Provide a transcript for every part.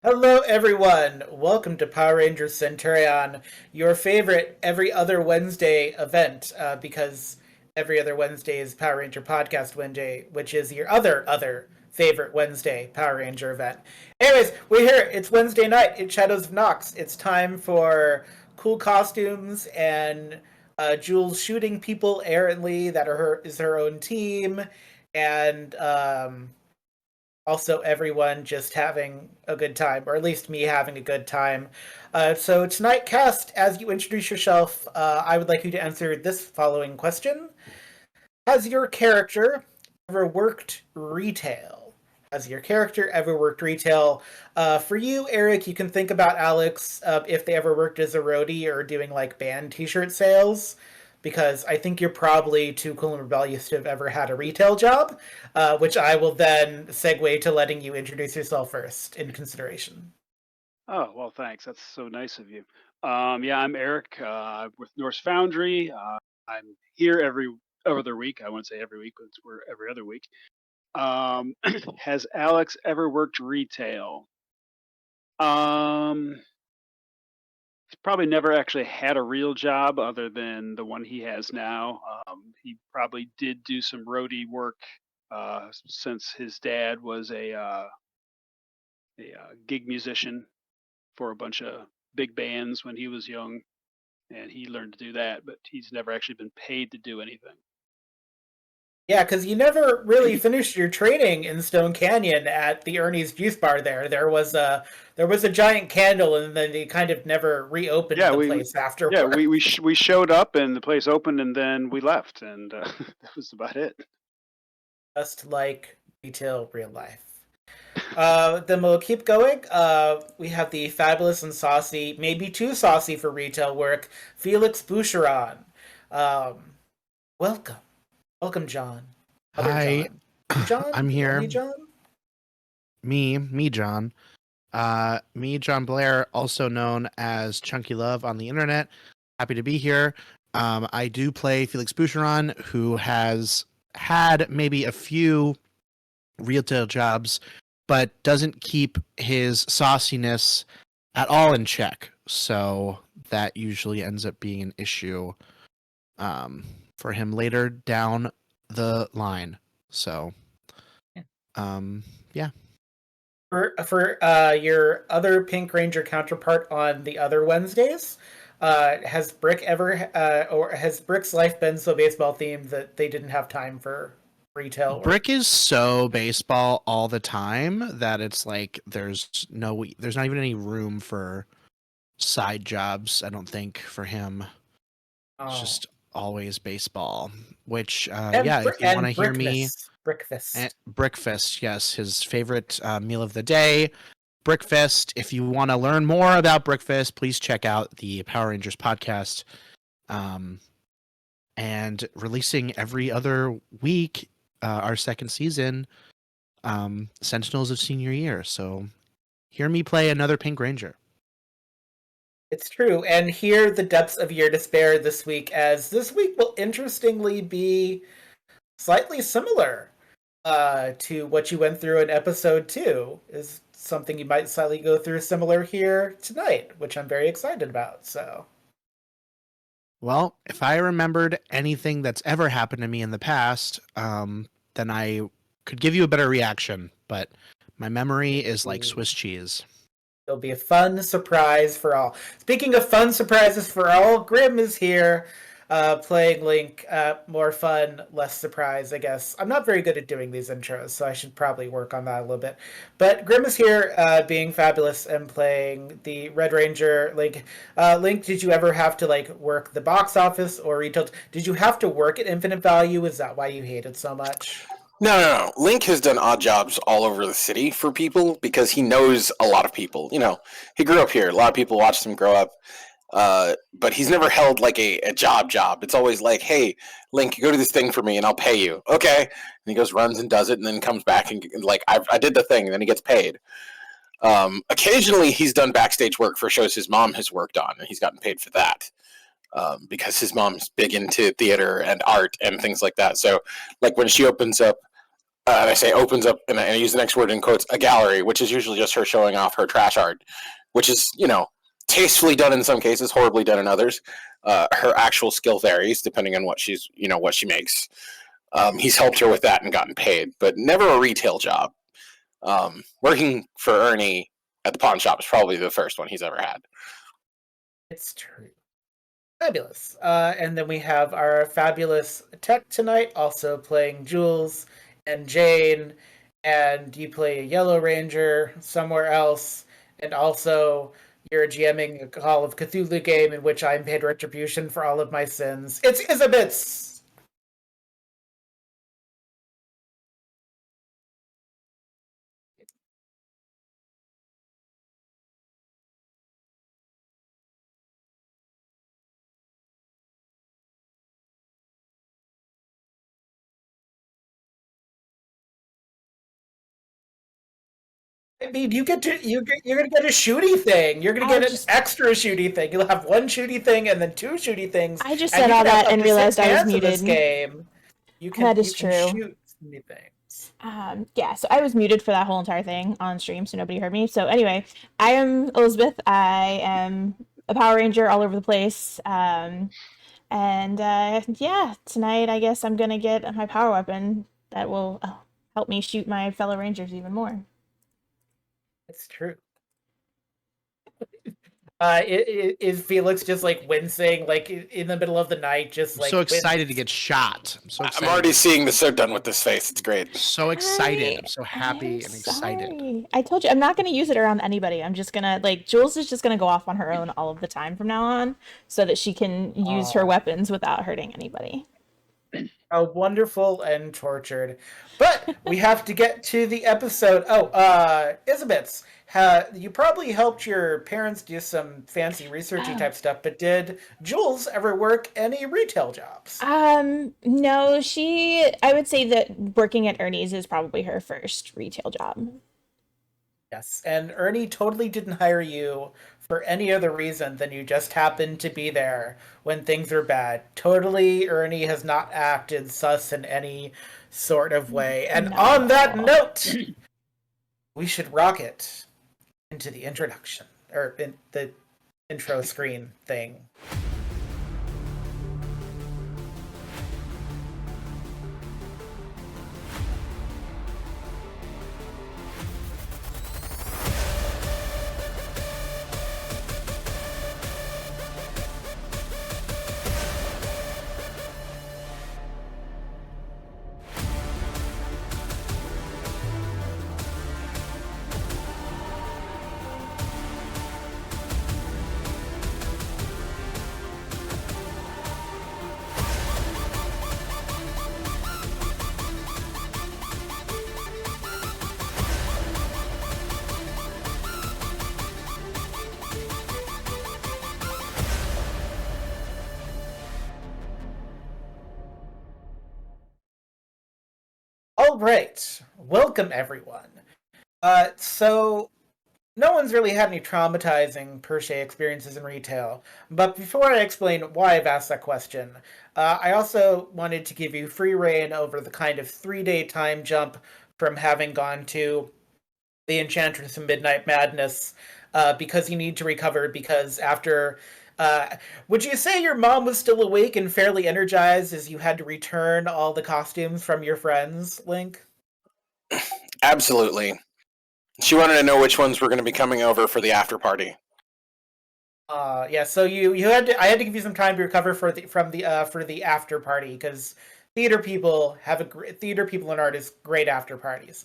Hello, everyone. Welcome to Power Rangers Centurion, your favorite every other Wednesday event, because every other Wednesday is Power Ranger Podcast Wednesday, which is your other favorite Wednesday Power Ranger event. Anyways, we're here. It's Wednesday night. It's Shadows of Nox. It's time for cool costumes and Jules shooting people errantly. Is her own team, and also everyone just having a good time, or at least me having a good time. So tonight, cast, as you introduce yourself, I would like you to answer this following question: Has your character ever worked retail? Has your character ever worked retail? For you, Eric, you can think about Alex if they ever worked as a roadie or doing like band T-shirt sales, because I think you're probably too cool and rebellious to have ever had a retail job. Which I will then segue to letting you introduce yourself first in consideration. Oh, well, thanks. That's so nice of you. Yeah, I'm Eric with Norse Foundry. I'm here every other week. I wouldn't say every week, but we're every other week. Um, has Alex ever worked retail? Um, he's probably never actually had a real job other than the one he has now. He probably did do some roadie work since his dad was a gig musician for a bunch of big bands when he was young, and he learned to do that, but he's never actually been paid to do anything. Yeah, because you never really finished your training in Stone Canyon at the Ernie's Juice Bar. There was a giant candle, and then they kind of never reopened Yeah, the we place yeah afterward. we showed up and the place opened and then we left and that was about it. Just like retail real life. Then we'll keep going. We have the fabulous and saucy, maybe too saucy for retail work, Felix Boucheron. Um, welcome. Welcome, John. Other Hi, John. You John? I'm The here. only John? Me, John. Me, John Blair, also known as Chunky Love on the internet. Happy to be here. I do play Felix Boucheron, who has had maybe a few retail jobs, but doesn't keep his sauciness at all in check. So that usually ends up being an issue um, for him later down the line. So, um, yeah. For your other Pink Ranger counterpart on the other Wednesdays, has Brick's life been so baseball themed that they didn't have time for retail Brick work? is so baseball all the time that it's like there's not even any room for side jobs, I don't think, for him. It's Oh, just always baseball. Which and yeah, if you want and to hear me, Brickfist. Brickfast, yes, his favorite meal of the day, Brickfast. If you want to learn more about Brickfast, please check out the Power Rangers podcast. Um, and releasing every other week, our second season, Sentinels of Senior Year. So hear me play another Pink Ranger. It's true, and hear the depths of your despair this week, as this week will interestingly be slightly similar to what you went through in episode 2. Is something you might slightly go through similar here tonight, which I'm very excited about. So Well, if I remembered anything that's ever happened to me in the past, then I could give you a better reaction. But my memory is like ooh, Swiss cheese. it'll be a fun surprise for all. Speaking of fun surprises for all, Grim is here, playing Link. More fun, less surprise, I guess. I'm not very good at doing these intros, so I should probably work on that a little bit. But Grim is here, being fabulous and playing the Red Ranger. Link, did you ever have to like work the box office or retail? Did you have to work at Infinite Value? Is that why you hate it so much? No. Link has done odd jobs all over the city for people because he knows a lot of people. He grew up here. A lot of people watched him grow up. But he's never held like a job. It's always like, hey, Link, go do this thing for me and I'll pay you. Okay. And he goes, runs and does it, and then comes back and like, I did the thing, and then he gets paid. Occasionally, he's done backstage work for shows his mom has worked on, and he's gotten paid for that. Because his mom's big into theater and art and things like that. So, like when she opens up and I say opens up, and I use the next word in quotes, a gallery, which is usually just her showing off her trash art, which is, tastefully done in some cases, horribly done in others. Her actual skill varies depending on what what she makes. He's helped her with that and gotten paid, but never a retail job. Working for Ernie at the pawn shop is probably the first one he's ever had. It's true. Fabulous. And then we have our fabulous tech tonight, also playing Jules and Jane, and you play a Yellow Ranger somewhere else, and also you're GMing a Call of Cthulhu game in which I'm paid retribution for all of my sins. It's Isabits! I mean, you're gonna get a shooty thing. You're gonna get an extra shooty thing. You'll have one shooty thing and then two shooty things. I just said all that and realized I was muted. This game. That is true. Shoot shooty things. Yeah, so I was muted for that whole entire thing on stream, so nobody heard me. So anyway, I am Elizabeth. I am a Power Ranger all over the place. Yeah, tonight I guess I'm gonna get my power weapon that will help me shoot my fellow Rangers even more. It's true. Is Felix just like wincing, like in the middle of the night, just like so excited to get shot? I'm already seeing the suit done with this face. It's great. So excited. I'm so happy and excited. Sorry. I told you I'm not going to use it around anybody. I'm just gonna Jules is just gonna go off on her own all of the time from now on, so that she can use her weapons without hurting anybody. Oh, wonderful and tortured. But we have to get to the episode. Isabits, you probably helped your parents do some fancy researchy type stuff, but did Jules ever work any retail jobs? No, I would say that working at Ernie's is probably her first retail job. Yes, and Ernie totally didn't hire you for any other reason than you just happened to be there when things are bad. Totally, Ernie has not acted sus in any sort of way. And on that note, we should rocket into the introduction, or in the intro screen thing. All right, welcome everyone. So no one's really had any traumatizing per se experiences in retail, but before I explain why I've asked that question, I also wanted to give you free reign over the kind of 3-day time jump from having gone to the Enchantress of Midnight Madness, because you need to recover, because after... would you say your mom was still awake and fairly energized as you had to return all the costumes from your friends, Link? Absolutely. She wanted to know which ones were going to be coming over for the after party. Yeah. So I had to give you some time to recover for the after party, because theater people and artists great after parties.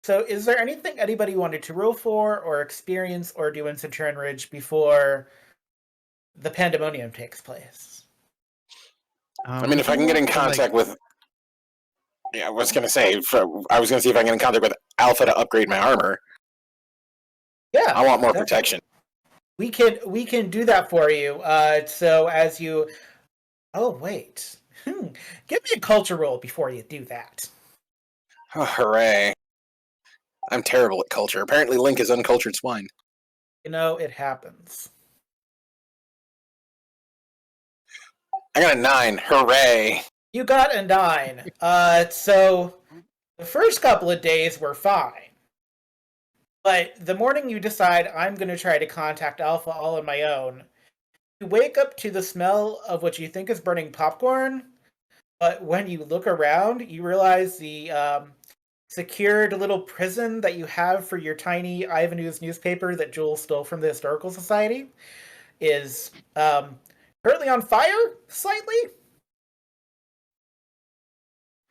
So is there anything anybody wanted to roll for or experience or do in Centurion Ridge before the pandemonium takes place? I mean, if I can get in contact with... Yeah, I was going to say, I was going to see if I can get in contact with Alpha to upgrade my armor. Yeah. I want more protection. We can do that for you. So as you... Oh, wait. Give me a culture roll before you do that. Oh, hooray. I'm terrible at culture. Apparently Link is uncultured swine. You know, it happens. I got a 9. Hooray. You got a 9. So the first couple of days were fine. But the morning you decide I'm going to try to contact Alpha all on my own, you wake up to the smell of what you think is burning popcorn, but when you look around, you realize the secured little prison that you have for your tiny Ivan Ooze newspaper that Jules stole from the Historical Society is currently on fire, slightly.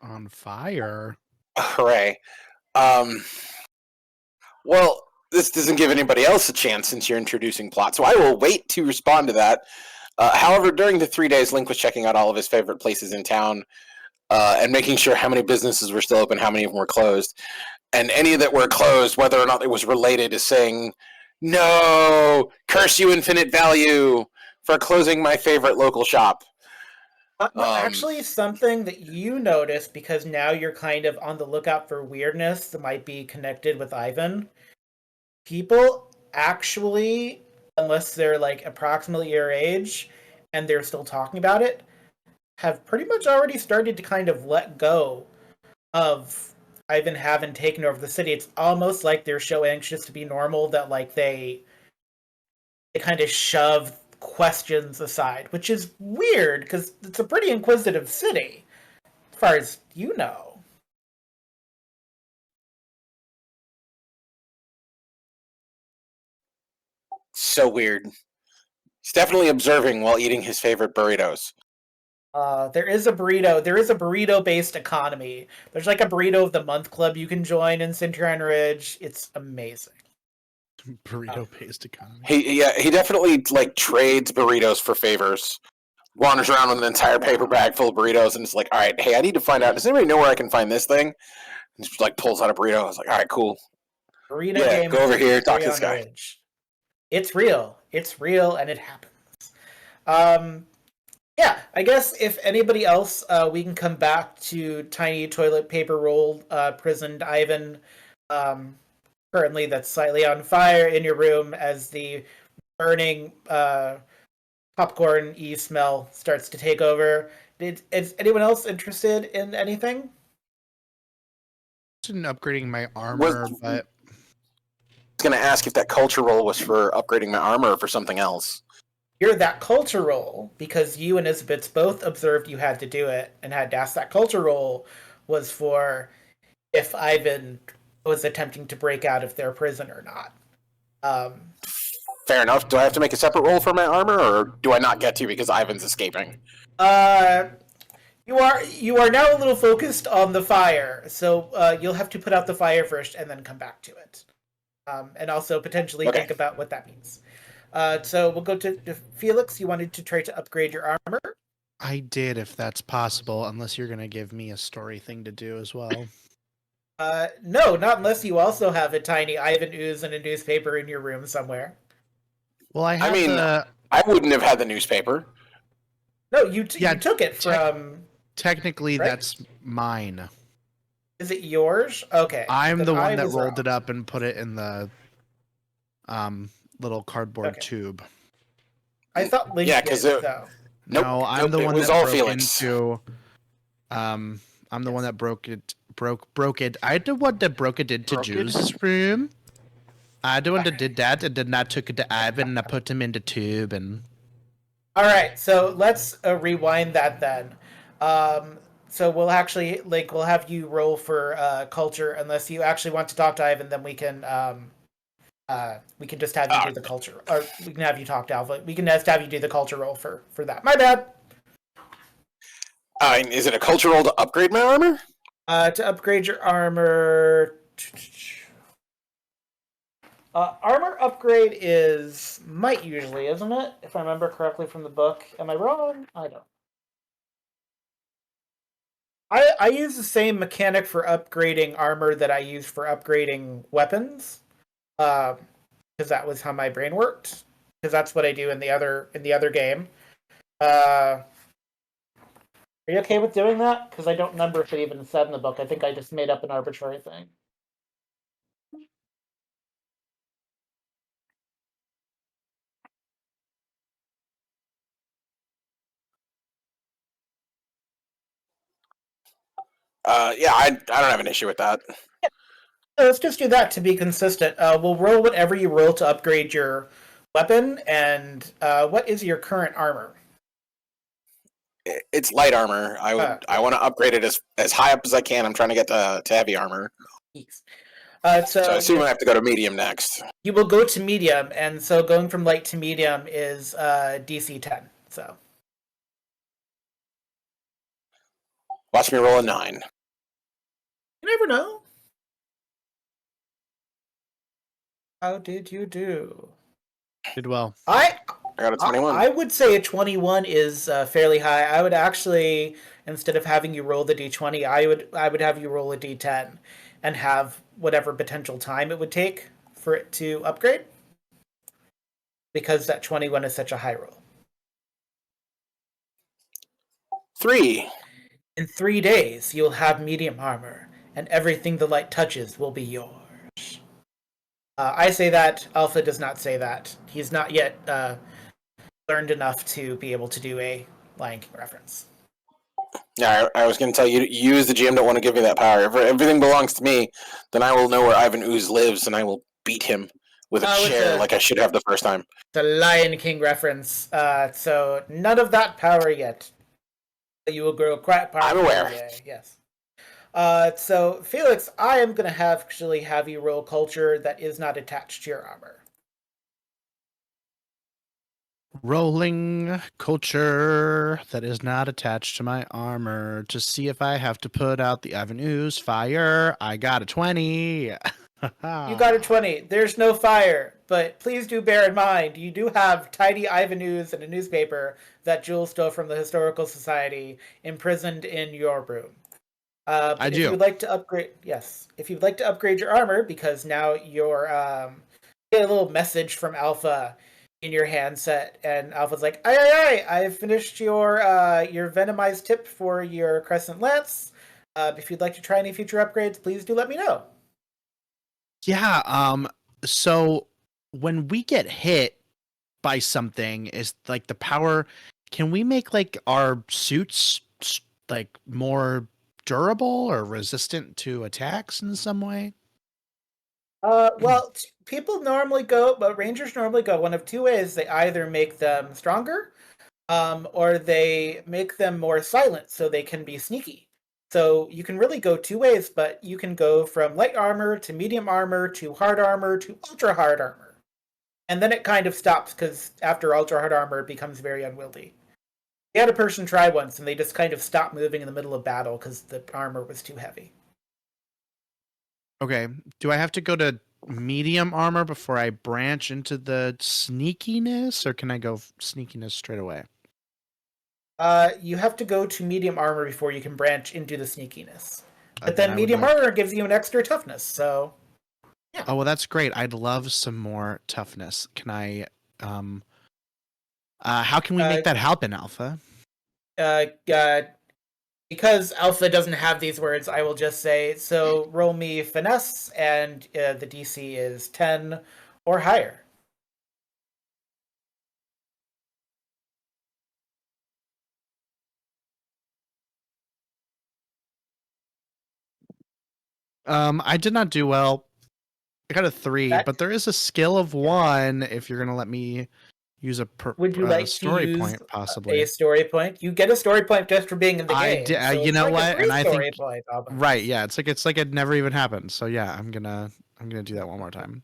On fire. Hooray. Um, well, this doesn't give anybody else a chance since you're introducing plot, so I will wait to respond to that. However, during the 3 days, Link was checking out all of his favorite places in town and making sure how many businesses were still open, how many of them were closed. And any that were closed, whether or not it was related, is saying, "No, curse you, infinite value, for closing my favorite local shop." Actually, something that you notice because now you're kind of on the lookout for weirdness that might be connected with Ivan. People actually, unless they're like approximately your age and they're still talking about it, have pretty much already started to kind of let go of Ivan having taken over the city. It's almost like they're so anxious to be normal that like they kind of shove questions aside, which is weird because it's a pretty inquisitive city, as far as you know. So weird. He's definitely observing while eating his favorite burritos. There is a burrito. There is a burrito-based economy. There's like a burrito of the month club you can join in Centurion Ridge. It's amazing. Burrito-based economy. He definitely like trades burritos for favors. Wanders around with an entire paper bag full of burritos, and it's like, all right, hey, I need to find out. Does anybody know where I can find this thing? And just like pulls out a burrito. I was like, all right, cool. Burrito Yeah, game go over here, talk to this Centurion guy. Ridge. It's real. It's real, and it happens. Um, yeah, I guess if anybody else, we can come back to tiny toilet paper roll prisoned Ivan. Um, Currently, that's slightly on fire in your room as the burning popcorn e smell starts to take over. Is anyone else interested in anything? In upgrading my Was armor, but going to ask if that culture roll was for upgrading my armor or for something else. You're that culture roll because you and Isabits both observed you had to do it and had to ask. That culture roll was for if Ivan was attempting to break out of their prison or not. Fair enough. Do I have to make a separate roll for my armor, or do I not get to because Ivan's escaping? Uh, you are now a little focused on the fire, so you'll have to put out the fire first and then come back to it, and also potentially Okay. think about what that means. So we'll go to Felix. You wanted to try to upgrade your armor. I did, if that's possible, unless you're going to give me a story thing to do as well. No, not unless you also have a tiny Ivan Ooze and a newspaper in your room somewhere. Well, I have mean, I wouldn't have had the newspaper. No, you Yeah, you took it from. Technically, Right? that's mine. Is it yours? Okay. I'm then the I one that was rolled wrong. it up and put it in the little cardboard Okay. tube. I thought Link Yeah, did, 'cause though. No, I'm the it one was that all broke Felix. into. I'm the one that broke it. Broke it. I the one that broke it into Broke it? Jules' room. I the one that did that, and then I took it to Ivan and I put him in the tube and. All right, so let's rewind that then. So we'll actually we'll have you roll for culture unless you actually want to talk to Ivan. Then we can just have you do the culture, or we can have you talk to Alpha. We can just have you do the culture roll for that. My bad. Is it a culture roll to upgrade my armor? To upgrade your armor. Armor upgrade is might usually, isn't it? If I remember correctly from the book. Am I wrong? I don't. I use the same mechanic for upgrading armor that I use for upgrading weapons, because that was how my brain worked. Because that's what I do in the other game. Are you okay with doing that? Because I don't remember if it even said in the book. I think I just made up an arbitrary thing. Yeah, I don't have an issue with that. So let's just do that to be consistent. We'll roll whatever you roll to upgrade your weapon, and what is your current armor? It's light armor. I want to upgrade it as high up as I can. I'm trying to get to heavy armor. Yes. So I assume yes, I have to go to medium next. you will go to medium, and so going from light to medium is DC 10. So Watch me roll a 9. you never know. How did you do? Did well. I got a 21. I would say a 21 is fairly high. I would actually, instead of having you roll the d20, I would have you roll a d10 and have whatever potential time it would take for it to upgrade, because that 21 is such a high roll. 3. In 3 days, you'll have medium armor, and everything the light touches will be yours. I say that. Alpha does not say that. He's not yet learned enough to be able to do a Lion King reference. Yeah, I was going to tell you, you as the GM don't want to give me that power. If everything belongs to me, then I will know where Ivan Ooze lives, and I will beat him with a chair like I should have the first time. The Lion King reference. So none of that power yet. You will grow quite powerful. I'm aware. Yes. So Felix, I am going to actually have you roll culture that is not attached to your armor. Rolling culture that is not attached to my armor to see if I have to put out the avenues fire. I got a 20. You got a 20. There's no fire, but please do bear in mind you do have tidy avenues and a newspaper that Jules stole from the Historical Society imprisoned in your room. I do. If you'd like to upgrade, yes, if you'd like to upgrade your armor, because now you're get a little message from Alpha in your handset, and Alpha's like, "Aye, I've finished your venomized tip for your Crescent Lance. If you'd like to try any future upgrades, please do let me know." Yeah. So when we get hit by something, is like the power? Can we make like our suits like more durable or resistant to attacks in some way? Well, people normally go, but Rangers normally go one of two ways. They either make them stronger, or they make them more silent so they can be sneaky. So you can really go two ways, but you can go from light armor to medium armor to hard armor to ultra hard armor. And then it kind of stops, because after ultra hard armor, it becomes very unwieldy. We had a person try once, and they just kind of stopped moving in the middle of battle because the armor was too heavy. Okay. Do I have to go to medium armor before I branch into the sneakiness, or can I go sneakiness straight away? You have to go to medium armor before you can branch into the sneakiness. But Then then I would medium like- armor gives you an extra toughness, so Oh, well, that's great. I'd love some more toughness. Can I? How can we make that happen, Alpha? Because Alpha doesn't have these words, I will just say, so roll me finesse, and the DC is 10 or higher. I did not do well. I got a 3, That- but there is a skill of 1 if you're gonna let me use a Would you like story to use point, possibly. a story point? You get a story point just for being in the I game. did- so you it's know like a what? free And I story think- point, almost. Right, yeah, it's like it never even happened. So yeah, I'm gonna do that one more time.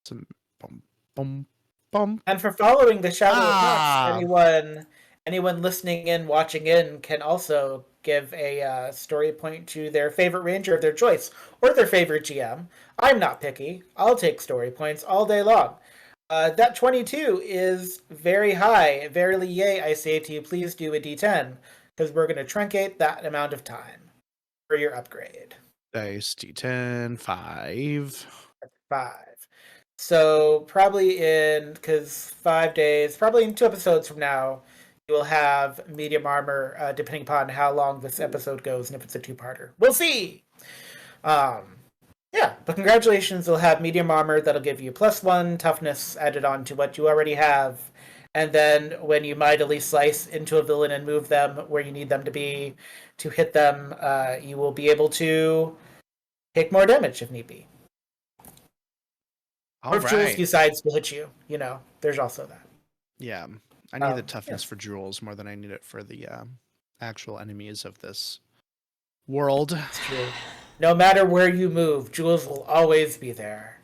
Some bum bum bum. And for following the Shadow of Ah. Nox, anyone listening in, watching in, can also give a story point to their favorite ranger of their choice, or their favorite GM. I'm not picky. I'll take story points all day long. That 22 is very high. Verily, yea, I say to you, please do a D10, because we're going to truncate that amount of time for your upgrade. Dice D10 5. 5. So probably because 5 days, probably in 2 episodes from now, you will have medium armor, depending upon how long this episode goes and if it's a 2-parter. We'll see! Yeah, but congratulations, you'll have medium armor that'll give you +1 toughness added on to what you already have, and then when you mightily slice into a villain and move them where you need them to be to hit them, you will be able to take more damage if need be. All Or if Jules right. decides to hit you, there's also that. Yeah. I need the Um, toughness yes. for Jules more than I need it for the actual enemies of this world. It's true. No matter where you move, Jules will always be there.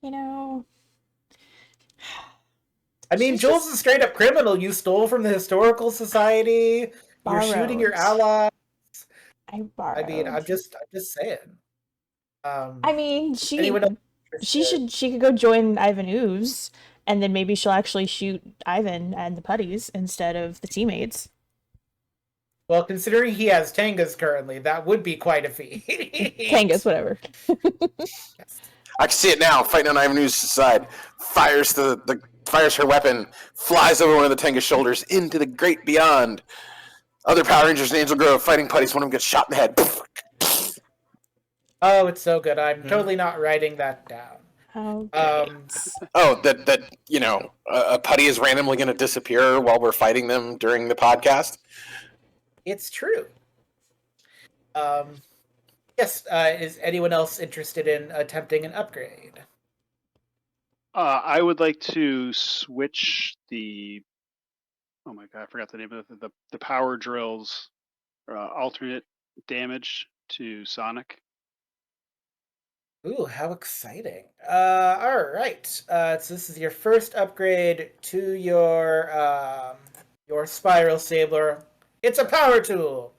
You know, I mean, she's Jules is just a straight up criminal. You stole from the historical society. You're shooting your borrowed. ally. I I mean, borrowed. I'm just saying. I mean, Anyone else interested? she could go join Ivan Ooze, and then maybe she'll actually shoot Ivan and the putties instead of the teammates. Well, considering he has Tangas currently, that would be quite a feat. Kangas, whatever. I can see it now. Fighting on Ivan Ooze's side, fires fires her weapon, flies over one of the Tenga's shoulders into the great beyond. Other Power Rangers in Angel Grove fighting putties. One of them gets shot in the head. Oh, it's so good. I'm totally not writing that down. Oh, Um, great. Oh, that a putty is randomly going to disappear while we're fighting them during the podcast. It's true. Yes. Is anyone else interested in attempting an upgrade? I would like to switch the. Oh my god, I forgot the name of the power drills, alternate damage to Sonic. Ooh, how exciting! All right. So this is your first upgrade to your spiral saber. It's a power tool.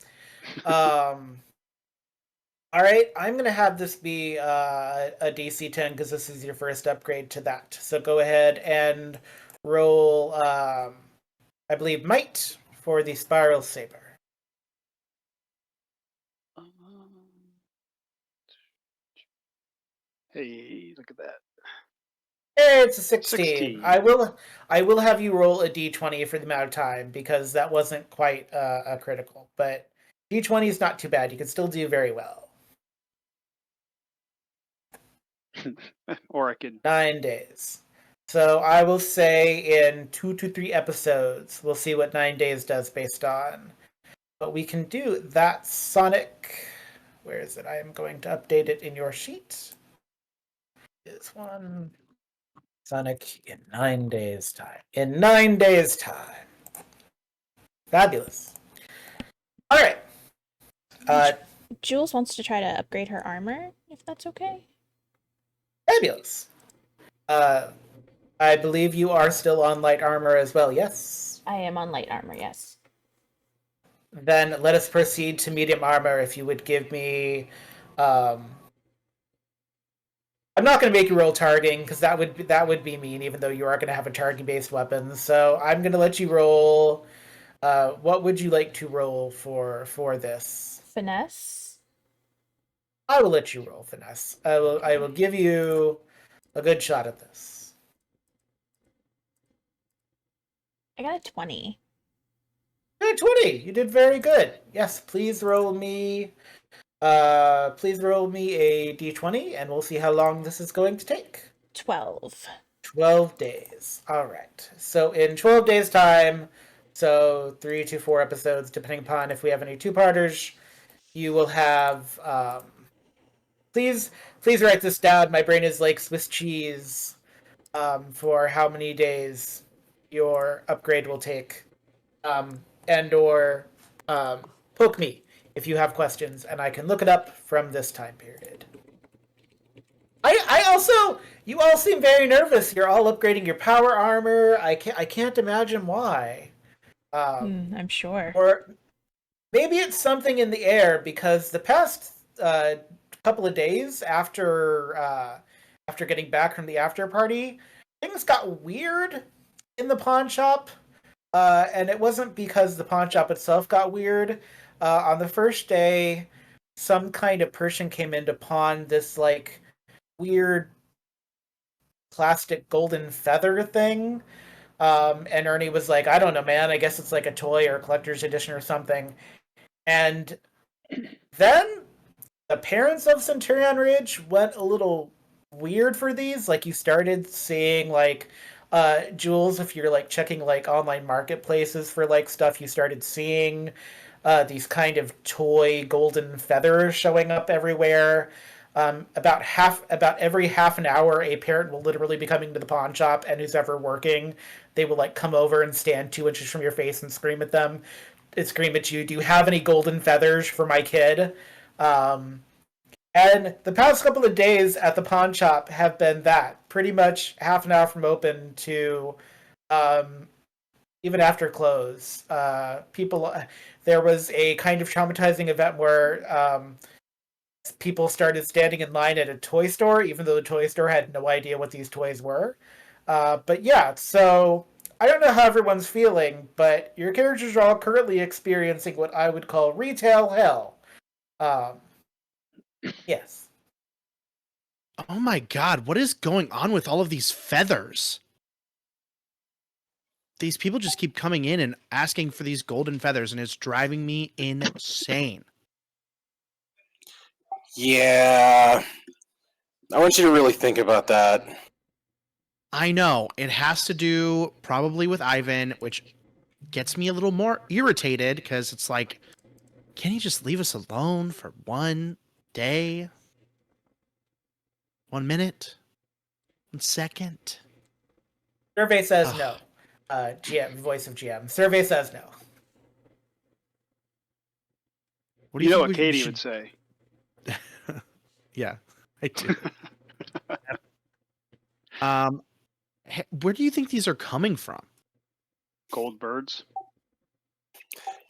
All right, I'm gonna have this be a DC 10 because this is your first upgrade to that. So go ahead and roll. I believe might for the spiral saber. Hey, look at that. It's a 16. 16. I will have you roll a d20 for the amount of time because that wasn't quite a critical. But d20 is not too bad. You can still do very well. Or I could. 9 days. So I will say in 2 to 3 episodes, we'll see what 9 days does based on. But we can do that Sonic. Where is it? I am going to update it in your sheet. This one. Sonic in 9 days' time. In 9 days' time. Fabulous. All right. Jules wants to try to upgrade her armor, if that's okay. Fabulous. I believe you are still on light armor as well, yes? I am on light armor, yes. Then let us proceed to medium armor if you would give me... I'm not going to make you roll targeting because that would be mean, even though you are going to have a targeting-based weapon. So I'm going to let you roll... what would you like to roll for this? Finesse? I will let you roll finesse. I will give you a good shot at this. I got a 20. Good 20. You did very good. Yes, please roll me a d20 and we'll see how long this is going to take. 12. 12 days. All right. So in 12 days time, so 3 to 4 episodes depending upon if we have any two-parters, you will have please write this down. My brain is like Swiss cheese for how many days your upgrade will take. And or poke me if you have questions, and I can look it up from this time period. I also, you all seem very nervous. You're all upgrading your power armor. I can't imagine why. I'm sure. Or maybe it's something in the air because the past couple of days after getting back from the after party, things got weird in the pawn shop. And it wasn't because the pawn shop itself got weird. On the first day, some kind of person came in to pawn this like weird plastic golden feather thing. And Ernie was like, I don't know, man. I guess it's like a toy or a collector's edition or something. And then the parents of Centurion Ridge went a little weird for these. Like, you started seeing like jewels, if you're like checking like online marketplaces for like stuff, you started seeing these kind of toy golden feathers showing up everywhere. About every half an hour, a parent will literally be coming to the pawn shop, and who's ever working, they will like come over and stand 2 inches from your face and scream at them, and scream at you, "Do you have any golden feathers for my kid?" Um, and the past couple of days at the pawn shop have been that pretty much half an hour from open to um, even after close. There was a kind of traumatizing event where people started standing in line at a toy store, even though the toy store had no idea what these toys were. But yeah, so I don't know how everyone's feeling, but your characters are all currently experiencing what I would call retail hell. Um, yes. Oh my god, what is going on with all of these feathers? These people just keep coming in and asking for these golden feathers, and it's driving me insane. Yeah. I want you to really think about that. I know it has to do probably with Ivan, which gets me a little more irritated because it's like, can you just leave us alone for 1 day? 1 minute? 1 second? Survey says Ugh. no. GM, voice of GM. Survey says no. What do You know think what we Katie should- would say. Yeah, I do. Where do you think these are coming from? Gold birds.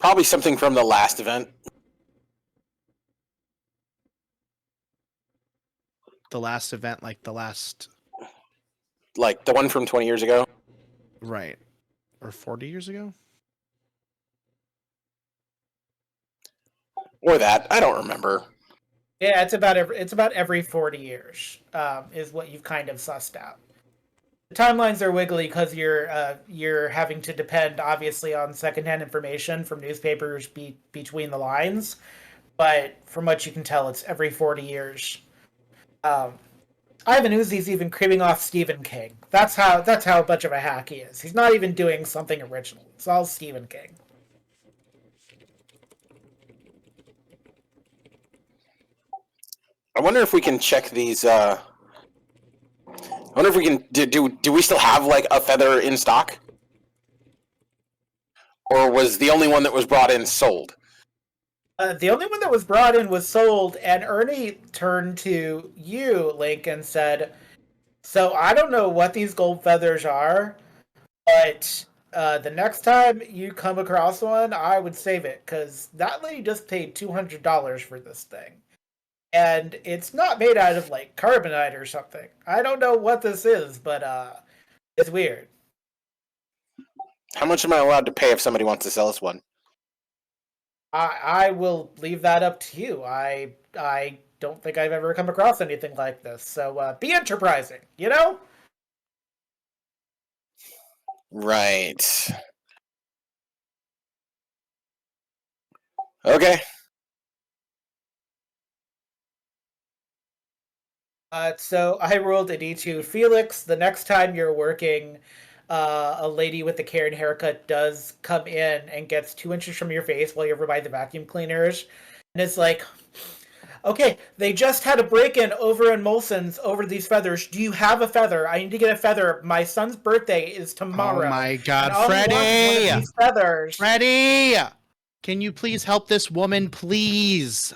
Probably something from the last event. The last event, like the last, Like the one from 20 years ago. right, or 40 years ago? Or that. I don't remember. Yeah, it's about every 40 years is what you've kind of sussed out. The timelines are wiggly because you're having to depend obviously on secondhand information from newspapers between the lines, but from what you can tell, it's every 40 years. Ivan Ooze's even cribbing off Stephen King. That's how much of a hack he is. He's not even doing something original. It's all Stephen King. I wonder if we can check these. I wonder if we can. Do we still have like a feather in stock? Or was the only one that was brought in sold? The only one that was brought in was sold, and Ernie turned to you, Link, and said, "So I don't know what these gold feathers are, but the next time you come across one, I would save it, because that lady just paid $200 for this thing. And it's not made out of, like, carbonite or something. I don't know what this is, but it's weird." How much am I allowed to pay if somebody wants to sell us one? I will leave that up to you. I don't think I've ever come across anything like this. So be enterprising, you know? Right. Okay. So I rolled a D2. Felix, the next time you're working, a lady with the Karen haircut does come in and gets 2 inches from your face while you're over by the vacuum cleaners. And it's like, okay, they just had a break-in over in Molson's over these feathers. Do you have a feather? I need to get a feather. My son's birthday is tomorrow. Oh my god, and all he wants is one Freddie! of these feathers. Freddie! Can you please help this woman, please?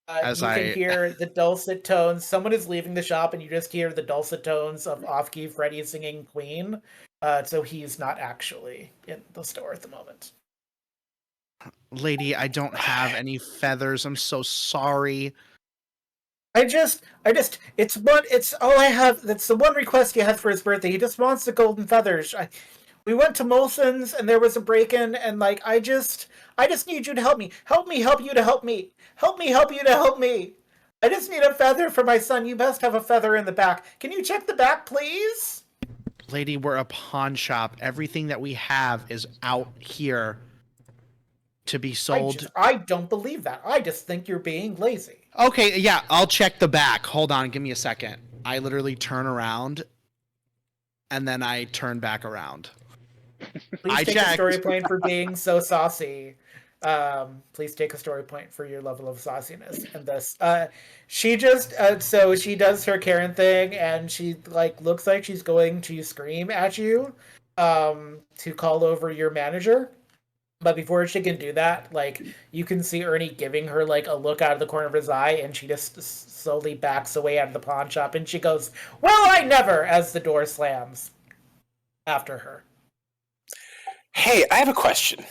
As You I- can hear the dulcet tones. Someone is leaving the shop, and you just hear the dulcet tones of off-key Freddie singing Queen. So he's not actually in the store at the moment. Lady, I don't have any feathers. I'm so sorry. It's all I have. That's the one request he had for his birthday. He just wants the golden feathers. We went to Molson's, and there was a break-in, and like, I just need you to help me. Help me, help you to help me. Help me, help you to help me. I just need a feather for my son. You must have a feather in the back. Can you check the back, please? Lady, we're a pawn shop. Everything that we have is out here. to be sold. I don't believe that. I just think you're being lazy. Okay, yeah, I'll check the back. Hold on, give me a second. I literally turn around and then I turn back around. Please I take a checked. story point for being so saucy. Please take a story point for your level of sauciness in this. She just so she does her Karen thing, and she like looks like she's going to scream at you, to call over your manager. But before she can do that, like you can see Ernie giving her like a look out of the corner of his eye, and she just slowly backs away out of the pawn shop, and she goes, "Well, I never!" as the door slams after her. Hey, I have a question.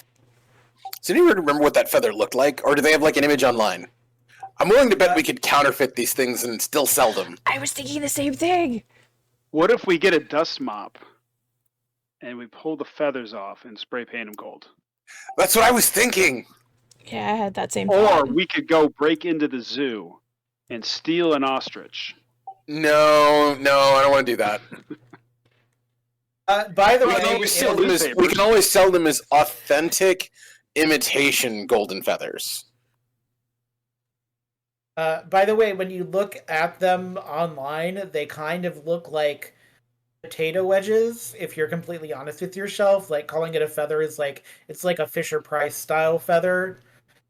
Does anyone remember what that feather looked like, or do they have like an image online? I'm willing to bet we could counterfeit these things and still sell them. I was thinking the same thing. What if we get a dust mop and we pull the feathers off and spray paint them gold? That's what I was thinking. Yeah, I had that same Or thought. we could go break into the zoo and steal an ostrich. No, I don't want to do that. By the We way, can, always sell in them as, newspapers. we can always sell them as authentic imitation golden feathers. by the way, when you look at them online, they kind of look like potato wedges. If you're completely honest with yourself, like calling it a feather is like it's like a Fisher Price style feather.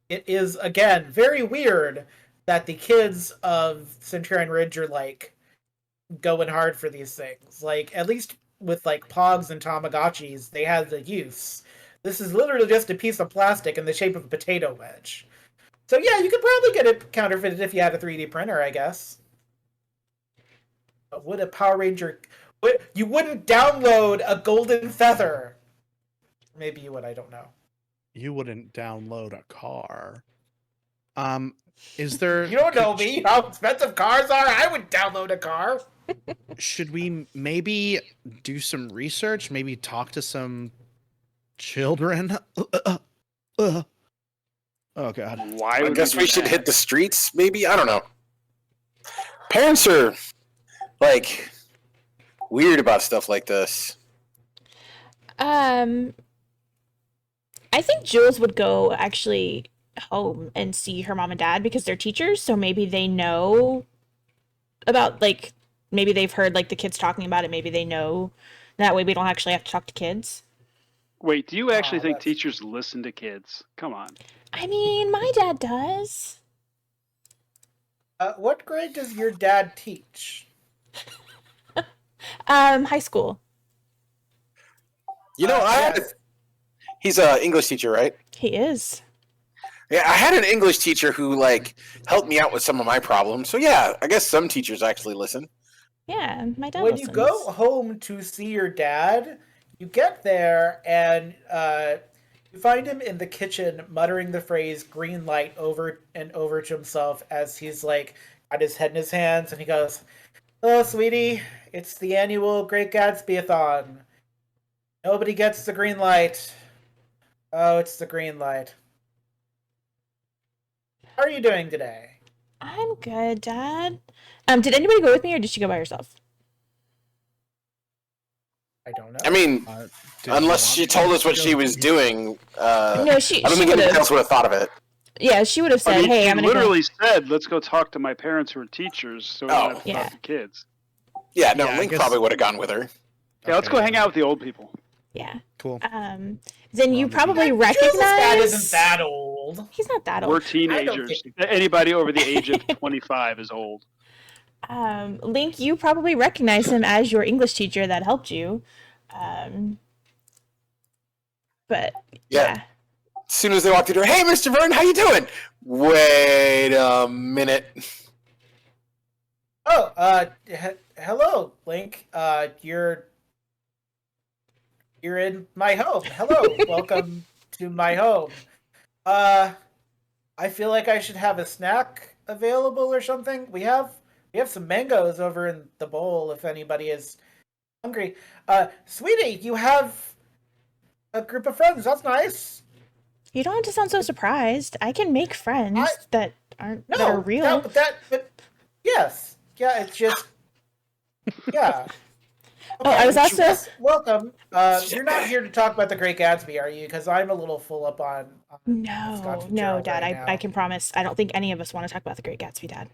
It is again very weird that the kids of Centurion Ridge are like going hard for these things. Like at least with like Pogs and Tamagotchis, they had the use. This is literally just a piece of plastic in the shape of a potato wedge. So yeah, you could probably get it counterfeited if you had a 3D printer, I guess. But would a Power Ranger... You wouldn't download a golden feather. Maybe you would, I don't know. You wouldn't download a car. Is there... You don't know me, how expensive cars are. I would download a car. Should we maybe do some research? Maybe talk to some children? Oh, God. Why I would guess do we should that? hit the streets, maybe? I don't know. Parents are, like, weird about stuff like this. I think Jules would go actually home and see her mom and dad because they're teachers, so maybe they know about like maybe they've heard like the kids talking about it, maybe they know. That way we don't actually have to talk to kids. Wait, do you actually think that's- teachers listen to kids? Come on. I mean, my dad does. What grade does your dad teach? High school. You know, Yes. he's an English teacher, right? He is. Yeah, I had an English teacher who, like, helped me out with some of my problems. So, yeah, I guess some teachers actually listen. Yeah, my dad When listens. you go home to see your dad, you get there and you find him in the kitchen muttering the phrase green light over and over to himself as he's like got his head in his hands and he goes, "Oh, sweetie, it's the annual Great Gatsby-a-thon. Nobody gets the green light. Oh, it's the green light. How are you doing today?" I'm good, Dad. Did anybody go with me or did she go by herself? I don't know. I mean, Did unless you she want told to us what go she was with me? doing, No, she I don't think would anyone have. else would have thought of it. Yeah, she would have said, I mean, "Hey, she I'm gonna go." literally said, "Let's go talk to my parents who are teachers, so we don't have to Yeah. talk to kids." Yeah, no, Yeah, I Link guess- probably would have gone with her. Yeah, let's Okay, go hang out with the old people. Yeah. Cool. Then Well, you maybe- probably Jules' recognize. dad isn't that old. He's not that We're old. teenagers. Anybody over the age of 25 is old. Link, you probably recognize him as your English teacher that helped you. But yeah. As soon as they walked through the door, "Hey, Mr. Vern, how you doing?" Wait a minute. Oh, hello, Link. You're in my home. Hello, welcome to my home. I feel like I should have a snack available or something. We have some mangoes over in the bowl if anybody is hungry. Sweetie, you have a group of friends. That's nice. You don't have to sound so surprised. I can make friends that aren't that are real. No, but yes. Yeah, it's just yeah. Oh, I was but you- also Welcome. You're not here to talk about The Great Gatsby, are you? Because I'm a little full up on Scott no, Fitzgerald Dad. right I now. can promise. I don't think any of us want to talk about The Great Gatsby, Dad.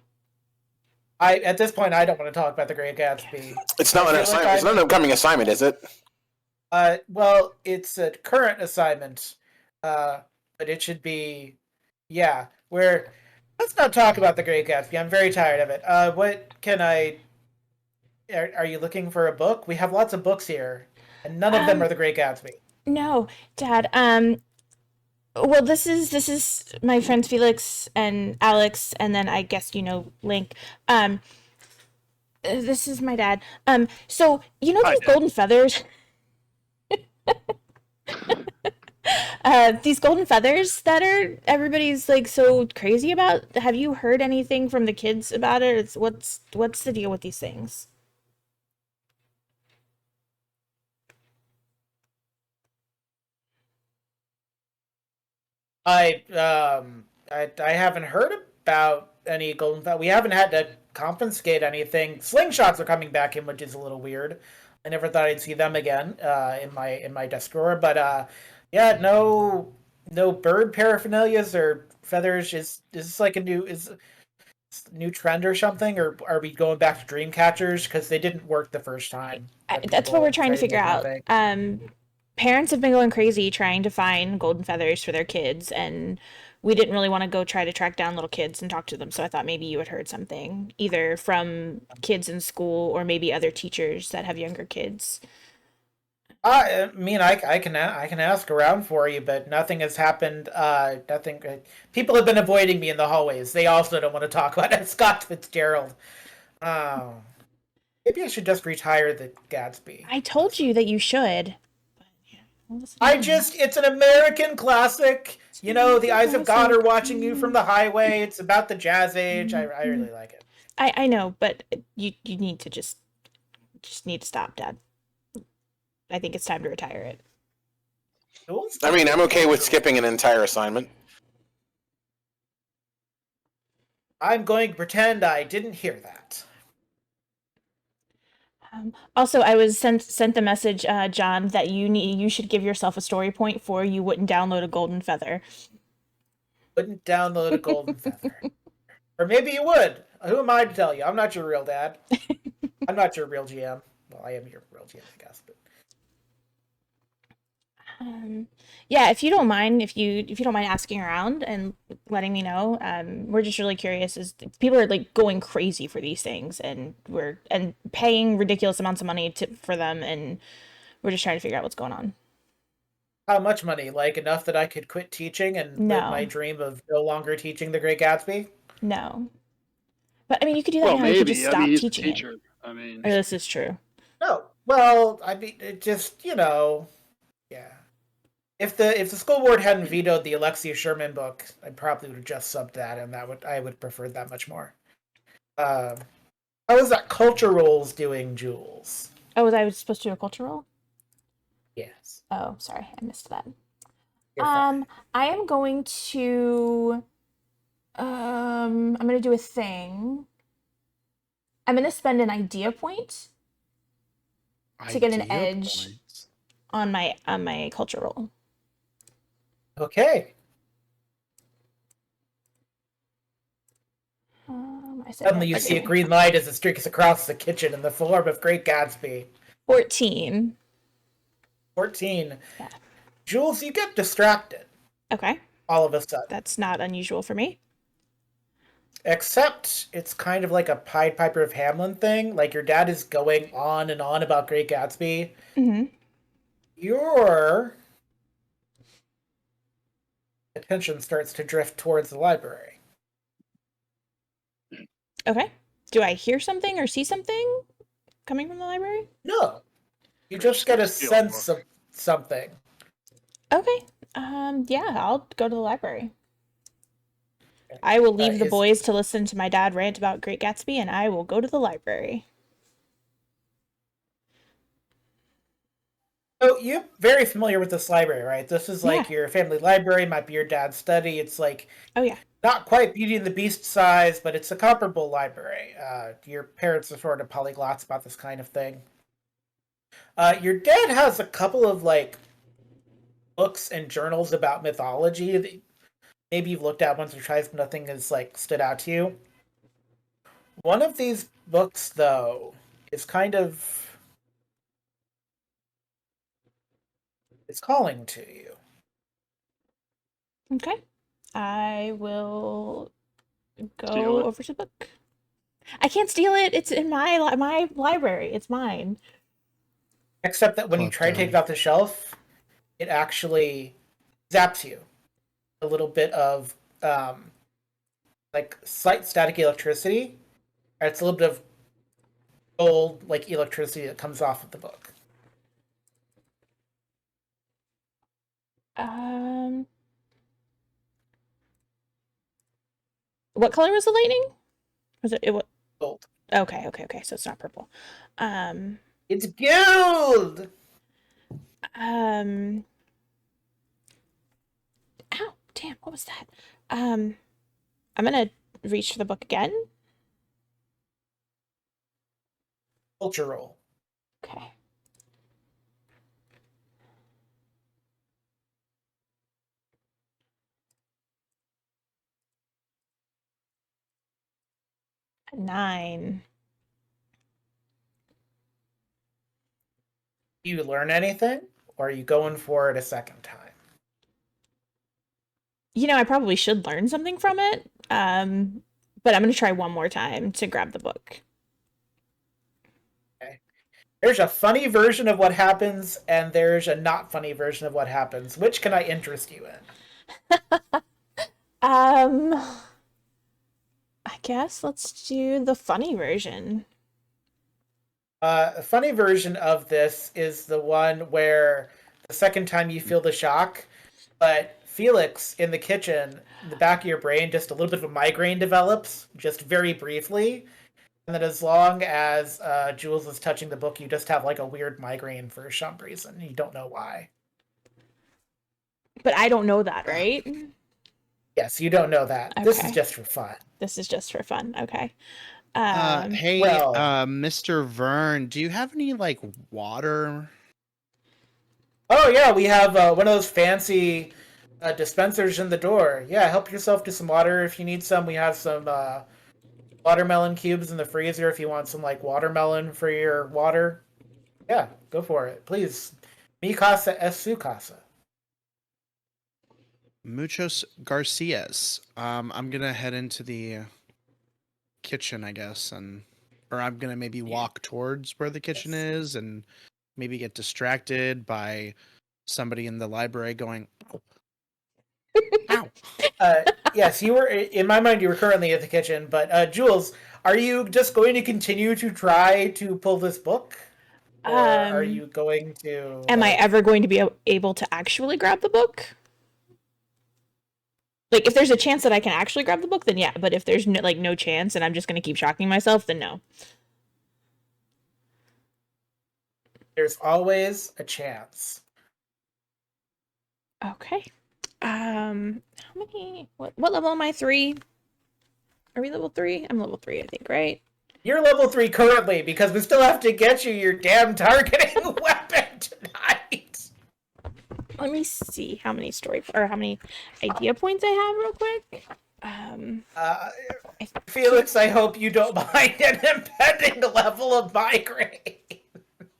At this point, I don't want to talk about The Great Gatsby. it's not I an feel like assignment. It's not an upcoming assignment, is it? Well, it's a current assignment, but it should be, yeah. Where let's not talk about The Great Gatsby. I'm very tired of it. What can I? Are you looking for a book? We have lots of books here, and none of them are The Great Gatsby. No, Dad. Well, this is my friends Felix and Alex, and then I guess you know Link. This is my dad. So you know Hi, these Dad. golden feathers. These golden feathers that are everybody's like so crazy about. Have you heard anything from the kids about it? It's what's the deal with these things? I haven't heard about any golden. We haven't had to confiscate anything. Slingshots are coming back in, which is a little weird. I never thought I'd see them again in my desk drawer, but yeah, no bird paraphernalias or feathers. Is this like a new trend or something, or are we going back to dream catchers because they didn't work the first time? That's what we're trying to tried figure make out. them fake? Parents have been going crazy trying to find golden feathers for their kids, and we didn't really want to go try to track down little kids and talk to them. So I thought maybe you had heard something, either from kids in school or maybe other teachers that have younger kids. I mean, I can I can ask around for you, but nothing has happened. Nothing. People have been avoiding me in the hallways. They also don't want to talk about it. Scott Fitzgerald. Oh, maybe I should just retire the Gatsby. I told you that you should. Well, listen to me. It's an American classic. You know, the eyes of God are Classic. watching you from the highway. It's about the jazz age. I really like it. I know, but you need to just need to stop, Dad. I think it's time to retire it. I mean, I'm okay with skipping an entire assignment. I'm going to pretend I didn't hear that. Also, I was sent the message, John, that you should give yourself a story point for you wouldn't download a golden feather. Wouldn't download a golden feather. Or maybe you would. Who am I to tell you? I'm not your real dad. I'm not your real GM. Well, I am your real GM, I guess. But Yeah, if you don't mind, if you don't mind asking around and letting me know, we're just really curious. As people are like going crazy for these things, and we're paying ridiculous amounts of money for them, and we're just trying to figure out what's going on. how much money? Like enough that I could quit teaching and live No. my dream of no longer teaching The Great Gatsby? No, but I mean, you could do that Well, now. You could just maybe. I stop mean, he's a teaching it. teacher. I mean, Or this is true. No. Well, I mean, it just yeah. If the school board hadn't vetoed the Alexia Sherman book, I probably would have just subbed that, and I would prefer that much more. How is that culture roles doing, Jules? Oh, was I supposed to do a cultural? Yes. Oh, sorry, I missed that. You're fine. I am going to I'm gonna do a thing. I'm gonna spend an idea point to get an Idea edge. points. on my culture roll. Okay. I said Suddenly you see a green light as it streaks across the kitchen in the form of Great Gatsby. 14. 14. Yeah. Jules, you get distracted Okay, all of a sudden. that's not unusual for me. Except it's kind of like a Pied Piper of Hamelin thing. Like your dad is going on and on about Great Gatsby. Mm-hmm. Your attention starts to drift towards the library. Okay. Do I hear something or see something coming from the library? No. You just get a Steal a sense book. of something. Okay. Yeah, I'll go to the library. I will leave the is- boys to listen to my dad rant about Great Gatsby, and I will go to the library. So you're very familiar with this library, right? This is like Yeah. your family library, might be your dad's study. It's like Oh yeah. not quite Beauty and the Beast size, but it's a comparable library. Your parents are sort of polyglots about this kind of thing. Your dad has a couple of like books and journals about mythology that maybe you've looked at once or twice, but nothing has like stood out to you. One of these books, though, is kind of it's calling to you. Okay. I will Steal go it. over to the book. I can't steal it. It's in my library. It's mine. Except that when you try to take it Klepto. off the shelf, it actually zaps you a little bit of like slight static electricity. It's a little bit of gold like electricity that comes off of the book. Um, what color was the lightning? Was it? Gold. Okay. So it's not purple. Um, It's gold. um. Ow! Damn! What was that? Um, I'm gonna reach for the book again. Cultural. Okay. A 9. Do you learn anything, or are you going for it a second time? I probably should learn something from it. But I'm gonna try one more time to grab the book. Okay. There's a funny version of what happens, and there's a not funny version of what happens. Which can I interest you in? Um, I guess let's do the funny version. A funny version of this is the one where the second time you feel the shock, but Felix in the kitchen, in the back of your brain, just a little bit of a migraine develops, just very briefly. And then as long as Jules is touching the book, you just have like a weird migraine for some reason. You don't know why. But I don't know that, right? Yes, you don't know that. This is Okay. just for fun. This is just for fun. Okay. Hey, Well, Mr. Vern, do you have any like water? oh yeah, we have one of those fancy dispensers in the door. Yeah, help yourself to some water if you need some. We have some watermelon cubes in the freezer if you want some like watermelon for your water. Yeah, go for it, please. Mi casa es su casa. Muchos Garcias. I'm gonna head into the kitchen, I guess, or I'm gonna maybe walk towards where the kitchen Yes. is and maybe get distracted by somebody in the library going, "Ow!" Yes, you were in my mind. You were currently at the kitchen, but Jules, are you just going to continue to try to pull this book, or are um, you going to am I like? ever going to be able to actually grab the book? Like, if there's a chance that I can actually grab the book, then yeah. But if there's no chance, and I'm just gonna keep shocking myself, then no. There's always a chance. Okay. How many? What level am I? 3? Are we level 3? I'm level 3, I think, right? You're level 3 currently because we still have to get you your damn targeting weapon tonight. Let me see how many how many idea points I have real quick. Uh, Felix, I hope you don't mind an impending level of migraine.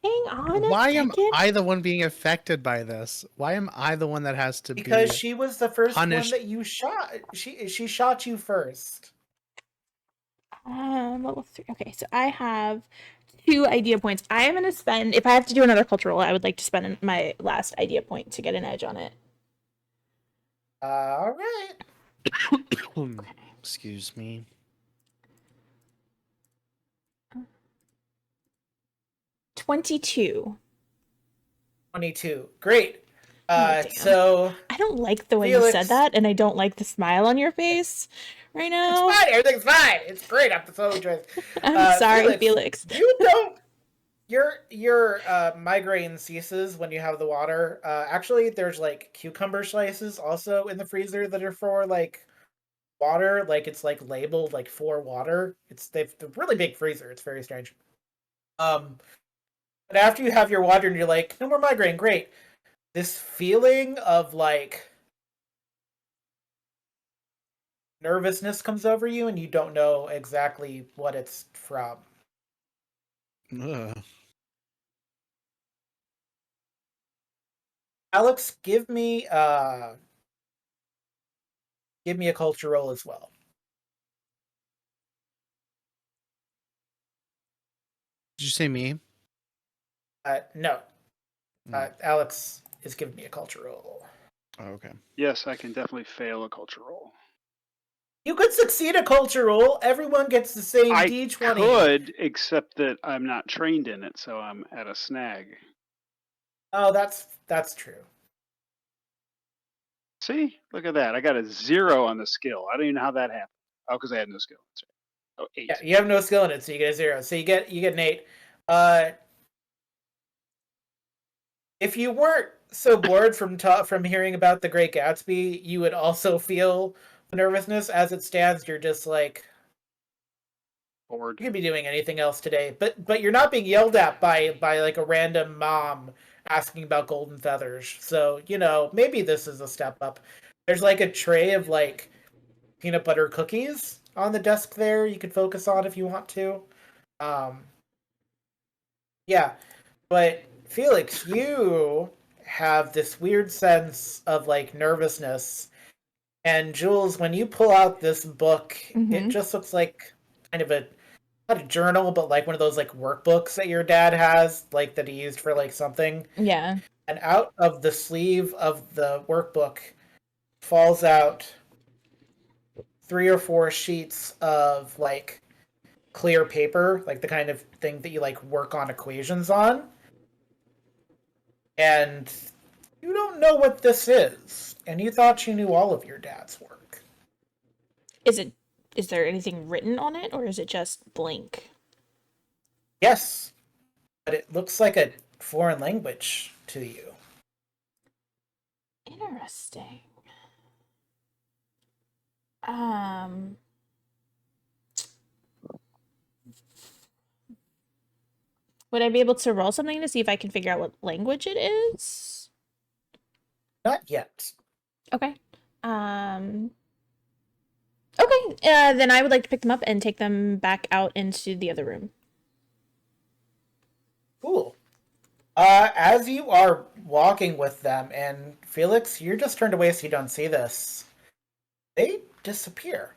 Hang on a Why am second. I the one being affected by this? Why am I the one that has to Because be she was the first one punished? that you shot. She shot you first. Level 3. Okay, so I have 2 idea points. I am gonna spend, if I have to do another cultural, I would like to spend my last idea point to get an edge on it. All right. Excuse me. 22. 22. Great. Oh, damn. So I don't like the way Felix, you said that, and I don't like the smile on your face right now. it's fine. Everything's fine. It's great. I'm so joyous. I'm sorry, Felix. You don't. Your migraine ceases when you have the water. Actually, there's like cucumber slices also in the freezer that are for like water. Like it's like labeled like for water. They've a really big freezer. It's very strange. Um, But after you have your water and you're like, no more migraine, great. This feeling of like nervousness comes over you and you don't know exactly what it's from. Ugh. Alex, give me a culture roll as well. Did you say me? No. Mm. Alex is giving me a culture roll. Oh, okay. Yes, I can definitely fail a culture roll. You could succeed a culture roll. Everyone gets the same I D20. could, except that I'm not trained in it, so I'm at a snag. Oh, that's true. See? Look at that. I got a 0 on the skill. I don't even know how that happened. Oh, because I had no skill. That's right. Oh, 8. Yeah, you have no skill in it, so you get a 0. So you get an 8. Uh, if you weren't so bored from hearing about The Great Gatsby, you would also feel nervousness. As it stands, you're just like, Bored. you could be doing anything else today, but you're not being yelled at by like a random mom asking about golden feathers. So maybe this is a step up. There's like a tray of like peanut butter cookies on the desk there. You could focus on if you want to. Um, yeah, but Felix, you have this weird sense of like nervousness. And Jules, when you pull out this book, it just looks like kind of a not a journal, but like one of those like workbooks that your dad has, like that he used for like something. Yeah. And out of the sleeve of the workbook falls out 3 or 4 sheets of like clear paper, like the kind of thing that you like work on equations on. And you don't know what this is. And you thought you knew all of your dad's work. Is there anything written on it, or is it just blank? Yes, but it looks like a foreign language to you. Interesting. Um, would I be able to roll something to see if I can figure out what language it is? Not yet. Okay. Okay, then I would like to pick them up and take them back out into the other room. Cool. As you are walking with them, and Felix, you're just turned away so you don't see this, they disappear.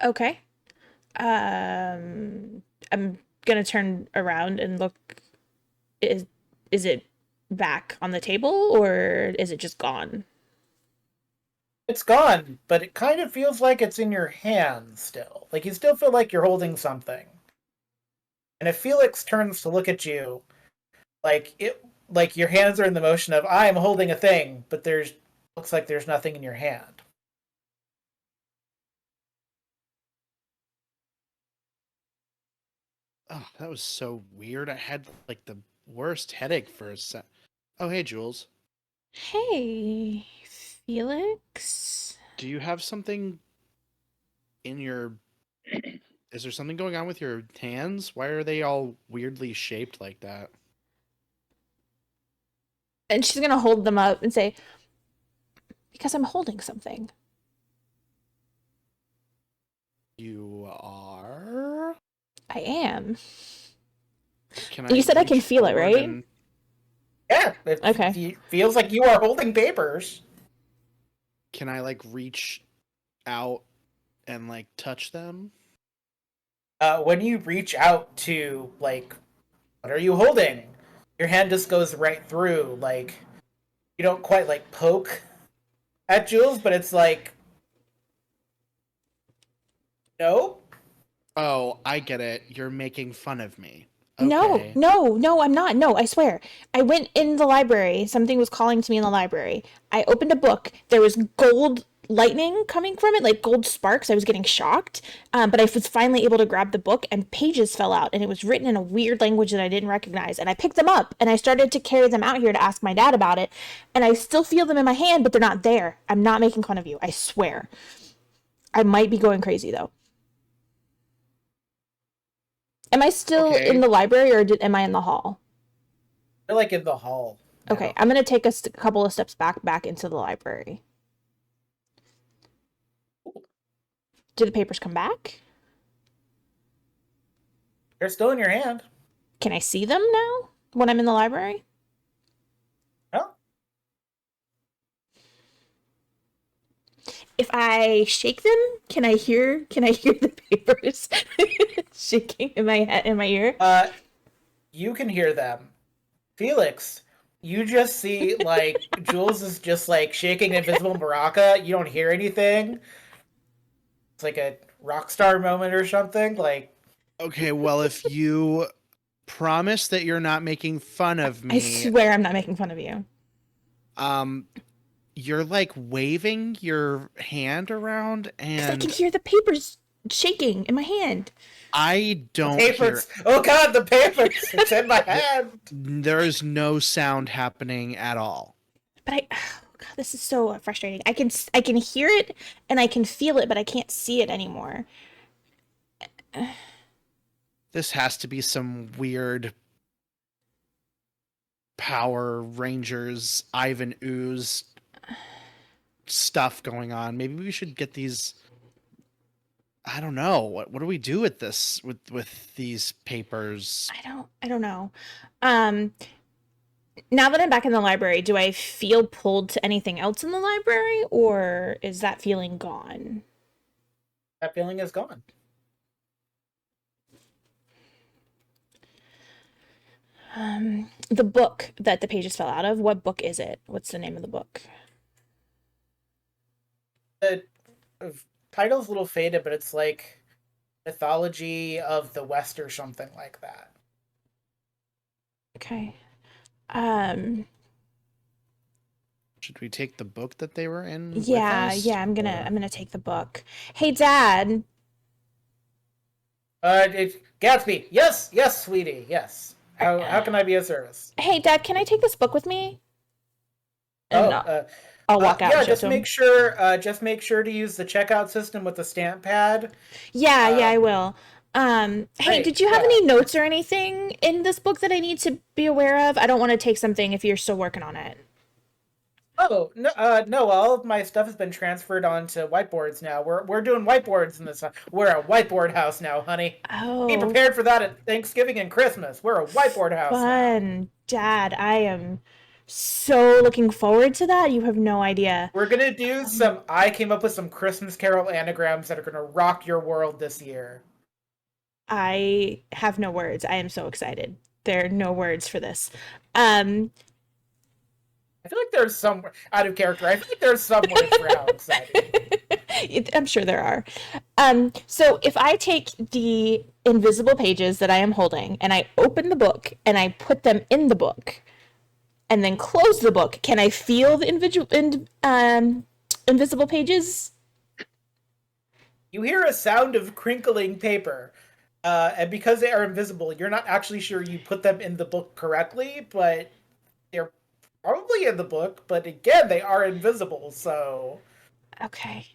Okay. I'm gonna turn around and look. Is it back on the table, or is it just gone? It's gone, but it kind of feels like it's in your hand still. Like you still feel like you're holding something. And if Felix turns to look at you, like your hands are in the motion of I am holding a thing, but there's looks like there's nothing in your hand. Oh, that was so weird. I had like the worst headache for a sec. Oh, hey, Jules. Hey, Felix. Do you have something in your... Is there something going on with your hands? Why are they all weirdly shaped like that? And she's gonna hold them up and say, because I'm holding something. You are? I am. Can You said I can reach feel it, forward right? and- Yeah, Okay. it feels like you are holding papers. Can I like reach out and like touch them? When you reach out to like, what are you holding? Your hand just goes right through. Like you don't quite like poke at Jules, but it's like, no. Oh, I get it. You're making fun of me. No, Okay. no, I'm not. No, I swear. I went in the library. Something was calling to me in the library. I opened a book. There was gold lightning coming from it, like gold sparks. I was getting shocked. But I was finally able to grab the book, and pages fell out, and it was written in a weird language that I didn't recognize. And I picked them up, and I started to carry them out here to ask my dad about it. And I still feel them in my hand, but they're not there. I'm not making fun of you. I swear. I might be going crazy though. Am I still in the library or am I in the hall? You're like in the hall. Now. Okay, I'm gonna take a couple of steps back into the library. Do the papers come back? They're still in your hand. Can I see them now when I'm in the library? No. If I shake them, can I hear the papers shaking in my ear? You can hear them. Felix, you just see like Jules is just like shaking an invisible maraca. You don't hear anything. It's like a rock star moment or something. Like, Okay, well, if you promise that you're not making fun of me, I swear I'm not making fun of you. You're like waving your hand around, and I can hear the papers shaking in my hand. I don't papers. hear. Oh God, the papers! It's in my hand. There is no sound happening at all. But oh God, this is so frustrating. I can hear it and I can feel it, but I can't see it anymore. This has to be some weird Power Rangers, Ivan Ooze stuff going on. Maybe we should get these. I don't know. What do we do with this with these papers? I don't know. Now that I'm back in the library, do I feel pulled to anything else in the library, or is that feeling gone? That feeling is gone. The book that the pages fell out of, what book is it? What's the name of the book? The title's a little faded, but it's like Mythology of the West or something like that. Okay. Should we take the book that they were in? Yeah, with us, I'm gonna take the book. Hey, Dad. It's Gatsby. Yes, sweetie. Yes. How can I be of service? Hey, Dad, can I take this book with me? And I'll walk out. Yeah, and show just it to him. just make sure to use the checkout system with the stamp pad. Yeah, I will. Hey, Great, did you have yeah. any notes or anything in this book that I need to be aware of? I don't want to take something if you're still working on it. Oh no, no! All of my stuff has been transferred onto whiteboards now. We're doing whiteboards in this. We're a whiteboard house now, honey. Oh, Be prepared for that at Thanksgiving and Christmas. We're a whiteboard house now. fun, Dad. I am so looking forward to that. You have no idea. We're gonna do some. I came up with some Christmas Carol anagrams that are gonna rock your world this year. I have no words. I am so excited. There are no words for this. I feel like there's some out of character. I feel like there's some words for how excited. I'm sure there are. So if I take the invisible pages that I am holding and I open the book and I put them in the book and then close the book, can I feel the invisible pages? You hear a sound of crinkling paper. And because they are invisible, you're not actually sure you put them in the book correctly, but they're probably in the book, but again, they are invisible, so... Okay.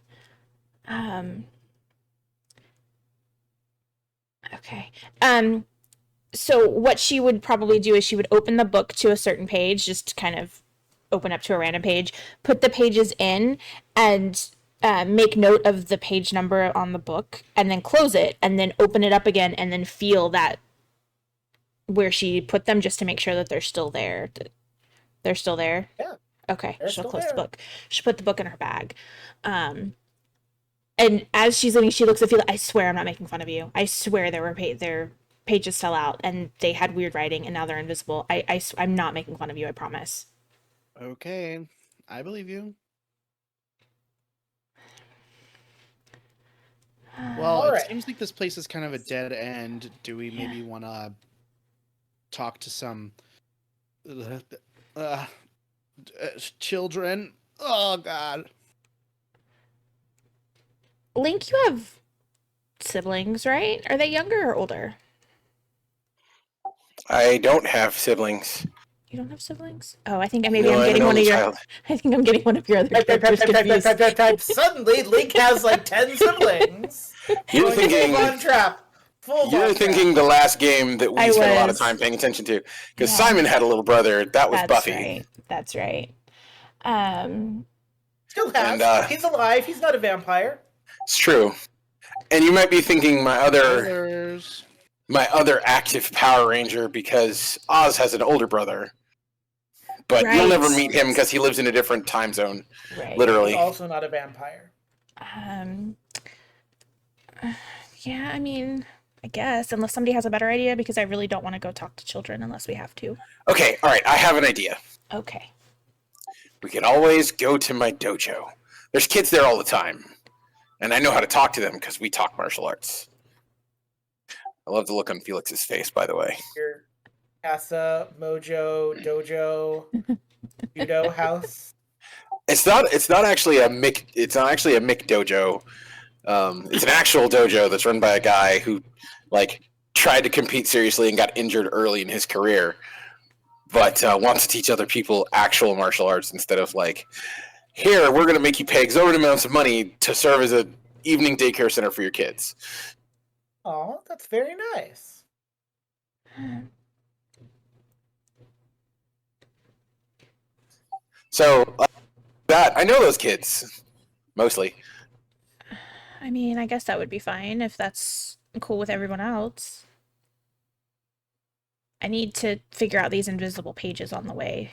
Okay. So what she would probably do is she would open the book to a certain page, just kind of open up to a random page, put the pages in, and make note of the page number on the book, and then close it, and then open it up again, and then feel that where she put them just to make sure that they're still there. They're still there? Yeah. Okay, she'll close the there. book. She'll put the book in her bag. And as she's leaving, she looks at Felix. I swear I'm not making fun of you. I swear their pages fell out and they had weird writing and now they're invisible. I'm not making fun of you, I promise. Okay, I believe you. Well, Alright. it seems like this place is kind of a dead end. Do we maybe want to talk to some children? Oh, God. Link, you have siblings, right? Are they younger or older? I don't have siblings. You don't have siblings? Oh, I think I'm No, I'm getting an one only of your. child. I think I'm getting one of your other characters confused. Suddenly, Link has like 10 siblings. You're Going thinking. full on trap. Full You're on thinking trap. the last game that we I spent a lot of was. time paying attention to, because Yeah. Simon had a little brother. That was That's Buffy. right. That's right. Still has. And He's alive. He's not a vampire. it's true. And you might be thinking my other Spoilers. active Power Ranger, because Oz has an older brother, but you'll Right. never meet him because he lives in a different time zone. Right. Literally. He's also not a vampire. Yeah, I mean, I guess, unless somebody has a better idea, because I really don't want to go talk to children unless we have to. Okay, all right. I have an idea. Okay. We could always go to my dojo. There's kids there all the time, and I know how to talk to them because we talk martial arts. I love the look on Felix's face, by the way. Your Casa, Mojo, Dojo, Judo House. It's not actually a Mick. It's not actually a Mick dojo. It's an actual dojo that's run by a guy who, like, tried to compete seriously and got injured early in his career, but wants to teach other people actual martial arts instead of like, here, we're going to make you pay exorbitant amounts of money to serve as an evening daycare center for your kids. Oh, that's very nice. So that I know those kids mostly. I mean, I guess that would be fine if that's cool with everyone else. I need to figure out these invisible pages on the way.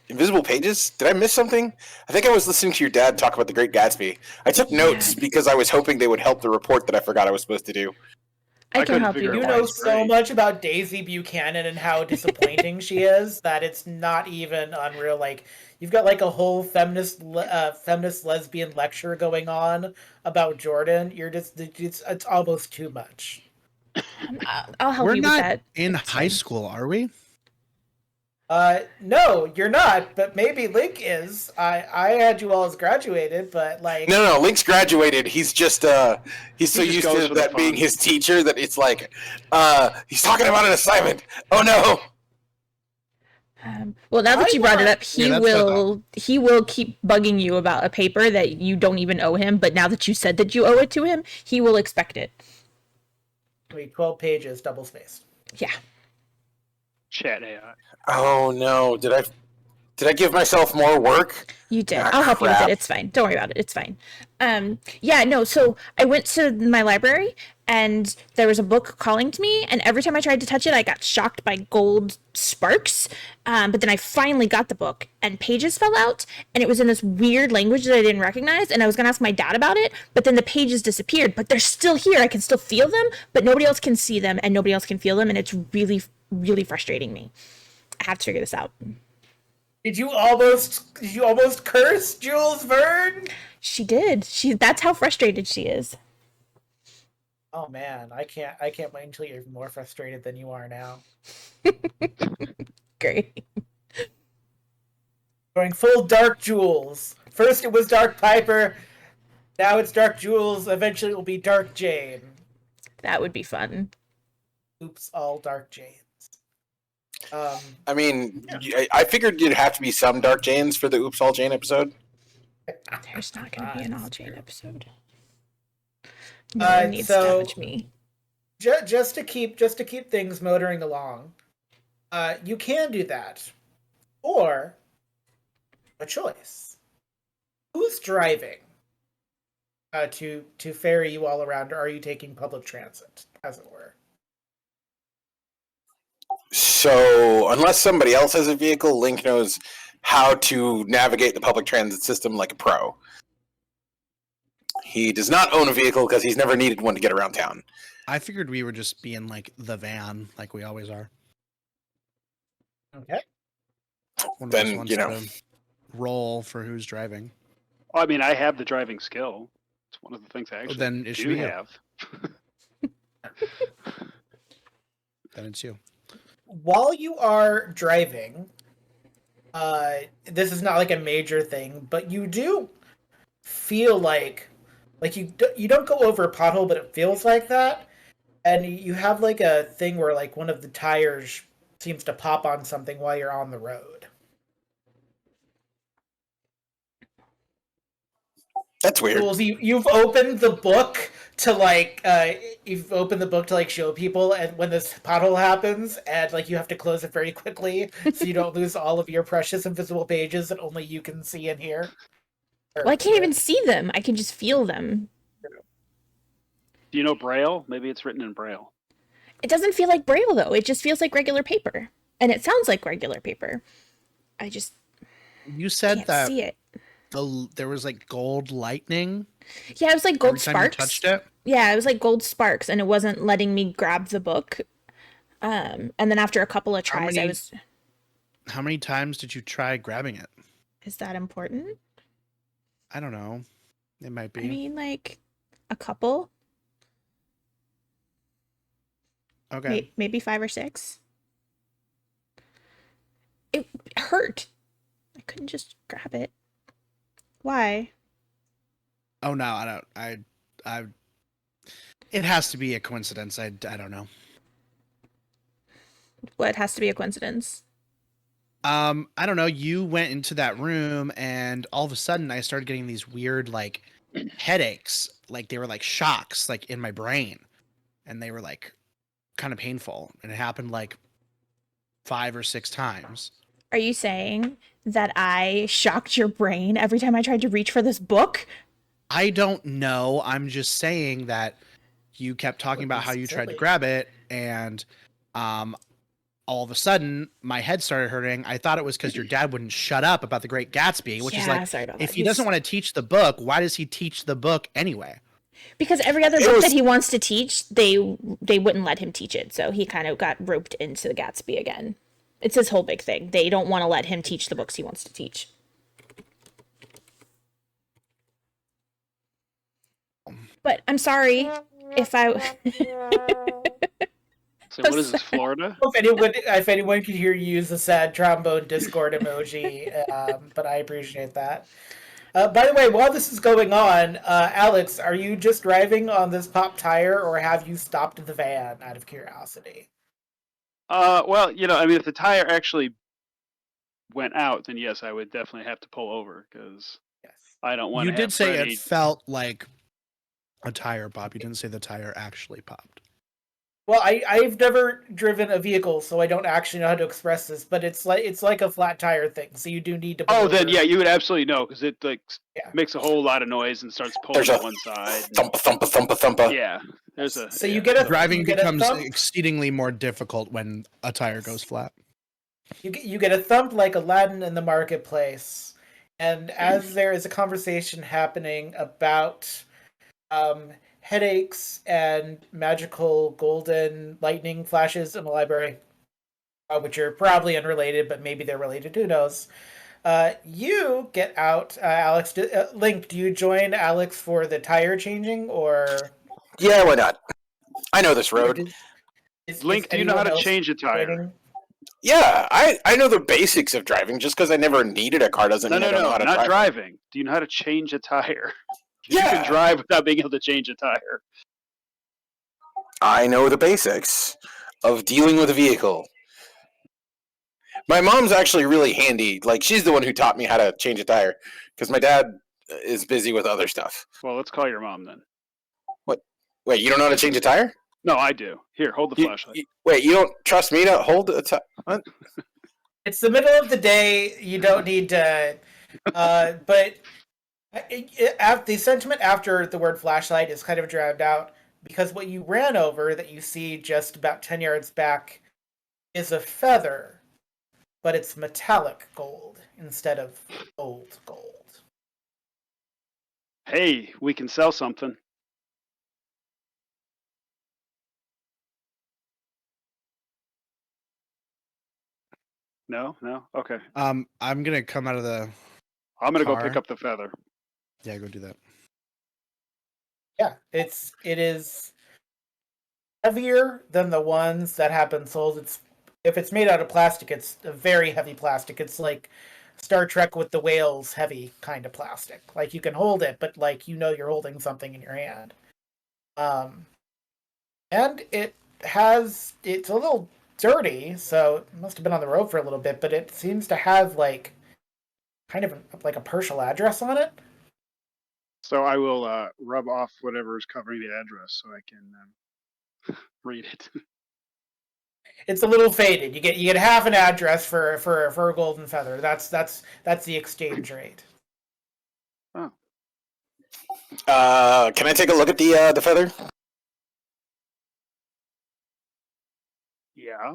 Invisible pages? Did I miss something? I think I was listening to your dad talk about The Great Gatsby. I took notes because I was hoping they would help the report that I forgot I was supposed to do. I can couldn't help figure you. it You out. know It's so great. much about Daisy Buchanan and how disappointing she is that it's not even unreal. Like, you've got like a whole feminist lesbian lecture going on about Jordan. You're just it's almost too much. I'll help We're you with not that. in It's high fine. school, are we? No, you're not. But maybe Link is. I had you all as graduated, but like, No, Link's graduated. He's just he's so He just used goes to for the that being fun. his teacher that it's like he's talking about an assignment. Oh no. Well, now that I you brought it want- up, he Yeah, that's will keep bugging you about a paper that you don't even owe him. But now that you said that you owe it to him, he will expect it. wait, 12 pages, double spaced. Yeah. Chat AI. Oh no. Did I give myself more work? You did. Ah, I'll help you with crap. it. It's fine. Don't worry about it. It's fine. Yeah, no, so I went to my library and there was a book calling to me, and every time I tried to touch it, I got shocked by gold sparks. But then I finally got the book and pages fell out, and it was in this weird language that I didn't recognize, and I was gonna ask my dad about it, but then the pages disappeared. But they're still here. I can still feel them, but nobody else can see them and nobody else can feel them, and it's really, really frustrating me. I have to figure this out. Did you almost curse Jules Verne? She did. That's how frustrated she is. Oh man, I can't wait until you're more frustrated than you are now. Great. Going full Dark Jules. First it was Dark Piper, now it's Dark Jules, eventually it will be Dark Jane. That would be fun. Oops, all Dark Janes. I mean, I figured you'd have to be some Dark Janes for the Oops All Jane episode. There's not going to be an all Jane episode. Uh, No one needs to so- touch me. just to keep things motoring along, you can do that, or a choice. Who's driving to ferry you all around, or are you taking public transit, as it were? So, unless somebody else has a vehicle, Link knows how to navigate the public transit system like a pro. He does not own a vehicle because he's never needed one to get around town. I figured we were just being like the van, like we always are. Okay. One of Then, us wants you know. to roll for who's driving. Well, I mean, I have the driving skill. It's one of the things I actually then it should do be you. have. Then it's you. While you are driving, this is not like a major thing, but you do feel like you don't go over a pothole, but it feels like that, and you have like a thing where like one of the tires seems to pop on something while you're on the road. That's weird. Jules, you've opened the book to show people, and when this pothole happens, and like you have to close it very quickly so you don't lose all of your precious invisible pages that only you can see and hear. Well, I can't even see them. I can just feel them. Do you know Braille? Maybe it's written in Braille. It doesn't feel like Braille, though. It just feels like regular paper. And it sounds like regular paper. I just You said can't that see it. there was like gold lightning Yeah, it was like gold every time you sparks. touched it. Yeah, it was like gold sparks, and it wasn't letting me grab the book. And then after a couple of tries, I was... How many times did you try grabbing it? Is that important? I don't know. It might be. I mean, like, a couple. Okay. Maybe 5 or 6. It hurt. I couldn't just grab it. Why? Oh no, I don't. I. It has to be a coincidence. I don't know. What has to be a coincidence? I don't know. You went into that room, and all of a sudden, I started getting these weird like headaches. Like they were like shocks, like in my brain, and they were like kind of painful. And it happened like 5 or 6 times. Are you saying that I shocked your brain every time I tried to reach for this book? I don't know. I'm just saying that you kept talking about how you tried to grab it, and all of a sudden my head started hurting. I thought it was because your dad wouldn't shut up about The Great Gatsby, which is like, sorry about if that. he doesn't want to teach the book, why does he teach the book anyway? Because every other book that he wants to teach, they wouldn't let him teach it, so he kind of got roped into the Gatsby again. It's his whole big thing. They don't want to let him teach the books he wants to teach. But I'm sorry if I... So what is this, Florida? If anyone could hear you use the sad trombone Discord emoji, but I appreciate that. By the way, while this is going on, Alex, are you just driving on this pop tire, or have you stopped the van out of curiosity? Well, I mean, if the tire actually went out, then yes, I would definitely have to pull over because Yes. I don't want to. You did say Freddie... it felt like a tire pop. You didn't say the tire actually popped. Well, I've never driven a vehicle, so I don't actually know how to express this, but it's like a flat tire thing, so you do need to pull Oh, over. then yeah, you would absolutely know because it makes a whole lot of noise and starts pulling to one side. Thumpa. Yeah, there's a. So you get a Driving you get a becomes thump. exceedingly more difficult when a tire goes flat. You get a thump like Aladdin in the marketplace, and as there is a conversation happening about headaches and magical golden lightning flashes in the library, which are probably unrelated, but maybe they're related. Who knows? You get out, Alex. Link, do you join Alex for the tire changing, or? Yeah, why not? I know this road. Link, do you know how to change a tire? joining? Yeah, I know the basics of driving. Just because I never needed a car doesn't mean I don't know how to not drive. driving. Do you know how to change a tire? Yeah. You can drive without being able to change a tire. I know the basics of dealing with a vehicle. My mom's actually really handy. Like, she's the one who taught me how to change a tire because my dad is busy with other stuff. Well, let's call your mom then. What? Wait, you don't know how to change a tire? No, I do. Here, hold the flashlight. Wait, you don't trust me to hold a tire? What? It's the middle of the day. You don't need to. But the sentiment after the word flashlight is kind of drowned out because what you ran over that you see just about 10 yards back is a feather, but it's metallic gold instead of old gold. Hey, we can sell something. No? Okay. I'm gonna come out of the. I'm gonna go car. pick up the feather. Yeah, go do that. Yeah, it is heavier than the ones that have been sold. If it's made out of plastic, it's a very heavy plastic. It's like Star Trek with the whales heavy kind of plastic. Like you can hold it, but like you're holding something in your hand. And it's a little dirty, so it must have been on the road for a little bit, but it seems to have like kind of like a partial address on it. So I will rub off whatever is covering the address so I can read it. It's a little faded. You get half an address for a golden feather. That's the exchange rate. Oh, Can I take a look at the feather? yeah.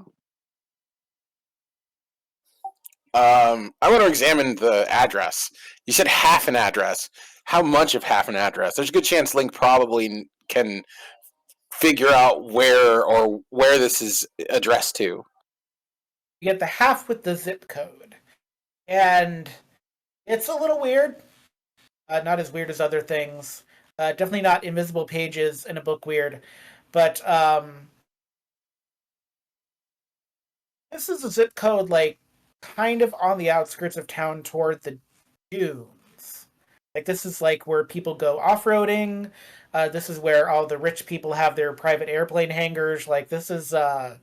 I want to examine the address. You said half an address. How much of half an address? There's a good chance Link probably can figure out where this is addressed to. You get the half with the zip code, and it's a little weird. Not as weird as other things. Definitely not invisible pages in a book weird, but this is a zip code like kind of on the outskirts of town toward the dunes. Like this is like where people go off-roading. This is where all the rich people have their private airplane hangars. Like this is like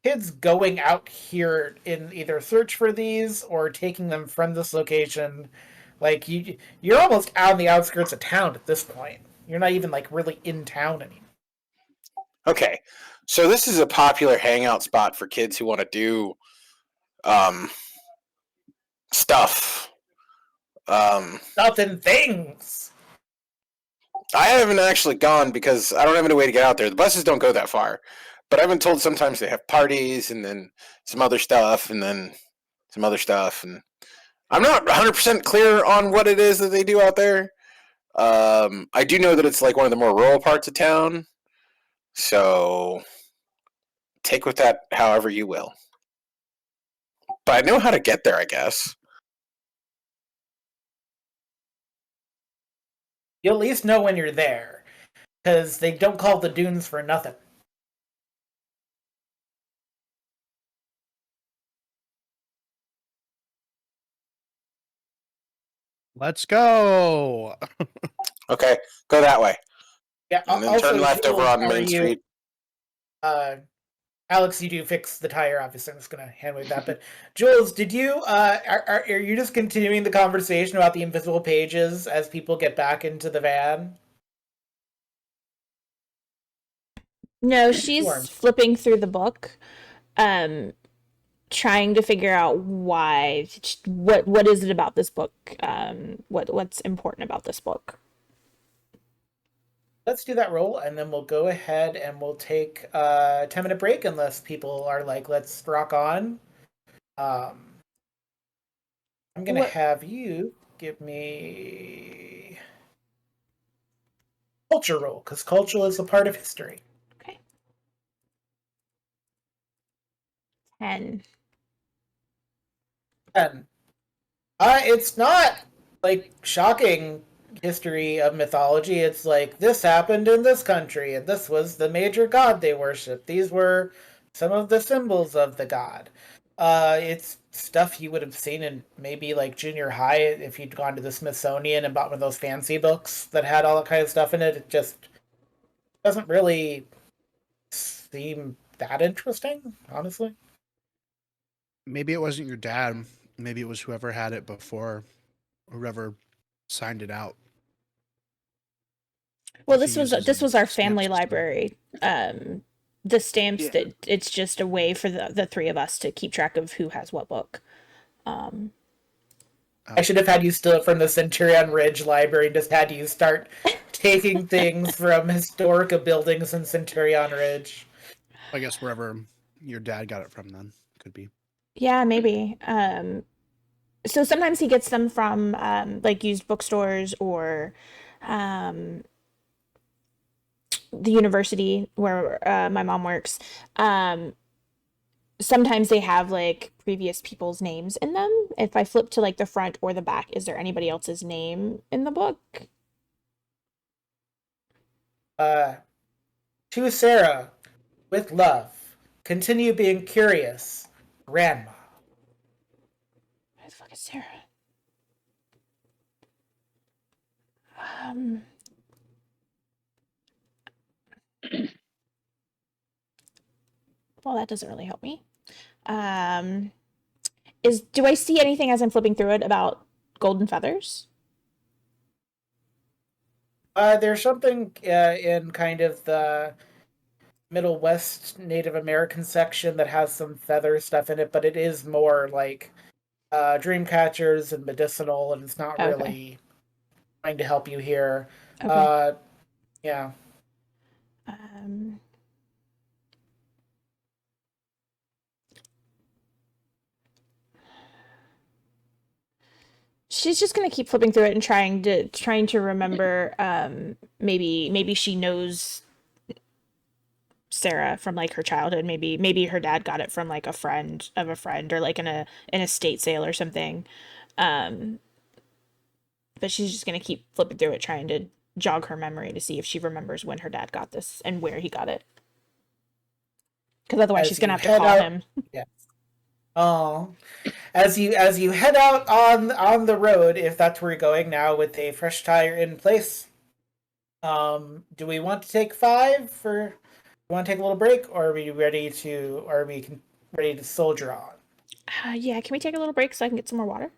kids going out here in either search for these or taking them from this location. Like you're almost out on the outskirts of town at this point. You're not even like really in town anymore. Okay, so this is a popular hangout spot for kids who want to do stuff. Stuff and things. I haven't actually gone because I don't have any way to get out there. The buses don't go that far. But I've been told sometimes they have parties and then some other stuff and then some other stuff. And I'm not 100% clear on what it is that they do out there. I do know that it's like one of the more rural parts of town. So take with that however you will. But I know how to get there, I guess. You'll at least know when you're there, because they don't call the dunes for nothing. Let's go. Okay, go that way. Yeah. And then Also, turn left over Jules, on are Main you? Street. Alex, you do fix the tire. Obviously, I'm just gonna hand wave that. But Jules, did you? Are you just continuing the conversation about the invisible pages as people get back into the van? No, Storm. she's flipping through the book, um, trying to figure out why. What is it about this book? What's important about this book? Let's do that roll, and then we'll go ahead and we'll take a 10-minute break unless people are like, "Let's rock on." Um, I'm gonna What? have you give me culture roll because culture is a part of history. Okay. 10. And it's not like shocking history of mythology. It's like this happened in this country, and this was the major god they worship. These were some of the symbols of the god. It's stuff you would have seen in maybe like junior high if you'd gone to the Smithsonian and bought one of those fancy books that had all that kind of stuff in it. It just doesn't really seem that interesting, honestly. Maybe it wasn't your dad. Maybe it was whoever had it before, whoever signed it out. Well, If he uses this a was our stamp family system. library. The stamps Yeah. that it's just a way for the three of us to keep track of who has what book. I should have had you steal it from the Centurion Ridge Library and just had you start taking things from historical buildings in Centurion Ridge. I guess wherever your dad got it from, then could be. Yeah, maybe. So sometimes he gets them from like used bookstores or um, the university where my mom works. Um, Sometimes they have like previous people's names in them. If I flip to like the front or the back, is there anybody else's name in the book? Uh, to Sarah, with love, continue being curious, Grandma. Who the fuck is Sarah? Um, well, that doesn't really help me. Do I see anything as I'm flipping through it about golden feathers? There's something in kind of the Middle West Native American section that has some feather stuff in it, but it is more like dream catchers and medicinal, and it's not Okay. really trying to help you here. Okay. Yeah. Um, she's just gonna keep flipping through it and trying to remember. Maybe she knows Sarah from like her childhood. Maybe her dad got it from like a friend of a friend, or like in a estate sale or something. Um, but she's just gonna keep flipping through it, trying to jog her memory to see if she remembers when her dad got this and where he got it. Because otherwise, she's gonna have to call him. Yeah. Oh, as you head out on the road, if that's where you're going now, with a fresh tire in place. Do we want to take 5 for? Want to take a little break, or are we ready to? Ready to soldier on? Yeah, can we take a little break so I can get some more water?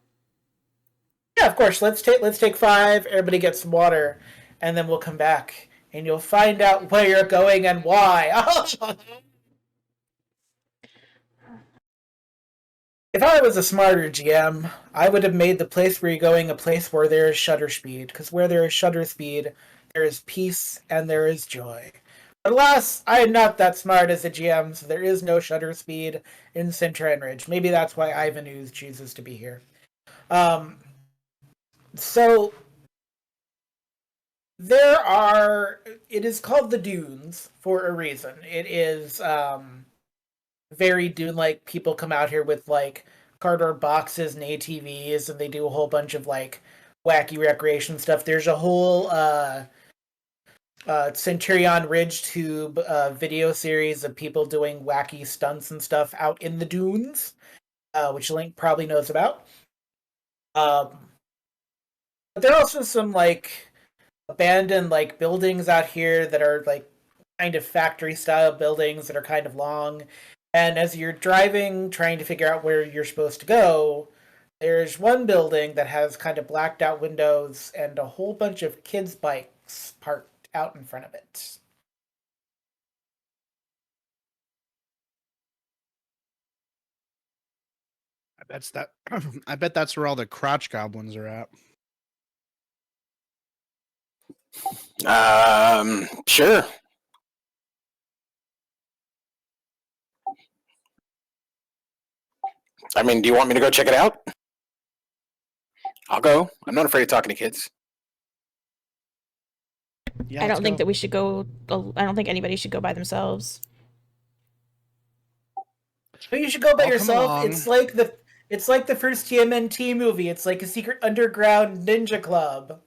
Yeah, of course. Let's take 5. Everybody get some water, and then we'll come back, and you'll find out where you're going and why. If I was a smarter GM, I would have made the place where you're going a place where there is shutter speed, because where there is shutter speed, there is peace and there is joy. But alas, I am not that smart as a GM, so there is no shutter speed in Centurion Ridge. Maybe that's why Ivan Ooze chooses to be here. So it is called the Dunes for a reason. It is very Dune-like. People come out here with like cardboard boxes and ATVs, and they do a whole bunch of like wacky recreation stuff. There's a whole Centurion Ridge Tube video series of people doing wacky stunts and stuff out in the dunes, which Link probably knows about. But there are also some like abandoned like buildings out here that are like kind of factory style buildings that are kind of long. And as you're driving, trying to figure out where you're supposed to go, there's one building that has kind of blacked out windows and a whole bunch of kids' bikes parked out in front of it. I bet that's where all the crotch goblins are at. Sure. I mean, do you want me to go check it out? I'll go. I'm not afraid of talking to kids. Yeah, I don't think go. that we should go. I don't think anybody should go by themselves. But you should go by I'll come yourself. along. It's like the first TMNT movie. It's like a secret underground ninja club.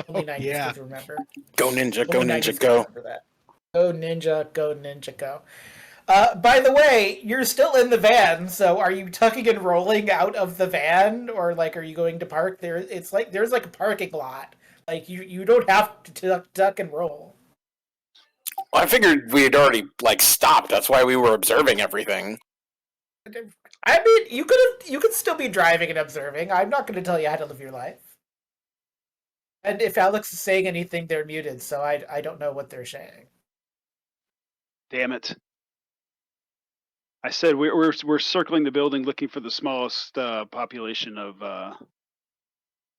Only 90s yeah. kids remember. Go ninja, go Only ninja, 90s kids go. remember that. Go ninja, go ninja, go. By the way, you're still in the van, so are you tucking and rolling out of the van, or like are you going to park there? It's like there's like a parking lot. Like you don't have to tuck and roll. Well, I figured we had already like stopped. That's why we were observing everything. I mean, you could still be driving and observing. I'm not going to tell you how to live your life. And if Alex is saying anything, they're muted, so I don't know what they're saying. Damn it! I said we're circling the building looking for the smallest population of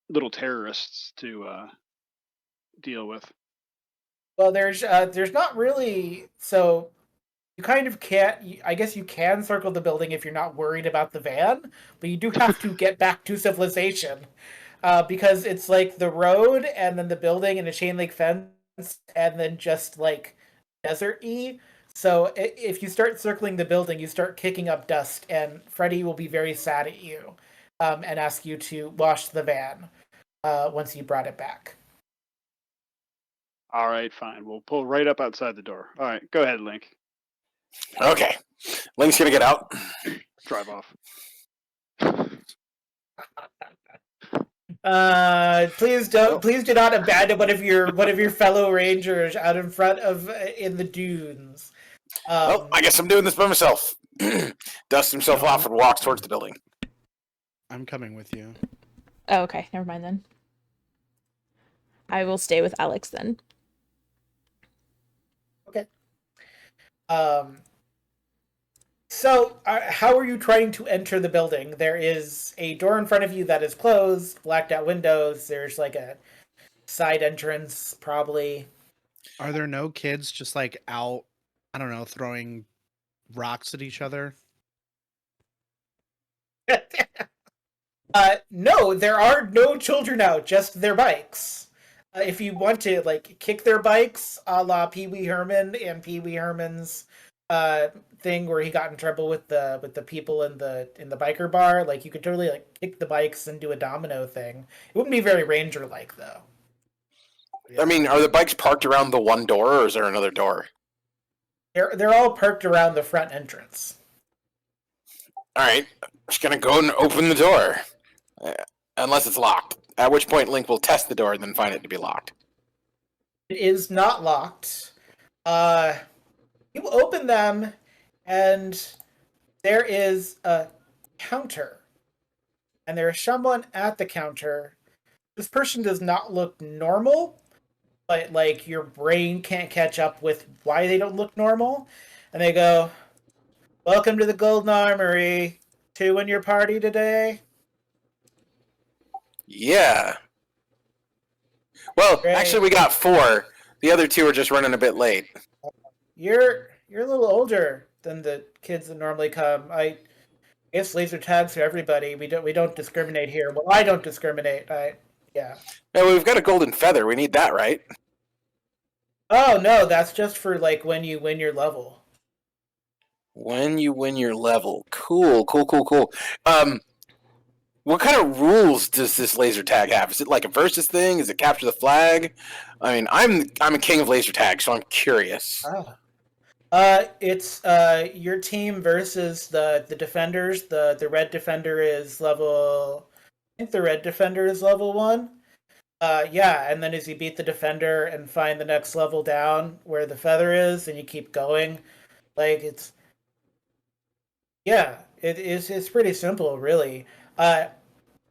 little terrorists to deal with. Well, there's not really, so you kind of can't. I guess you can circle the building if you're not worried about the van, but you do have to get back to civilization, because it's like the road and then the building and a chain link fence and then just like desert-y. So if you start circling the building, you start kicking up dust, and Freddy will be very sad at you, and ask you to wash the van once you brought it back. All right, fine. We'll pull right up outside the door. All right, go ahead, Link. Okay. Link's gonna get out. Drive off. Please do not abandon one of your fellow rangers out in front of in the dunes. Well, I guess I'm doing this by myself. Dusts himself off and walks towards the building. I'm coming with you. Oh, okay. Never mind then. I will stay with Alex then. Okay. So, how are you trying to enter the building? There is a door in front of you that is closed, blacked out windows. There's like a side entrance, probably. Are there no kids just like out, I don't know, throwing rocks at each other? No, there are no children out, just their bikes. If you want to, like, kick their bikes, a la Pee Wee Herman and Pee Wee Herman's thing where he got in trouble with the people in the biker bar, like you could totally like kick the bikes and do a domino thing. It wouldn't be very ranger like though. I mean, are the bikes parked around the one door, or is there another door? They're all parked around the front entrance. All right, just gonna go and open the door, unless it's locked. At which point, Link will test the door and then find it to be locked. It is not locked. You open them, and there is a counter, and there is someone at the counter. This person does not look normal, but like your brain can't catch up with why they don't look normal. And they go, "Welcome to the Golden Armory. 2 in your party today?" Yeah. Well, Great. actually, we got 4. The other 2 are just running a bit late. You're a little older than the kids that normally come. I guess laser tags for everybody. We don't discriminate here. Well, I don't discriminate. Yeah. No, we've got a golden feather. We need that, right? Oh no, that's just for like when you win your level. When you win your level. Cool. What kind of rules does this laser tag have? Is it like a versus thing? Is it capture the flag? I mean, I'm a king of laser tag, so I'm curious. Oh. It's your team versus the defenders. The red defender is level. I think the red defender is level 1. Yeah, and then as you beat the defender and find the next level down where the feather is, and you keep going, like it's pretty simple, really.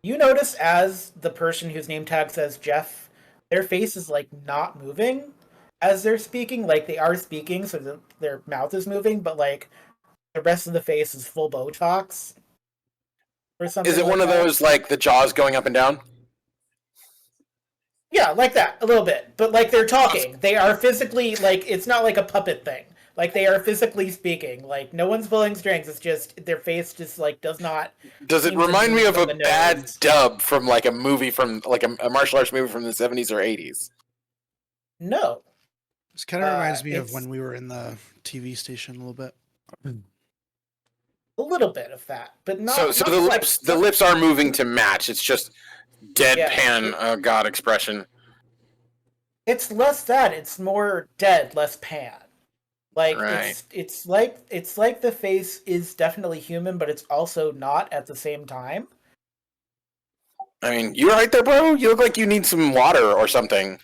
You notice as the person whose name tag says Jeff, their face is like not moving as they're speaking. Like they are speaking, so their mouth is moving, but like the rest of the face is full Botox or something. Is it like one of that. those like the jaws going up and down? Yeah, like that, a little bit. But like they're talking. They are physically like it's not like a puppet thing. Like they are physically speaking. Like no one's pulling strings. It's just their face just like does not. Does it seem to remind me move of a from the bad nose. dub from like a movie from like a martial arts movie from the 70s or 80s? No. This kind of reminds me of it's- when we were in the TV station a little bit. A little bit of that, but not. So not the like- lips are moving to match. It's just deadpan god expression. It's less that. It's more dead, less pan. Like Right. it's like the face is definitely human, but it's also not at the same time. I mean, you right there, bro? You look like you need some water or something.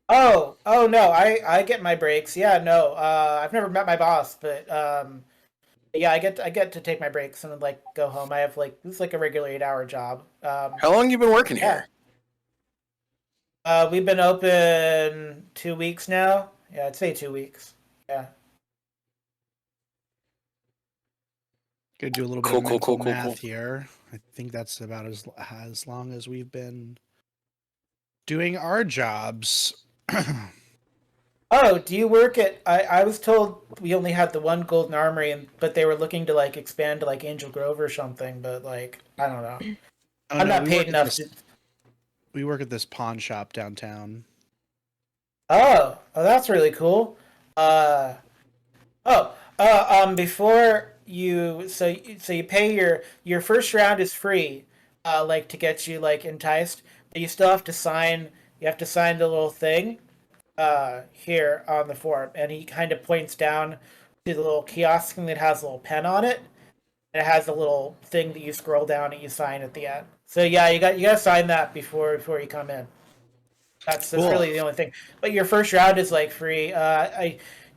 Oh no, I get my breaks. Yeah, no. I've never met my boss, but yeah, I get to take my breaks and then like go home. I have like this is like a regular 8-hour job. How long you been working here? We've been open 2 weeks now. Yeah, I'd say 2 weeks. Yeah. Gonna do a little bit Cool, of cool, mental cool, cool, math cool. here. I think that's about as long as we've been doing our jobs. Oh, do you work at? I was told we only had the one Golden Armory, but they were looking to like expand to like Angel Grove or something. But like, I don't know. Oh, I'm no, not we paid work at enough this- to. We work at this pawn shop downtown. Oh, that's really cool. Before you, so you pay your first round is free, like to get you like enticed, but you still have to sign. You have to sign the little thing, here on the form, and he kind of points down to the little kiosk thing that has a little pen on it, and it has a little thing that you scroll down and you sign at the end. So yeah, you got to sign that before you come in. That's Cool. really the only thing. But your first round is like free.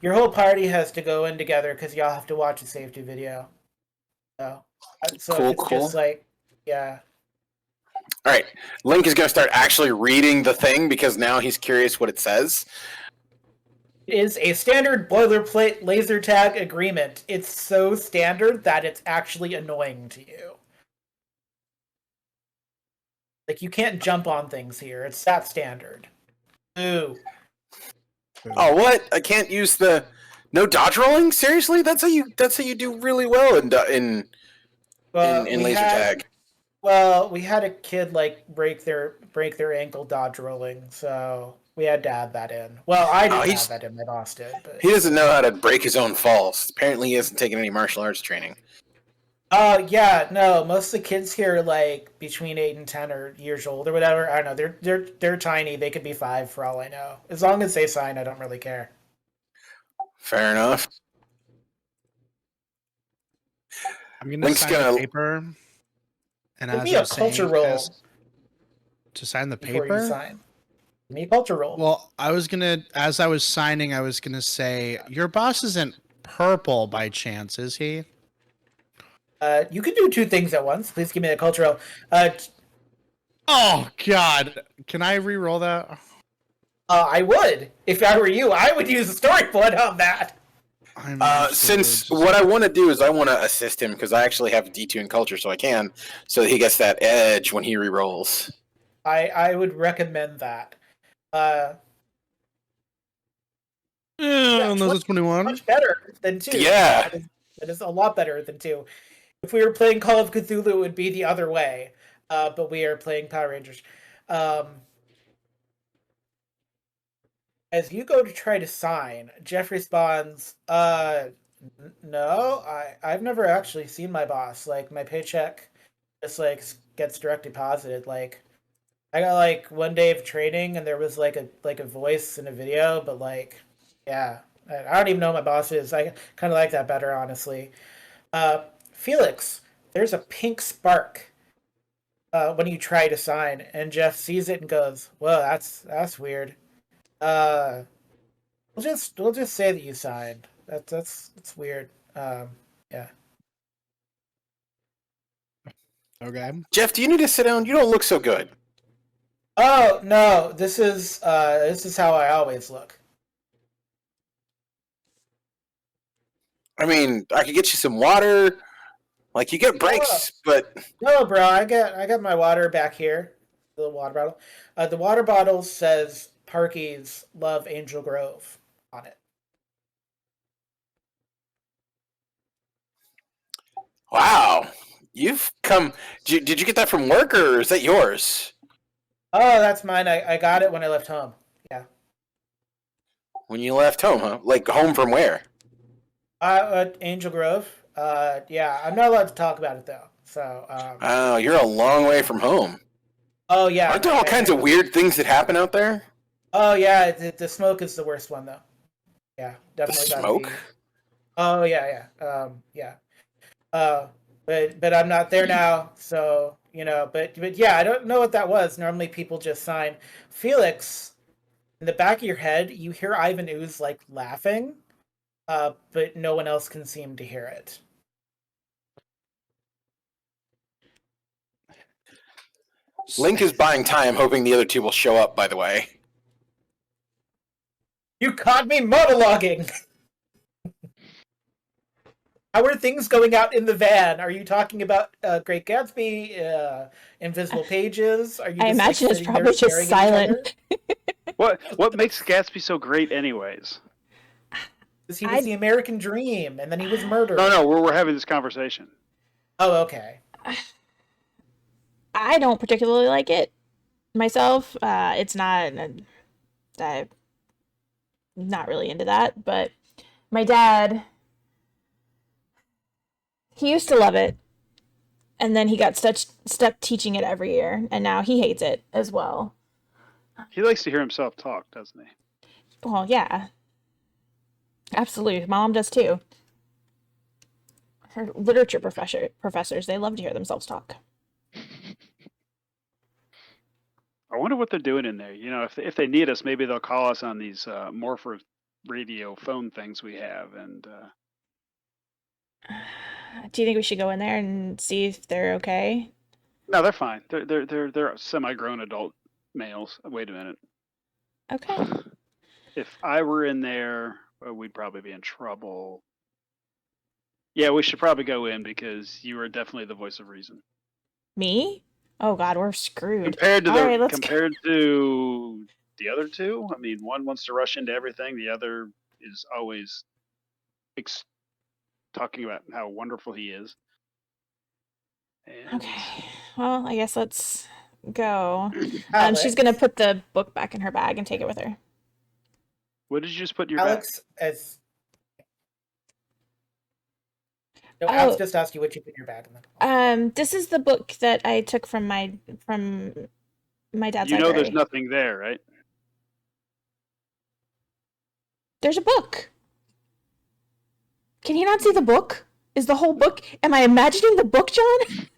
Your whole party has to go in together because y'all have to watch a safety video. So Cool, it's cool. just like, yeah. All right, Link is going to start actually reading the thing because now he's curious what it says. It is a standard boilerplate laser tag agreement. It's so standard that it's actually annoying to you. Like, you can't jump on things here. It's that standard. Ooh. Oh, what? I can't use the no dodge rolling? Seriously? That's how you do really well in laser tag. Well, we had a kid like break their ankle dodge rolling, so we had to add that in. Well, I didn't add that in. My boss did, but he doesn't know how to break his own falls. Apparently, he hasn't taken any martial arts training. Yeah, no. Most of the kids here are like between 8 and 10 or years old or whatever. I don't know. They're tiny. They could be 5 for all I know. As long as they sign, I don't really care. Fair enough. I'm gonna sign the paper. And Give as me I a was culture saying, roll to sign the before paper. you sign. Give me a culture roll. Well, as I was signing, I was gonna say, your boss isn't purple by chance, is he? You can do 2 things at once. Please give me a culture roll. Oh God! Can I re-roll that? I would. If I were you, I would use a story point on that. Since what I want to do is I want to assist him because I actually have D2 in culture, so I can, so he gets that edge when he re-rolls. I would recommend that. Unless it's 21. Much better than 2. Yeah. That is a lot better than 2. If we were playing Call of Cthulhu, it would be the other way. But we are playing Power Rangers. As you go to try to sign, Jeff responds, no, I've never actually seen my boss. Like, my paycheck just, like, gets direct deposited. Like, I got, like, 1 day of training, and there was, like a voice in a video, but, like, yeah. I don't even know what my boss is. I kind of like that better, honestly. Felix, there's a pink spark when you try to sign, and Jeff sees it and goes, "Whoa, that's weird." We'll just say that you signed. That's weird. Yeah. Okay. Jeff, do you need to sit down? You don't look so good. Oh no, this is how I always look. I mean, I could get you some water. Like, you get breaks, but no, bro. I got my water back here. The water bottle. The water bottle says Parky's Love Angel Grove on it. wow, you've come. Did you get that from work or is that yours? Oh, that's mine. I got it when I left home. Yeah. When you left home, huh? Like, home from where? Angel Grove. Yeah, I'm not allowed to talk about it though. So. Oh, you're a long way from home. Oh yeah. Aren't there all kinds of weird things that happen out there? Oh yeah, the smoke is the worst one though. Yeah, definitely. The smoke. Oh yeah. But I'm not there now, so But yeah, I don't know what that was. Normally people just sign. Felix, in the back of your head, you hear Ivan Ooze like laughing, but no one else can seem to hear it. Link is buying time, hoping the other two will show up. By the way, you caught me monologuing. How are things going out in the van? Are you talking about Great Gatsby, Invisible Pages? Are you? I imagine it's probably just silent. What makes Gatsby so great, anyways? Because he was the American dream, and then he was murdered. No, we're having this conversation. Oh, okay. I don't particularly like it myself. It's not. I'm not really into that, but my dad. He used to love it, and then he got stuck teaching it every year, and now he hates it as well. He likes to hear himself talk, doesn't he? Well, yeah. Absolutely. Mom does too. Her literature professors, they love to hear themselves talk. wonder what they're doing in there. If they need us, maybe they'll call us on these morpher radio phone things we have. And Do you think we should go in there and see if they're okay? no, they're fine. They're semi-grown adult males. Wait a minute. Okay. If I were in there, we'd probably be in trouble. Yeah, we should probably go in because you are definitely the voice of reason. Me? Oh God, we're screwed. Compared to All right, let's go. the other two, I mean, one wants to rush into everything. The other is always talking about how wonderful he is. And Okay. Well, I guess let's go. Alex, She's gonna put the book back in her bag and take it with her. what did you just put in your bag? Alex, Alex just asked you what you put in your bag. This is the book that I took from my dad's You know, library. there's nothing there, right? There's a book. Can you not see the book? Is the whole book? Am I imagining the book, John?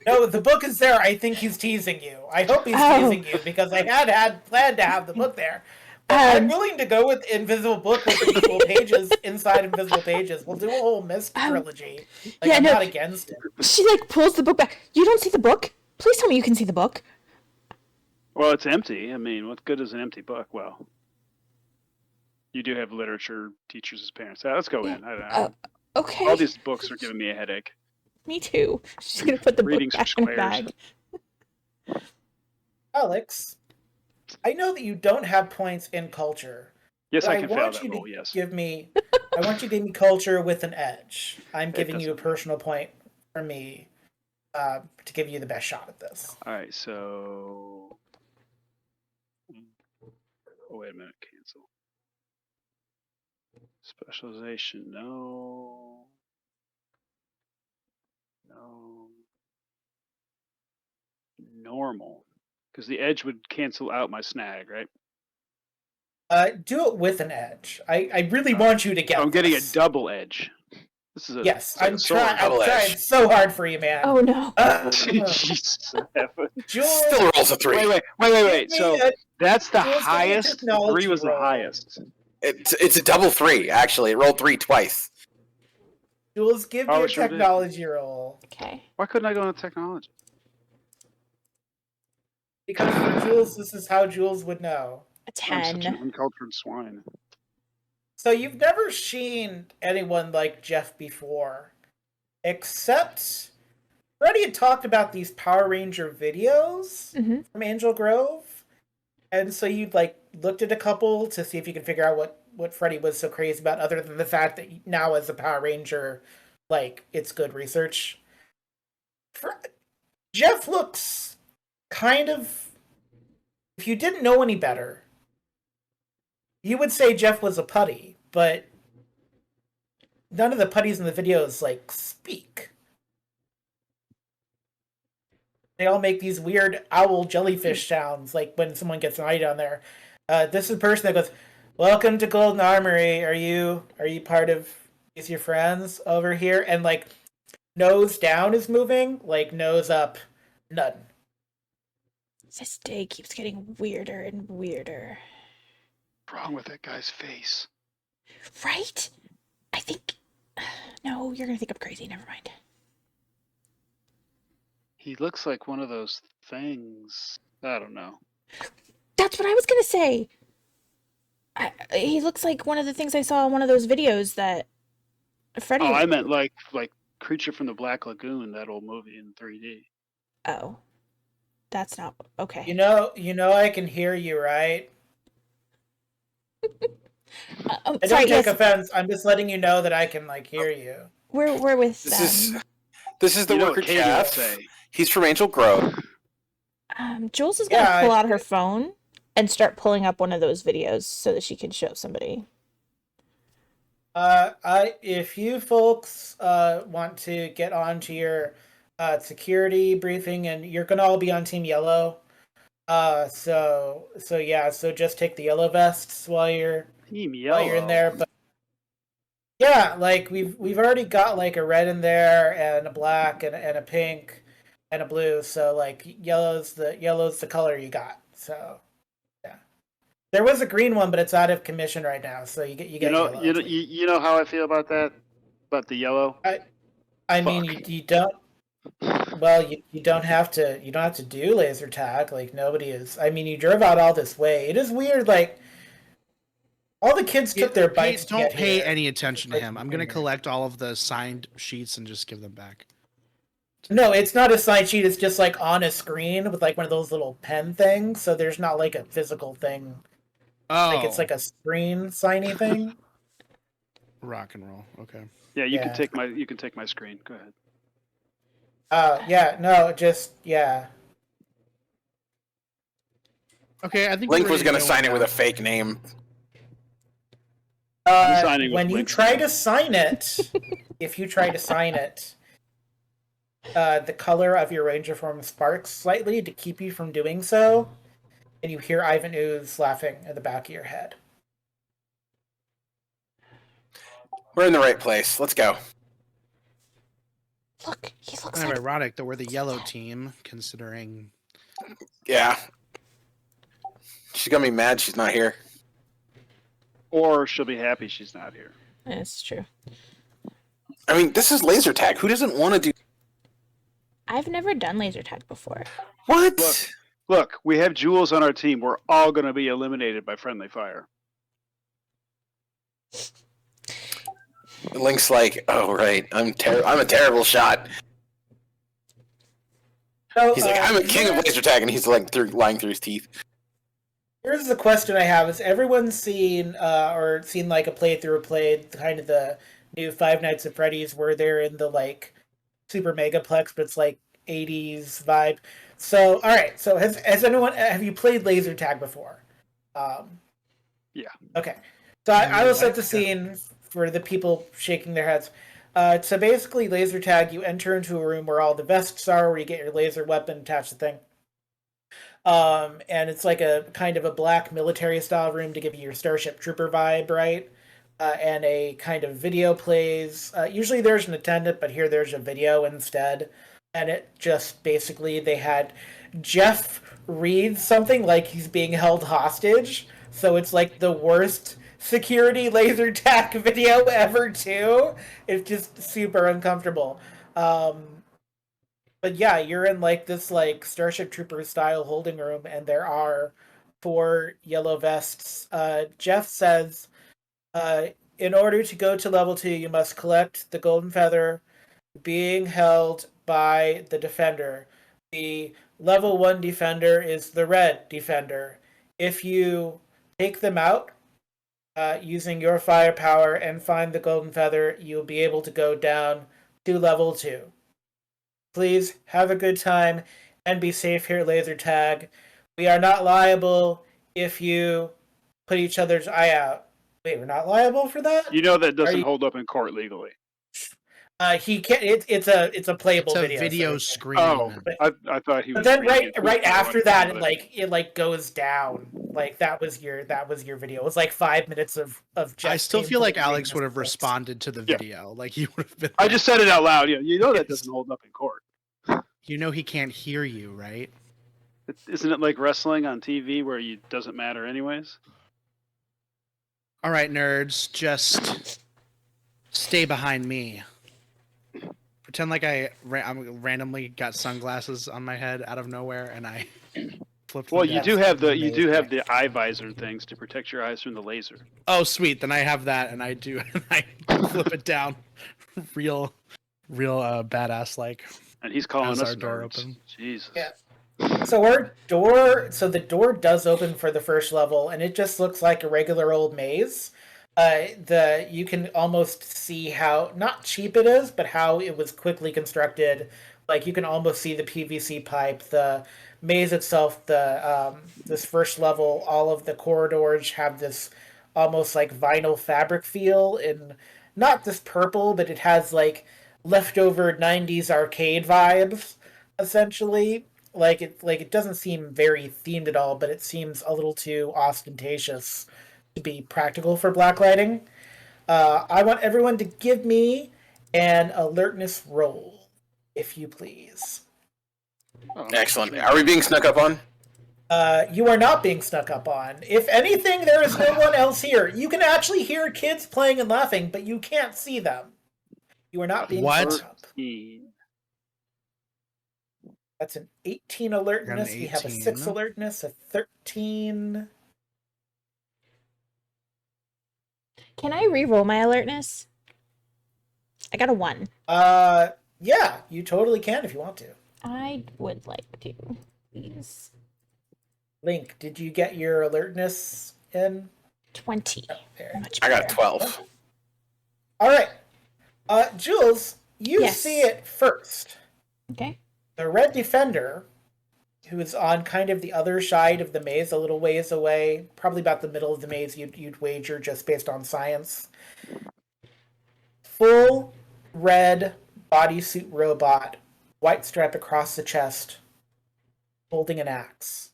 No, the book is there. I think he's teasing you. I hope he's teasing you because I had planned to have the book there. But I'm willing to go with Invisible Book with Invisible Pages inside Invisible Pages. We'll do a whole Mist trilogy. I'm not against it. She pulls the book back. You don't see the book? Please tell me you can see the book. Well, it's empty. I mean, what good is an empty book? Well, you do have literature teachers as parents. Let's go in. Okay. All these books are giving me a headache. Me too. She's gonna put the book back in her bag. Alex, I know that you don't have points in culture. Yes, but I can fail that roll, yes. I want you to give me culture with an edge. I'm giving you a personal point for me to give you the best shot at this. All right, so... Oh, wait a minute, cancel. Specialization, no. No. Normal. Because the edge would cancel out my snag, right? Do it with an edge. I really want you to get I'm getting a this. double edge. This is I'm trying so hard for you, man. Oh no. Jesus. Jules, Still rolls a 3. Wait. So that's the Jules, highest. The 3 was the roll. highest. It's a double 3, actually. It rolled 3 twice. Jules, give me a technology roll. Okay. Why couldn't I go into technology? Because for Jules, this is how Jules would know. A I'm such an 10. uncultured swine. So you've never seen anyone like Jeff before, except Freddie had talked about these Power Ranger videos from Angel Grove, and so you'd looked at a couple to see if you could figure out what Freddie was so crazy about, other than the fact that now as a Power Ranger, it's good research. Jeff looks kind of, if you didn't know any better, you would say Jeff was a putty, but none of the putties in the videos speak. They all make these weird owl jellyfish sounds, like when someone gets an eye down there. This is a person that goes, "Welcome to Golden Armory. Are you part of your friends over here?" And nose down is moving, nose up, none. This day keeps getting weirder and weirder. What's wrong with that guy's face? Right? I think... No, you're gonna think I'm crazy. Never mind. He looks like one of those things. I don't know. That's what I was gonna say. He looks like one of the things I saw in one of those videos that Freddie... Oh, I meant like Creature from the Black Lagoon, that old movie in 3D. Oh. That's not... Okay. You know I can hear you, right? I don't take offense. I'm just letting you know that I can hear you. We're with This is the worker Jeff. He's from Angel Grove. Jules is gonna pull out her phone and start pulling up one of those videos so that she can show somebody. If you folks want to get onto your security briefing, and you're gonna all be on Team Yellow. So just take the yellow vests while you're in there. But yeah, we've already got a red in there and a black and a pink. and a blue. So like yellow's the color you got. So yeah, there was a green one, but it's out of commission right now. So you get yellow. You know how I feel about that, about the yellow. I mean, Fuck. you don't. Well, you don't have to. You don't have to do laser tag. Like nobody is. I mean, you drove out all this way. It is weird. Like all the kids took their bikes. Don't pay here. any attention to him. I'm gonna collect all of the signed sheets and just give them back. No, it's not a sign sheet. It's just like on a screen with like one of those little pen things. So there's not like a physical thing. Oh, Like it's like a screen signy thing. rock and roll. Okay. Yeah, you can Yeah. take my screen. Go ahead. Yeah, no, just yeah. Okay, I think Link we're was ready gonna go sign it with a now. fake name. signing with When you Link's try name. to sign it, if you try to sign it, the color of your ranger form sparks slightly to keep you from doing so, and you hear Ivan Ooze laughing at the back of your head. We're in the right place. Let's go. Look, he looks Kind of like ironic that we're the yellow team, considering. Yeah. She's gonna be mad she's not here. Or she'll be happy she's not here. That's true. I mean, this is laser tag. Who doesn't want to do I've never done laser tag before. what? Look, we have Jules on our team. We're all going to be eliminated by friendly fire. Link's like, oh right, I'm a terrible shot. So, He's like, I'm a king of laser tag, and he's like lying through his teeth. Here's the question I have: Has everyone seen or seen like a playthrough or played kind of the new Five Nights at Freddy's where they're in the like super megaplex, but it's like 80s vibe? So, all right. So, has anyone have you played laser tag before? Yeah. Okay. So I will set the scene for the people shaking their heads. So basically, laser tag, you enter into a room where all the vests are, where you get your laser weapon attached to the thing. And it's like a kind of a black military style room to give you your Starship Trooper vibe, right? And a kind of video plays. Usually there's an attendant, but here there's a video instead. And it just basically, they had Jeff read something like he's being held hostage. So it's like the worst security laser tag video ever, too. It's just super uncomfortable. But yeah, you're in like this like Starship Troopers style holding room, and there are 4 yellow vests. Jeff says, in order to go to level 2, you must collect the golden feather being held by the defender. The level 1 defender is the red defender. If you take them out using your firepower and find the golden feather, you'll be able to go down to level 2. Please have a good time and be safe here at Laser Tag. We are not liable if you put each other's eye out. Wait, we're not liable for that? You know that doesn't hold up in court legally. He can't. It's a playable It's a video. video so screen. Oh, I thought he was. But then reading it. right after that, it goes down. Like that was your video. It was like 5 minutes of just. I still feel like Alex would have reading this. responded to the video. Like he would have been. I just said it out loud. Yeah, you know that doesn't hold up in court. You know he can't hear you, right? Isn't it like wrestling on TV where it doesn't matter anyways? All right, nerds, just stay behind me. Pretend like I randomly got sunglasses on my head out of nowhere, and I flipped. Well, them you down. do have the eye visor things to protect your eyes from the laser. Oh, sweet. Then I have that, and I do. And I flip it down, real badass like. And he's calling As us our door nerds. open. Jesus. Yeah. So the door does open for the first level, and it just looks like a regular old maze. You can almost see how not cheap it is, but how it was quickly constructed. Like you can almost see the PVC pipe, the maze itself, this first level. All of the corridors have this almost like vinyl fabric feel, and not this purple, but it has like leftover '90s arcade vibes, essentially. It doesn't seem very themed at all, but it seems a little too ostentatious to be practical for blacklighting. I want everyone to give me an alertness roll, if you please. Oh, Excellent. Are we being snuck up on? You are not being snuck up on. If anything, there is no one else here. You can actually hear kids playing and laughing, but you can't see them. You are not being What? snuck up. 13. That's an 18 alertness. Got an We have a 6 18. alertness, a 13. Can I re-roll my alertness? I got a 1. Yeah, you totally can if you want to. I would like to, please. Link, did you get your alertness in? 20. There. Much I got better. 12. All right. Jules, you Yes. see it first. Okay. The red defender, who is on kind of the other side of the maze, a little ways away, probably about the middle of the maze, you'd wager just based on science. Full red bodysuit robot, white stripe across the chest, holding an axe.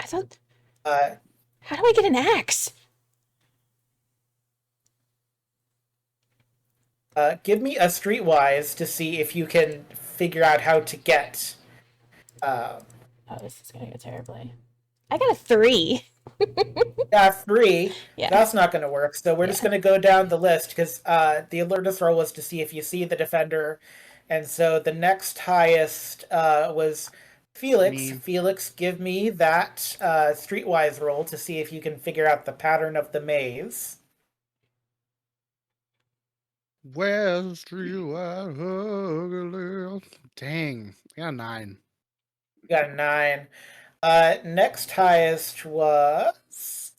I thought, Uh, how do I get an axe? Give me a streetwise to see if you can figure out how to get. Oh, this is gonna go terribly. I got a 3. Yeah, 3. Yeah. That's not going to work. So we're just going to go down the list because the alertness roll was to see if you see the defender, and so the next highest was Felix. Me. Felix, give me that streetwise roll to see if you can figure out the pattern of the maze. Where's you at, ugly? Dang, I got a 9. You got a 9. Next highest was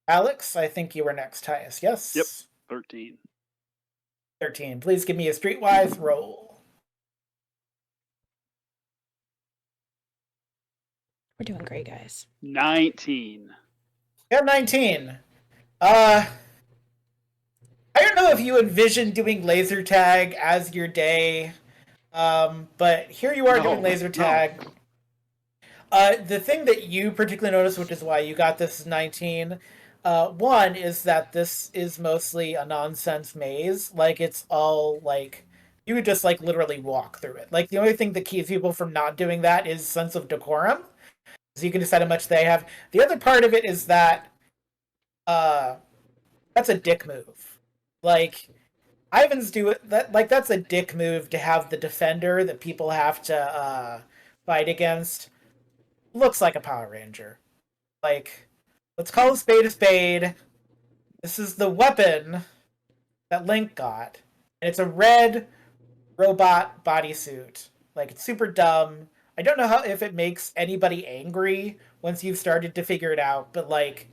Alex. I think you were next highest. Yes. Yep. 13. 13. Please give me a streetwise roll. We're doing great, guys. 19. You have 19. I don't know if you envisioned doing laser tag as your day, but here you are doing laser tag. The thing that you particularly notice, which is why you got this 19, one is that this is mostly a nonsense maze. Like, it's all, like, you would just, like, literally walk through it. Like, the only thing that keeps people from not doing that is sense of decorum. So you can decide how much they have. The other part of it is that, that's a dick move. Like, Ivan's do it, that's a dick move to have the defender that people have to, fight against. Looks like a Power Ranger. Like, let's call a spade. This is the weapon that Link got. And it's a red robot bodysuit. Like, it's super dumb. I don't know if it makes anybody angry once you've started to figure it out, but, like,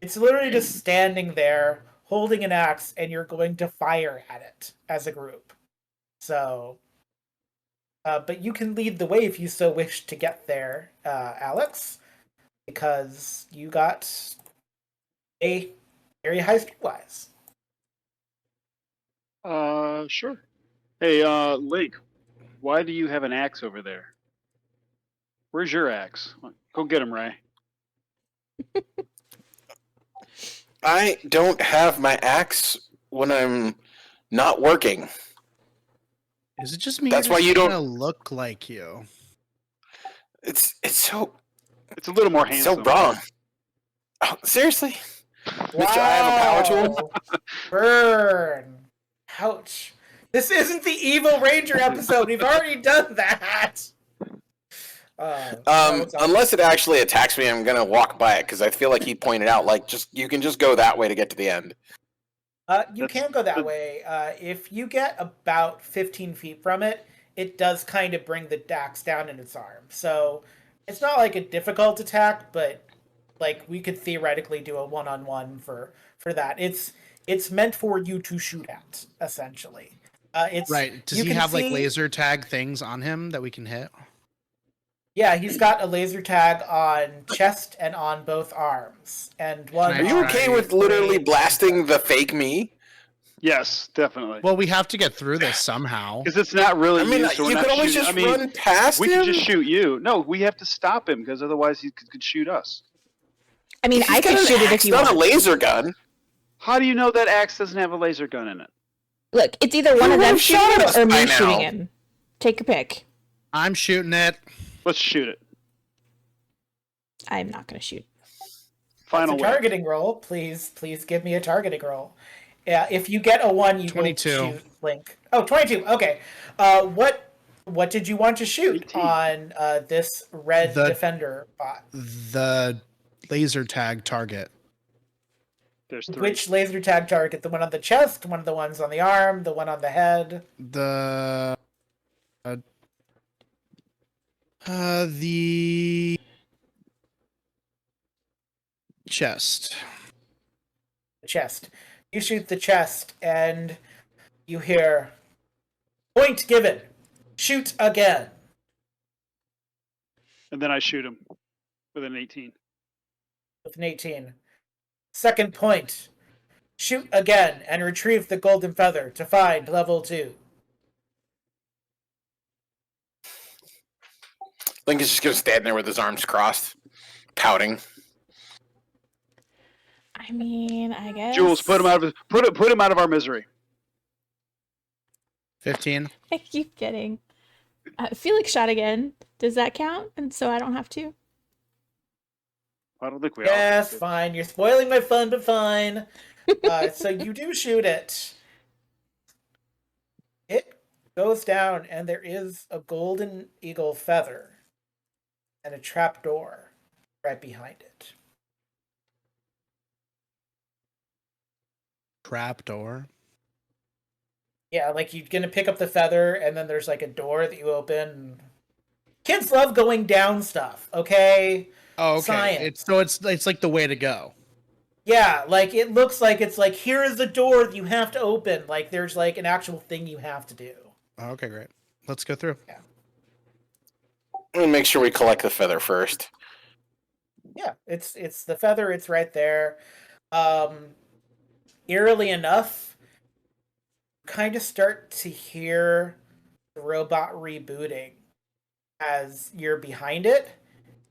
it's literally just standing there, holding an axe, and you're going to fire at it as a group. So, but you can lead the way if you so wish to get there, Alex, because you got a very high streetwise. Sure. Hey, Link, why do you have an axe over there? Where's your axe? Go get him, Ray. I don't have my axe when I'm not working. Is it just me? That's or why does you it don't- kinda look like you. It's so It's a little more handsome. wrong. Oh, seriously? Mister, I have a power tool. Burn. Ouch. This isn't the Evil Ranger episode. We've already done that. Unless it actually attacks me, I'm gonna walk by it because I feel like he pointed out, like, you can just go that way to get to the end. You can go that way. If you get about 15 feet from it, it does kind of bring the axe down in its arm. So it's not like a difficult attack, but like we could theoretically do a one-on-one for that. It's meant for you to shoot at, essentially. It's Right. Does you he can have like see- laser tag things on him that we can hit? Yeah, he's got a laser tag on chest and on both arms, and one. Can Are you Right. okay with literally blasting the fake me? Yes, definitely. Well, we have to get through this somehow. Because it's not really I mean, you, so we're you not could always shooting. just I mean, run past we him. could just shoot you. No, we have to stop him because otherwise he could shoot us. I mean, He's I got could an shoot it if axe, you not want. a laser gun. How do you know that axe doesn't have a laser gun in it? Look, it's either one You of them would've shot shooting us him or by me shooting now. him. Take your pick. I'm shooting it. Let's shoot it. I'm not gonna shoot. Final That's a wave. targeting roll. Please give me a targeting roll. Yeah, if you get a 1, you 22. will shoot Link. Oh, 22. Okay. What did you want to shoot 18. on this red The- defender bot? The laser tag target. There's 3. Which laser tag target? The one on the chest, one of the ones on the arm, the one on the head? The the chest. The chest. You shoot the chest, and you hear, "Point given. Shoot again." And then I shoot him with an 18. With an 18. Second point. Shoot again and retrieve the golden feather to find level 2. Link is just gonna stand there with his arms crossed, pouting. I mean, I guess. Jules, put him out of our misery. 15. I keep getting. Felix shot again. Does that count? And so I don't have to. I don't think we Yes, all. fine. You're spoiling my fun, but fine. So you do shoot it. It goes down, and there is a golden eagle feather and a trap door right behind it. Trapdoor. Yeah, like you're gonna pick up the feather, and then there's like a door that you open. Kids love going down stuff, okay? Oh, okay. Science. It's like the way to go. Yeah, like it looks like it's like here is the door that you have to open. Like there's like an actual thing you have to do. Oh, okay, great. Let's go through. I'm gonna make sure we collect the feather first. Yeah, it's the feather. It's right there. Eerily enough, kind of start to hear the robot rebooting as you're behind it,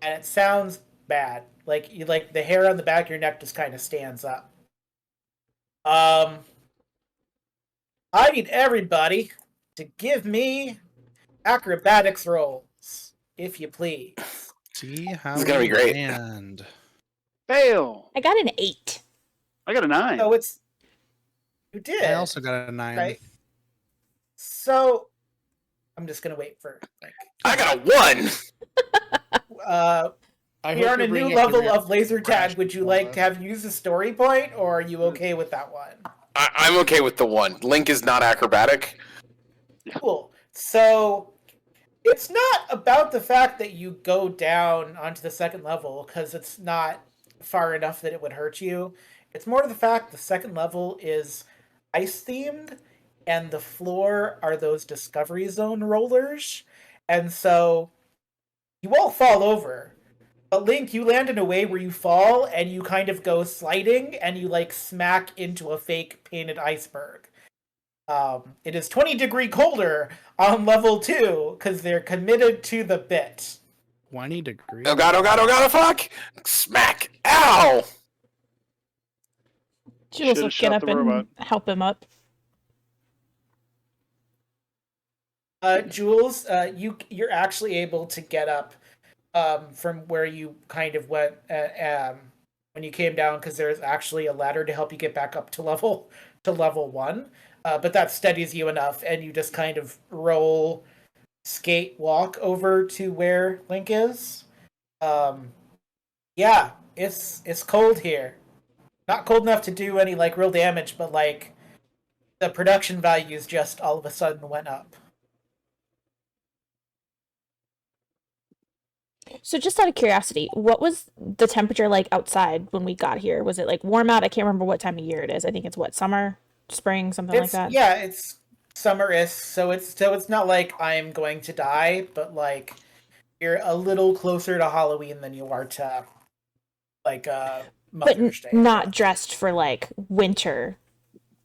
and it sounds bad. Like you like the hair on the back of your neck just kind of stands up. I need everybody to give me acrobatics rolls, if you please. See how This is gonna be great. And Fail. I got an 8. I got a 9. So it's you did. I also got a 9. right. So I'm just gonna wait for like I got a 1. we are on a new level of laser tag. Would you like to have used a story point, or are you okay with that one? I'm okay with the 1. Link is not acrobatic. Cool. So it's not about the fact that you go down onto the second level because it's not far enough that it would hurt you. It's more the fact the second level is ice themed, and the floor are those Discovery Zone rollers, and so you all fall over. But Link, you land in a way where you fall and you kind of go sliding and you like smack into a fake painted iceberg. It is 20 degree colder on level 2 because they're committed to the bit. 20 degrees. Oh god, oh god, oh god, oh fuck! Smack! Ow! Jules will Should've get shot up the and robot. help him up. Jules, you're actually able to get up from where you kind of went when you came down because there's actually a ladder to help you get back up to level 1. But that steadies you enough, and you just kind of roll, skate, walk over to where Link is. Yeah, it's cold here. Not cold enough to do any like real damage, but like the production values just all of a sudden went up. So just out of curiosity, what was the temperature like outside when we got here? Was it like warm out? I can't remember what time of year it is. I think it's what, summer, spring, something like that. Yeah, it's summer-ish, so it's not like I'm going to die, but you're a little closer to Halloween than you are to like But Mother's Day. not dressed for like winter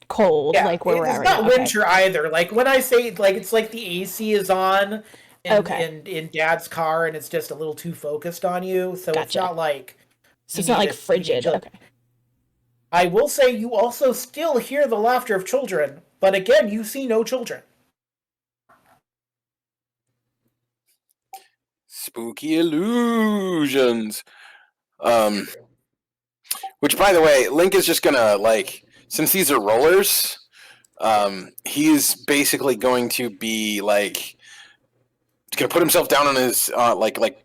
cold, Yeah, like where we're it's at right not now. Okay. winter either. Like when I say like it's like the AC is on in Dad's car and it's just a little too focused on you, so it's Gotcha. not like So it's not like frigid. Okay. I will say you also still hear the laughter of children, but again, you see no children. Spooky illusions. Which, by the way, Link is just gonna like, since these are rollers, he's basically going to be like, he's gonna put himself down on his like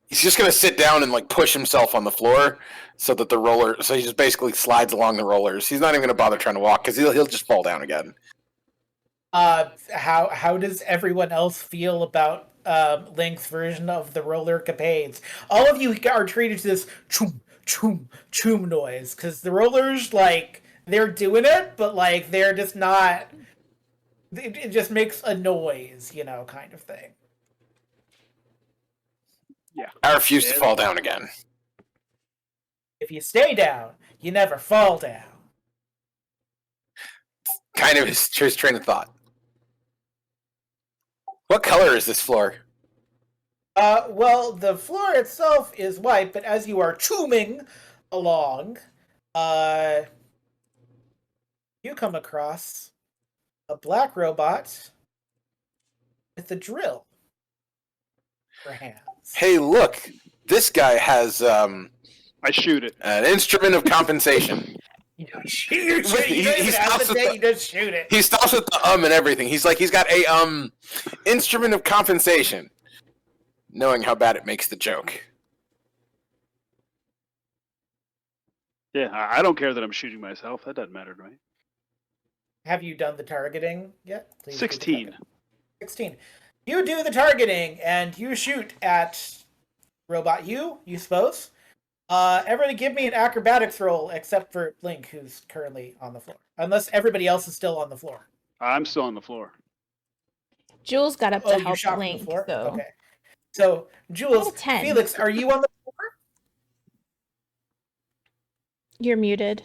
he's just gonna sit down and like push himself on the floor so that the roller, so he just basically slides along the rollers. He's not even gonna bother trying to walk because he'll just fall down again. How does everyone else feel about Link's version of the roller capades? All of you are treated to this choom choom choom noise because the rollers, like, they're doing it, but like they're just not. It just makes a noise, kind of thing. Yeah. I refuse to fall down again. If you stay down, you never fall down. Kind of his train of thought. What color is this floor? Well, the floor itself is white, but as you are chooming along, you come across a black robot with a drill for hands. Hey, look! This guy has I shoot it. an instrument of compensation. You don't even hesitate, you just shoot it. He stops with the and everything. He's got a instrument of compensation, knowing how bad it makes the joke. Yeah, I don't care that I'm shooting myself. That doesn't matter to me. Have you done the targeting yet? Please do the 16. targeting. 16. You do the targeting, and you shoot at Robot you suppose. Everybody give me an acrobatics roll, except for Link, who's currently on the floor. Unless everybody else is still on the floor. I'm still on the floor. Jules got up to You help shot from Link, the floor? though. Okay. So, Jules, Got a 10. Felix, are you on the floor? You're muted.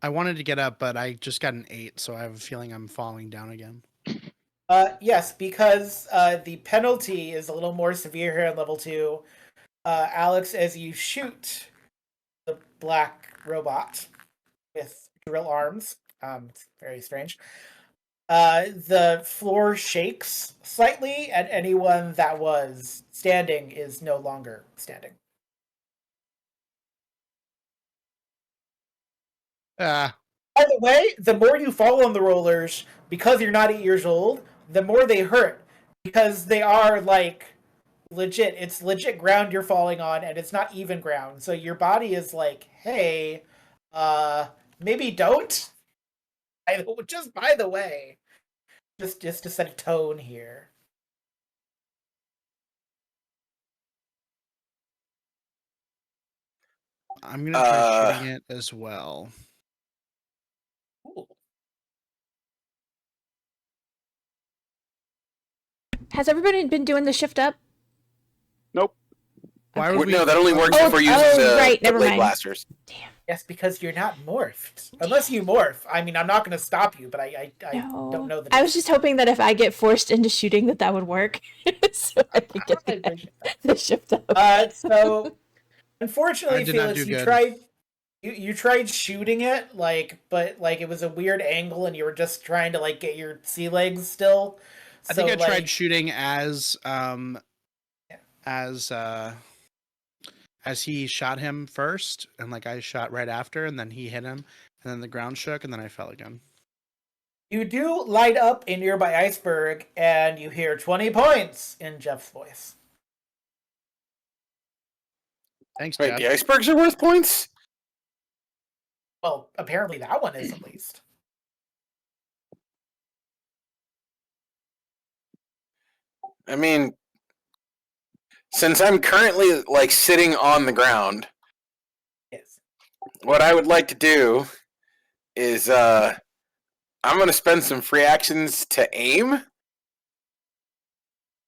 I wanted to get up, but I just got an 8, so I have a feeling I'm falling down again. Yes, because the penalty is a little more severe here on level 2. Alex, as you shoot the black robot with drill arms, it's very strange. The floor shakes slightly, and anyone that was standing is no longer standing. By the way, the more you fall on the rollers, because you're not 8 years old, the more they hurt. Because they are, like, legit. It's legit ground you're falling on, and it's not even ground. So your body is like, hey, maybe don't? Just by the way. Just to set a tone here. I'm gonna try shooting it as well. Cool. Has everybody been doing the shift up? Nope. Why would we? No, that only works Oh, if we're using right, the never blade mind. blasters. Damn. Yes, because you're not morphed. Unless you morph. I mean, I'm not going to stop you, but I No. don't know that. I was just hoping that if I get forced into shooting, that would work, so I could get the shift up. So, unfortunately, I did not Felix, do you good. tried. You tried shooting it, but it was a weird angle, and you were just trying to get your sea legs still. I think I tried shooting as he shot him first, and I shot right after, and then he hit him, and then the ground shook, and then I fell again. You do light up a nearby iceberg, and you hear 20 points in Jeff's voice. Thanks, Wait, Jeff. the icebergs are worth points? Well, apparently that one is, at least. I mean, since I'm currently sitting on the ground, Yes. what I would like to do is I'm going to spend some free actions to aim.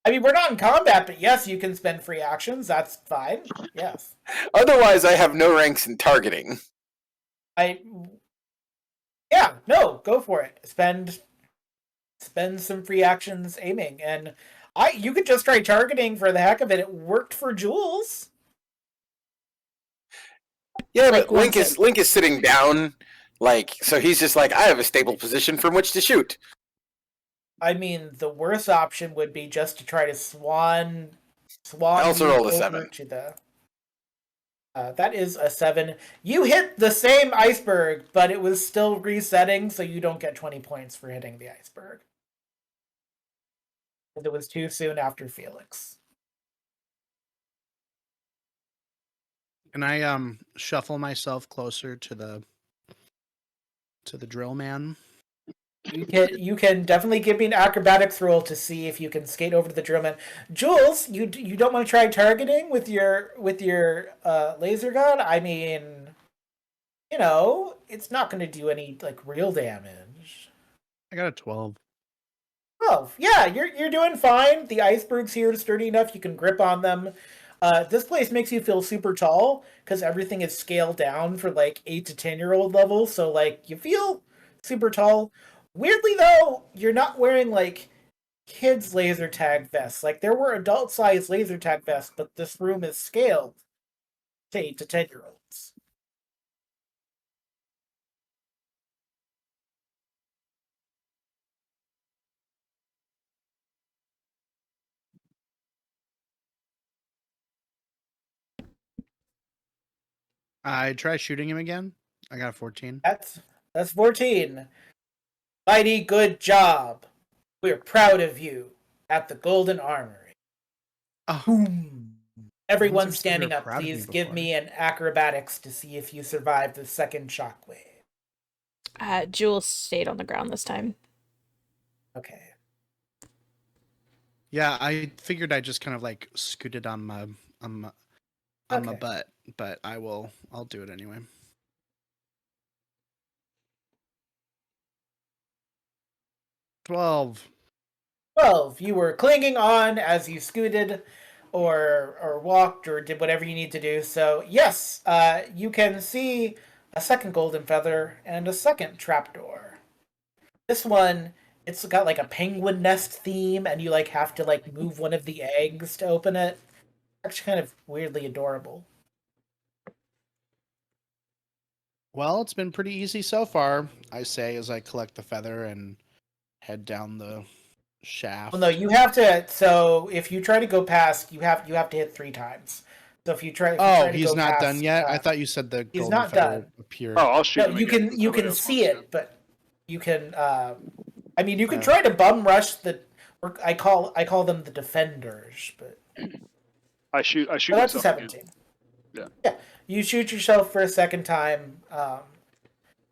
I mean, we're not in combat, but yes, you can spend free actions. That's fine. Yes. Otherwise, I have no ranks in targeting. Yeah, no, go for it. Spend some free actions aiming, and you could just try targeting for the heck of it. It worked for Jules. Yeah, Like, but Link once is sitting down, like, so he's just like, I have a stable position from which to shoot. I mean, the worst option would be just to try to swan I also leap rolled a over 7. to the. That is a 7. You hit the same iceberg, but it was still resetting, so you don't get 20 points for hitting the iceberg. It was too soon after Felix. Can I shuffle myself closer to the drill man? You can definitely give me an acrobatics roll to see if you can skate over to the drillman. Jules, you don't want to try targeting with your laser gun? I mean, it's not going to do any like real damage. I got a 12. Oh, yeah, you're doing fine. The icebergs here are sturdy enough you can grip on them. This place makes you feel super tall because everything is scaled down for like 8 to 10-year-old levels, so like you feel super tall. Weirdly though, you're not wearing like kids laser tag vests. Like there were adult sized laser tag vests, but this room is scaled to 8 to 10-year-olds. I try shooting him again. I got a 14. That's 14. Mighty good job. We're proud of you at the Golden Armory. Oh, Boom. Everyone said they were standing up, proud of me please give before. me an acrobatics to see if you survive the second shockwave. Jules stayed on the ground this time. Okay. yeah, I figured I just kind of like scooted on my Okay. butt, but I'll do it anyway. $12. 12. You were clinging on as you scooted or walked or did whatever you need to do. So, yes, you can see a second golden feather and a second trapdoor. This one, it's got like a penguin nest theme, and you like have to like move one of the eggs to open it. Actually, kind of weirdly adorable. Well, it's been pretty easy so far, I say as I collect the feather and head down the shaft. Well, no, you have to. So if you try to go past, you have to hit 3 times. So if you try Oh, to he's go not past, done yet. I thought you said the he's golden not feather done. appeared. Oh, I'll shoot No, him you again. can if you nobody can else see wants to. it, but you can. I mean, you can try to bum rush the. Or I call them the defenders, but I shoot that's a myself 17. again. Yeah. Yeah, you shoot yourself for a second time,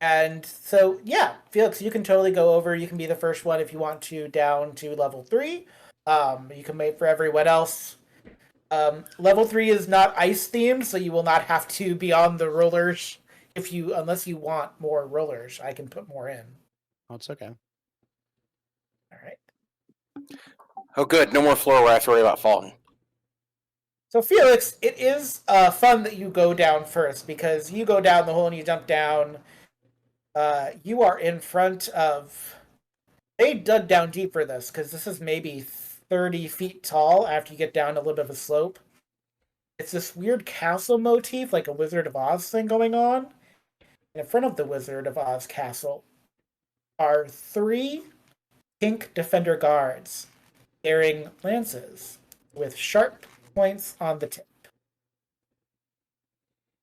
and so yeah, Felix, you can totally go over. You can be the first one if you want to down to level 3. You can wait for everyone else. Level 3 is not ice themed, so you will not have to be on the rollers unless you want more rollers. I can put more in. Oh, it's okay. All right. Oh, good. No more floor where I have to worry about falling. So Felix, it is fun that you go down first because you go down the hole and you jump down. You are in front of. They dug down deep for this because this is maybe 30 feet tall after you get down a little bit of a slope. It's this weird castle motif, like a Wizard of Oz thing going on. And in front of the Wizard of Oz castle are 3 pink defender guards bearing lances with sharp points on the tip.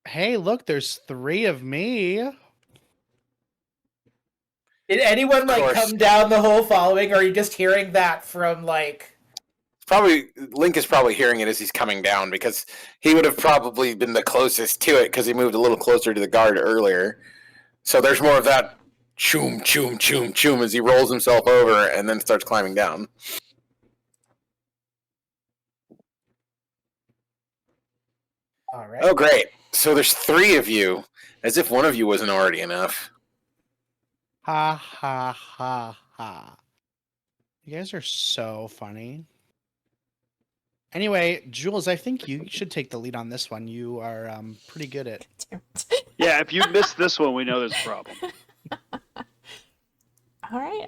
Hey, look, there's 3 of me. Did anyone like course. come down the hole following, or are you just hearing that from like? Probably Link is probably hearing it as he's coming down because he would have probably been the closest to it because he moved a little closer to the guard earlier. So there's more of that choom choom choom choom as he rolls himself over and then starts climbing down. All right. Oh, great. So there's 3 of you, as if one of you wasn't already enough. Ha ha ha ha. You guys are so funny. Anyway, Jules, I think you should take the lead on this one. You are pretty good at. Yeah, if you miss this one, we know there's a problem. All right,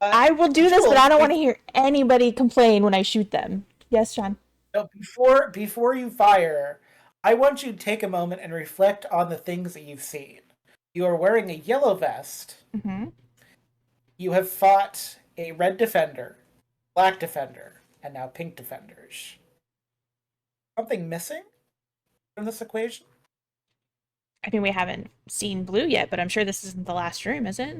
I will do this, but I don't want to hear anybody complain when I shoot them. Yes, John. No, before you fire, I want you to take a moment and reflect on the things that you've seen. You are wearing a yellow vest. Mm-hmm. You have fought a red defender, black defender, and now pink defenders. Something missing from this equation? I mean, we haven't seen blue yet, but I'm sure this isn't the last room, is it?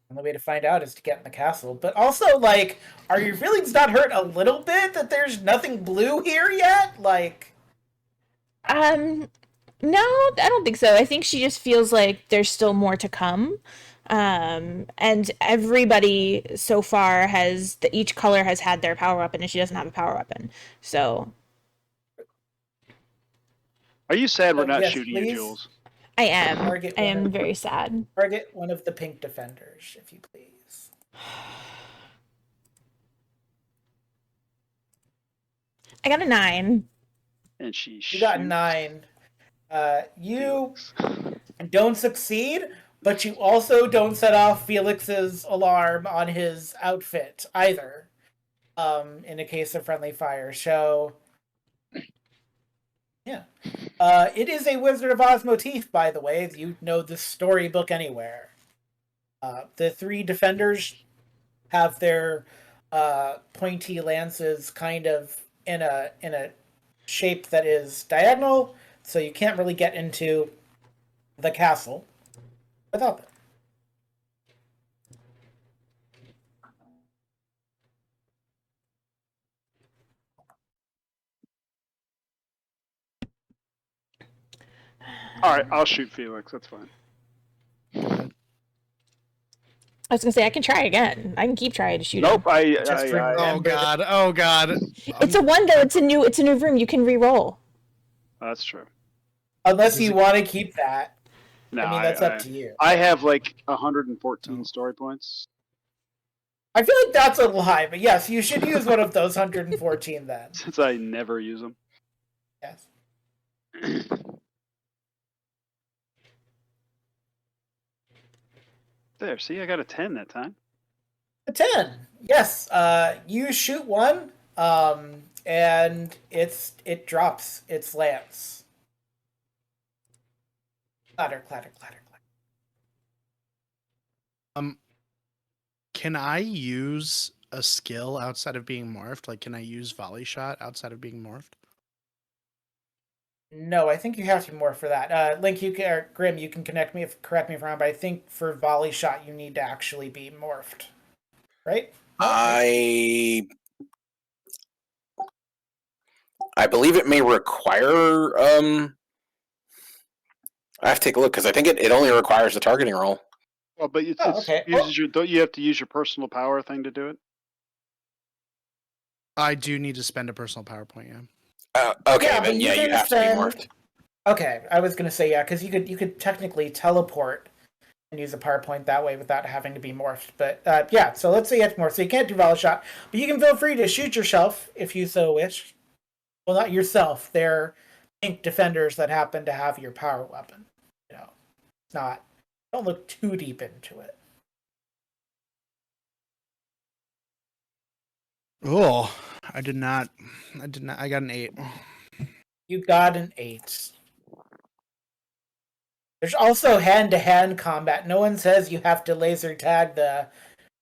And the way to find out is to get in the castle. But also, like, are your feelings not hurt a little bit that there's nothing blue here yet? Like, Um, no, I don't think so. I think she just feels like there's still more to come. And everybody so far has each color has had their power weapon, and she doesn't have a power weapon. So Are you sad we're not yes, shooting please. you, Jules? I am. Target I one am of- very sad. target one of the pink defenders, if you please. I got a 9. And she You got shoots 9. You Felix. don't succeed, but you also don't set off Felix's alarm on his outfit either. In a case of friendly fire. So, yeah. It is a Wizard of Oz motif, by the way. You know the storybook anywhere. The 3 defenders have their pointy lances kind of in a shape that is diagonal, so you can't really get into the castle without them. All right, I'll shoot Felix. That's fine. Go ahead. I was gonna say I can try again. I can keep trying to shoot Nope. him. Just I remember- Oh god. Oh god. It's a 1 though. It's a new room. You can re-roll. that's true. Unless Does you it- want to keep that. No, I mean, that's up to you. I have like 114 Don't. story points. I feel like that's a lie, but yes, you should use one of those 114 then. Since I never use them. Yes. There, see, I got a 10 that time. A 10. Yes. You shoot one, and it drops its lance. Clatter, clatter, clatter, clatter. Can I use a skill outside of being morphed? Like, can I use volley shot outside of being morphed? No, I think you have to be more for that. Link, you can, or Grim, you can correct me if I'm wrong, but I think for volley shot you need to actually be morphed, right? I believe it may require. I have to take a look because I think it only requires the targeting roll. Well, but it's, okay. don't you have to use your personal power thing to do it? I do need to spend a personal PowerPoint, yeah. Okay, Yeah, but then you yeah, you can have to be spend- morphed. Okay, I was gonna say yeah, because you could technically teleport and use a PowerPoint that way without having to be morphed. But yeah, so let's say you have to morph. So you can't do volley shot, but you can feel free to shoot yourself if you so wish. Well, not yourself. They're pink defenders that happen to have your power weapon. You know, it's not. Don't look too deep into it. Oh, I did not. I got an 8. You got an 8. There's also hand-to-hand combat. No one says you have to laser tag the.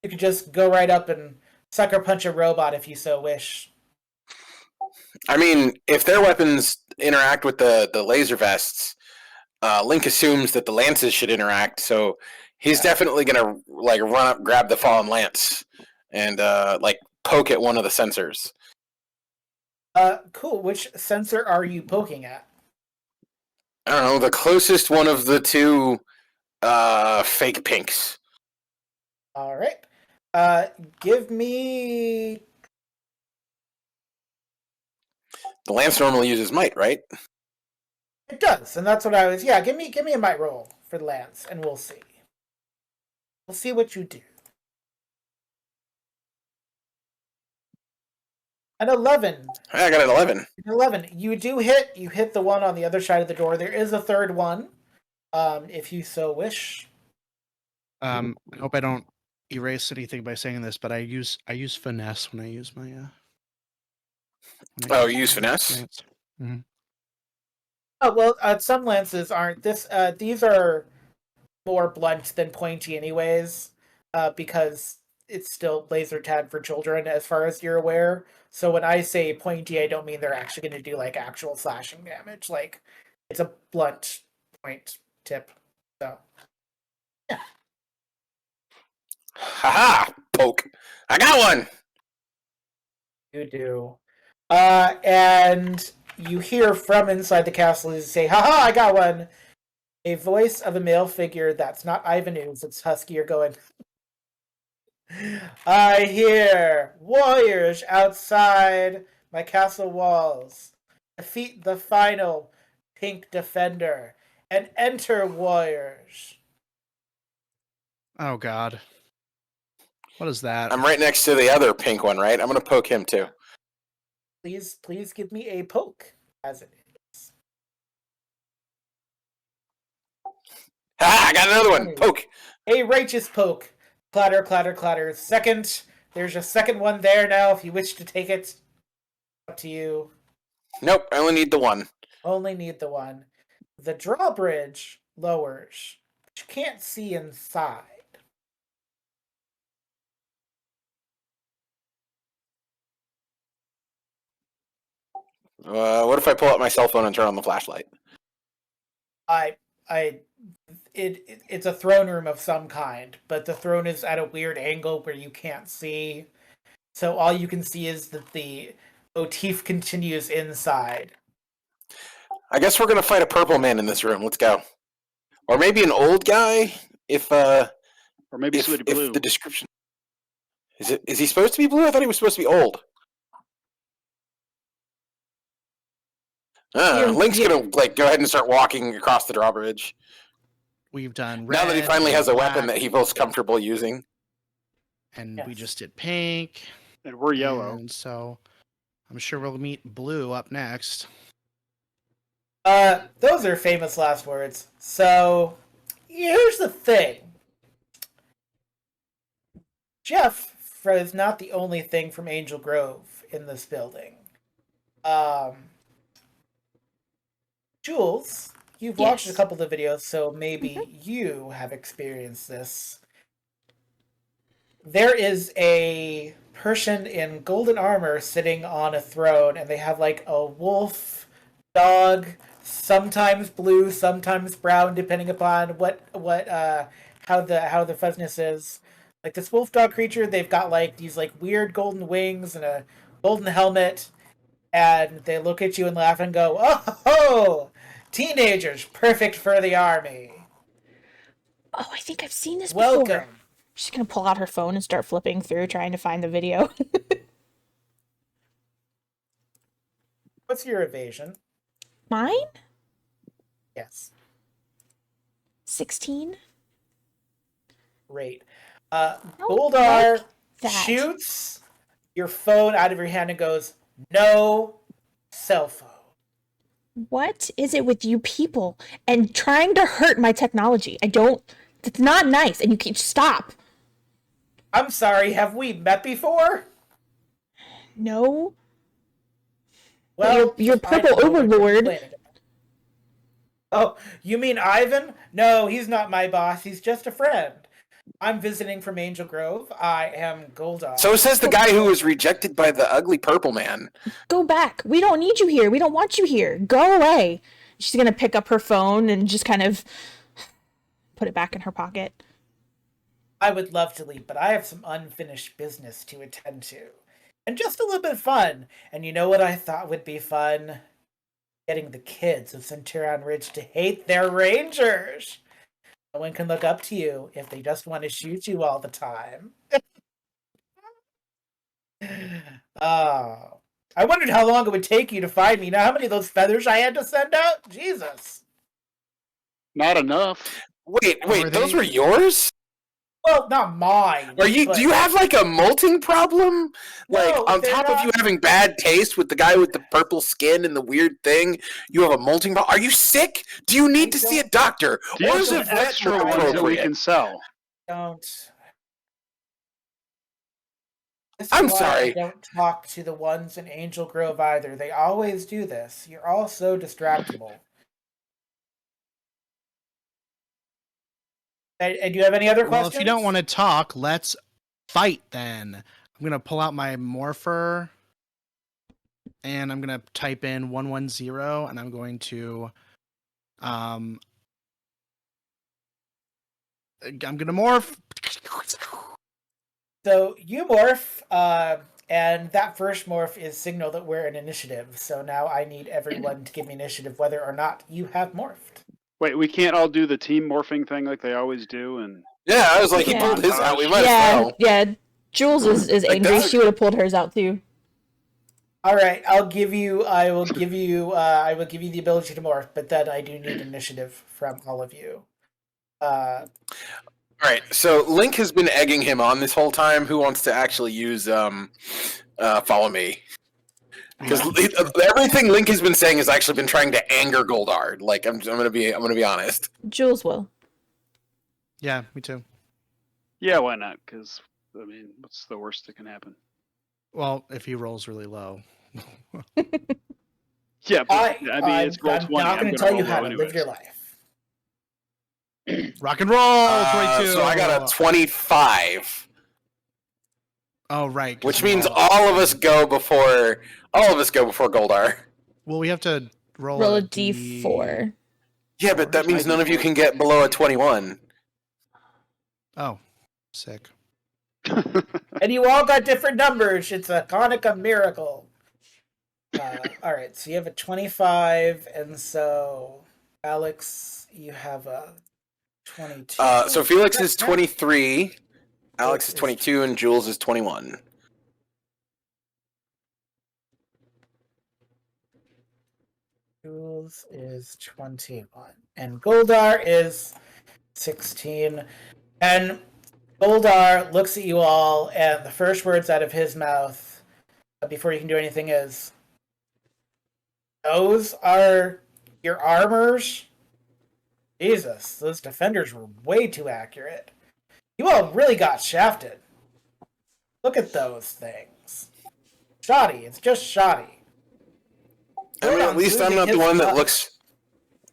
You could just go right up and sucker punch a robot if you so wish. I mean, if their weapons interact with the laser vests, Link assumes that the lances should interact. So he's definitely gonna like run up, grab the fallen lance, and like poke at one of the sensors. Cool. Which sensor are you poking at? I don't know, the closest one of the 2 fake pinks. All right. Give me. The lance normally uses might, right? It does, and that's what I was. Yeah, give me a might roll for the lance, and we'll see. We'll see what you do. An 11. I got an 11. 11. You do hit. You hit the one on the other side of the door. There is a third one, if you so wish. I hope I don't erase anything by saying this, but I use finesse when I use my Oh, you use finesse? Mm-hmm. Oh well, some lances aren't. These are more blunt than pointy, anyways, because it's still laser tag for children, as far as you're aware. So when I say pointy, I don't mean they're actually going to do like actual slashing damage. Like it's a blunt point tip. So Haha! Poke. I got one! you do. And you hear from inside the castle as you say, haha, I got one! A voice of a male figure that's not Ivan Ooze, it's huskier going, I hear warriors outside my castle walls. Defeat the final pink defender and enter warriors. Oh God. What is that? I'm right next to the other pink one, right? I'm gonna poke him too. Please give me a poke, as it is. Ah, I got another one! Poke! A righteous poke. Clatter, clatter, clatter. Second. There's a second one there now if you wish to take it. Up to you. Nope, I only need the one. Only need the one. The drawbridge lowers, but you can't see inside. What if I pull out my cell phone and turn on the flashlight? It's a throne room of some kind, but the throne is at a weird angle where you can't see. So all you can see is that the motif continues inside. I guess we're gonna fight a purple man in this room. Let's go. Or maybe an old guy, or maybe somebody blue. if the description is he supposed to be blue? I thought he was supposed to be old. Link's gonna go ahead and start walking across the drawbridge. We've done red. Now that he finally has a black, weapon that he feels comfortable using. And we just did pink. And we're yellow. And so I'm sure we'll meet blue up next. Those are famous last words. So, here's the thing. Jeff is not the only thing from Angel Grove in this building. Jules, you've watched a couple of videos, so maybe you have experienced this. There is a person in golden armor sitting on a throne, and they have like a wolf, dog, sometimes blue, sometimes brown, depending upon how the fuzziness is. Like this wolf dog creature, they've got like these like weird golden wings and a golden helmet, and they look at you and laugh and go, "Oh, teenagers, perfect for the army." Oh, I think I've seen this before. Welcome. She's gonna pull out her phone and start flipping through, trying to find the video. What's your evasion? Mine? Yes. 16? Great. don't Goldar like that. shoots your phone out of your hand and goes, "No cell phone." What is it with you people and trying to hurt my technology? It's not nice, and you keep stop. I'm sorry, have we met before? No. Well, You're purple overlord. Oh, you mean Ivan? No, he's not my boss. He's just a friend. I'm visiting from Angel Grove. I am Goldar. So says the guy who was rejected by the ugly purple man. Go back. We don't need you here. We don't want you here. Go away. She's gonna pick up her phone and just kind of put it back in her pocket. I would love to leave, but I have some unfinished business to attend to. And just a little bit of fun. And you know what I thought would be fun? Getting the kids of Centurion Ridge to hate their rangers. No one can look up to you if they just want to shoot you all the time. Oh. I wondered how long it would take you to find me. Now, how many of those feathers I had to send out? Jesus. Not enough. Wait, those were yours? Well, not mine. Do you have like a molting problem? Like No, on they're top of not. you having bad taste with the guy with the purple skin and the weird thing, you have a molting problem. Are you sick? Do you need to see a doctor? Do you Or have is some a vet extra more ones that we appropriate? can sell? Don't. This is I'm why I sorry. don't talk to the ones in Angel Grove either. They always do this. You're all so distractible. And do you have any other Well, questions? if you don't want to talk, let's fight then. I'm going to pull out my morpher and I'm going to type in 110 and I'm going to I'm going to morph. So you morph, and that first morph is signal that we're in initiative. So now I need everyone to give me initiative whether or not you have morphed. Wait, we can't all do the team morphing thing like they always do, and Yeah, I was like, he Yeah. pulled his out. We might Yeah, as well. yeah. Jules is Like, angry. that's- She would have pulled hers out too. All right, I will give you the ability to morph, but then I do need initiative from all of you. All right, so Link has been egging him on this whole time. Who wants to actually use follow me? Because everything Link has been saying has actually been trying to anger Goldar. Like I'm gonna be honest. Jules will. Yeah, me too. yeah, why not? Because I mean, what's the worst that can happen? Well, if he rolls really low. Yeah, but, I mean, I'm it's roll 20. not I'm going to gonna tell you roll how low to live your anyways. life. Rock and roll, 22. So I got a 25, Oh, right. 'cause which we means all- all of us go before Goldar. Well, we have to roll Roll a a d4. Yeah, but that means none of you can get below a 21. Oh, sick. And you all got different numbers. It's a Hanukkah miracle. All right, so you have a 25, and so Alex, you have a 22. So Felix is 23, Alex is 22, and Jules is 21. Jules is 21, and Goldar is 16. And Goldar looks at you all, and the first words out of his mouth before you can do anything is, "Those are your armors? Jesus, those defenders were way too accurate. You all really got shafted. Look at those things. Shoddy, it's just shoddy." I mean, at least I'm not the one that looks.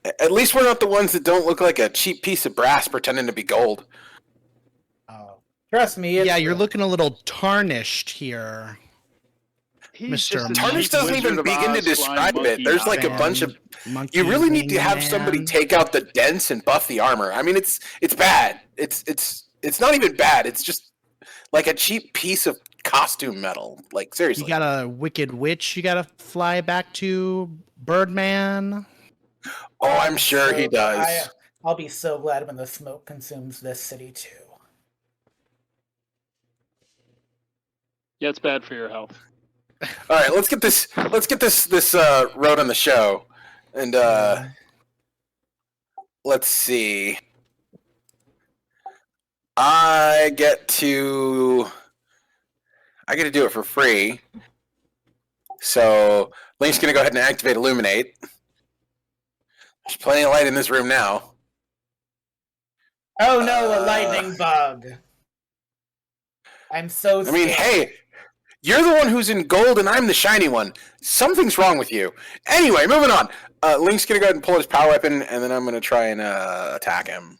At least we're not the ones that don't look like a cheap piece of brass pretending to be gold. Oh, trust me. Yeah, you're looking a little tarnished here. He's Mr. just a Tarnish cheap doesn't even Wizard of begin to Oz describe flying it. monkey There's like a knockoff. bunch of. Monkey You really need to have wingman. somebody take out the dents and buff the armor. I mean, it's bad. It's not even bad. It's just like a cheap piece of costume metal. Like seriously. You got a wicked witch you got to fly back to, Birdman. Oh, I'm sure he does. I'll be so glad when the smoke consumes this city too. Yeah, it's bad for your health. All right, let's get this road on the show, and let's see. I get to do it for free. So Link's gonna go ahead and activate Illuminate. There's plenty of light in this room now. Oh no, a lightning bug. I'm so I mean, scared. hey, you're the one who's in gold, and I'm the shiny one. Something's wrong with you. Anyway, moving on. Link's gonna go ahead and pull his power weapon, and then I'm gonna try and attack him.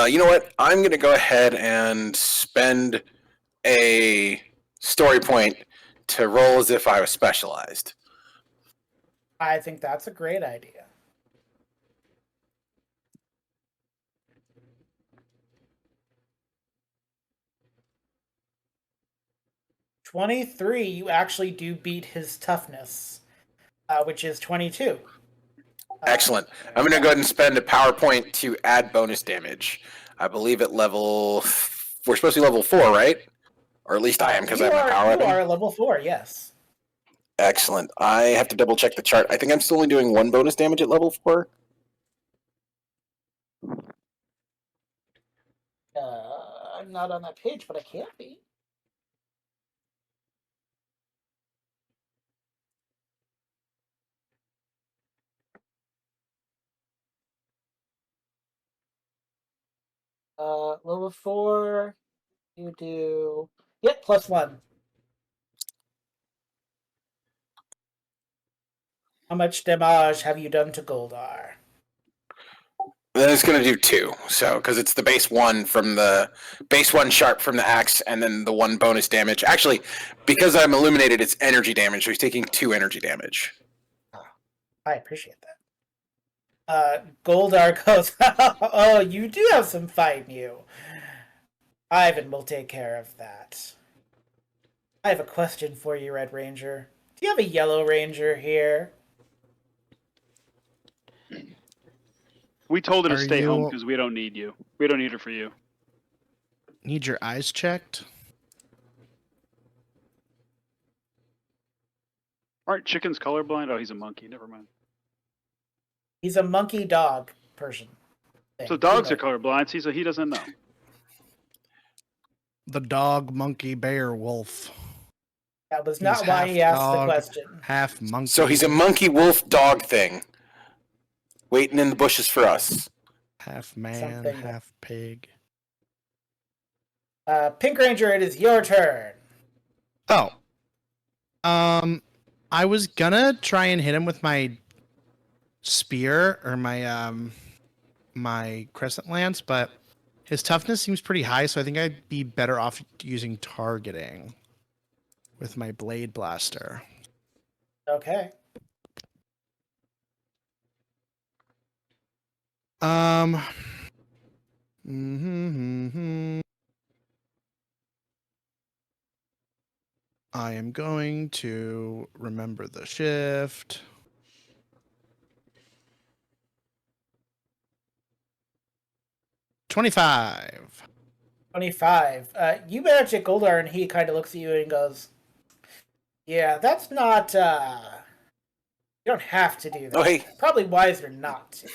You know what? I'm going to go ahead and spend a story point to roll as if I was specialized. I think that's a great idea. "23, you actually do beat his toughness, which is 22. Excellent. I'm going to go ahead and spend a power point to add bonus damage. I believe at level... We're supposed to be level 4, right? Or at least I am, because I have my power You weapon. are level 4, yes. Excellent. I have to double check the chart. I think I'm still only doing 1 bonus damage at level 4. I'm not on that page, but I can't be. Level 4, you do... Yep, +1. How much damage have you done to Goldar? Then it's going to do 2. So, because it's the base 1 from the base 1 sharp from the axe, and then the 1 bonus damage. Actually, because I'm illuminated, it's energy damage. So he's taking 2 energy damage. I appreciate that. Goldar goes, oh, you do have some fight in you. Ivan will take care of that. I have a question for you, Red Ranger. Do you have a Yellow Ranger here? We told her to Are stay home you- because we don't need you. We don't need her for you. Need your eyes checked? Aren't chickens colorblind? Oh, he's a monkey. Never mind. He's a monkey dog person. So dogs are colorblind. So he doesn't know. The dog, monkey, bear, wolf. That was He's not why he half asked the dog, question. Half monkey. So he's a monkey wolf dog thing, waiting in the bushes for us. half man, Something. half pig. Pink Ranger, it is your turn. Oh. I was gonna try and hit him with my spear or my crescent lance, but his toughness seems pretty high, so I think I'd be better off using targeting with my blade blaster. Okay. I am going to remember the shift. $25. 25. You manage at Goldar, and he kind of looks at you and goes, yeah, that's not, you don't have to do that. Oh, hey. Probably wiser not to.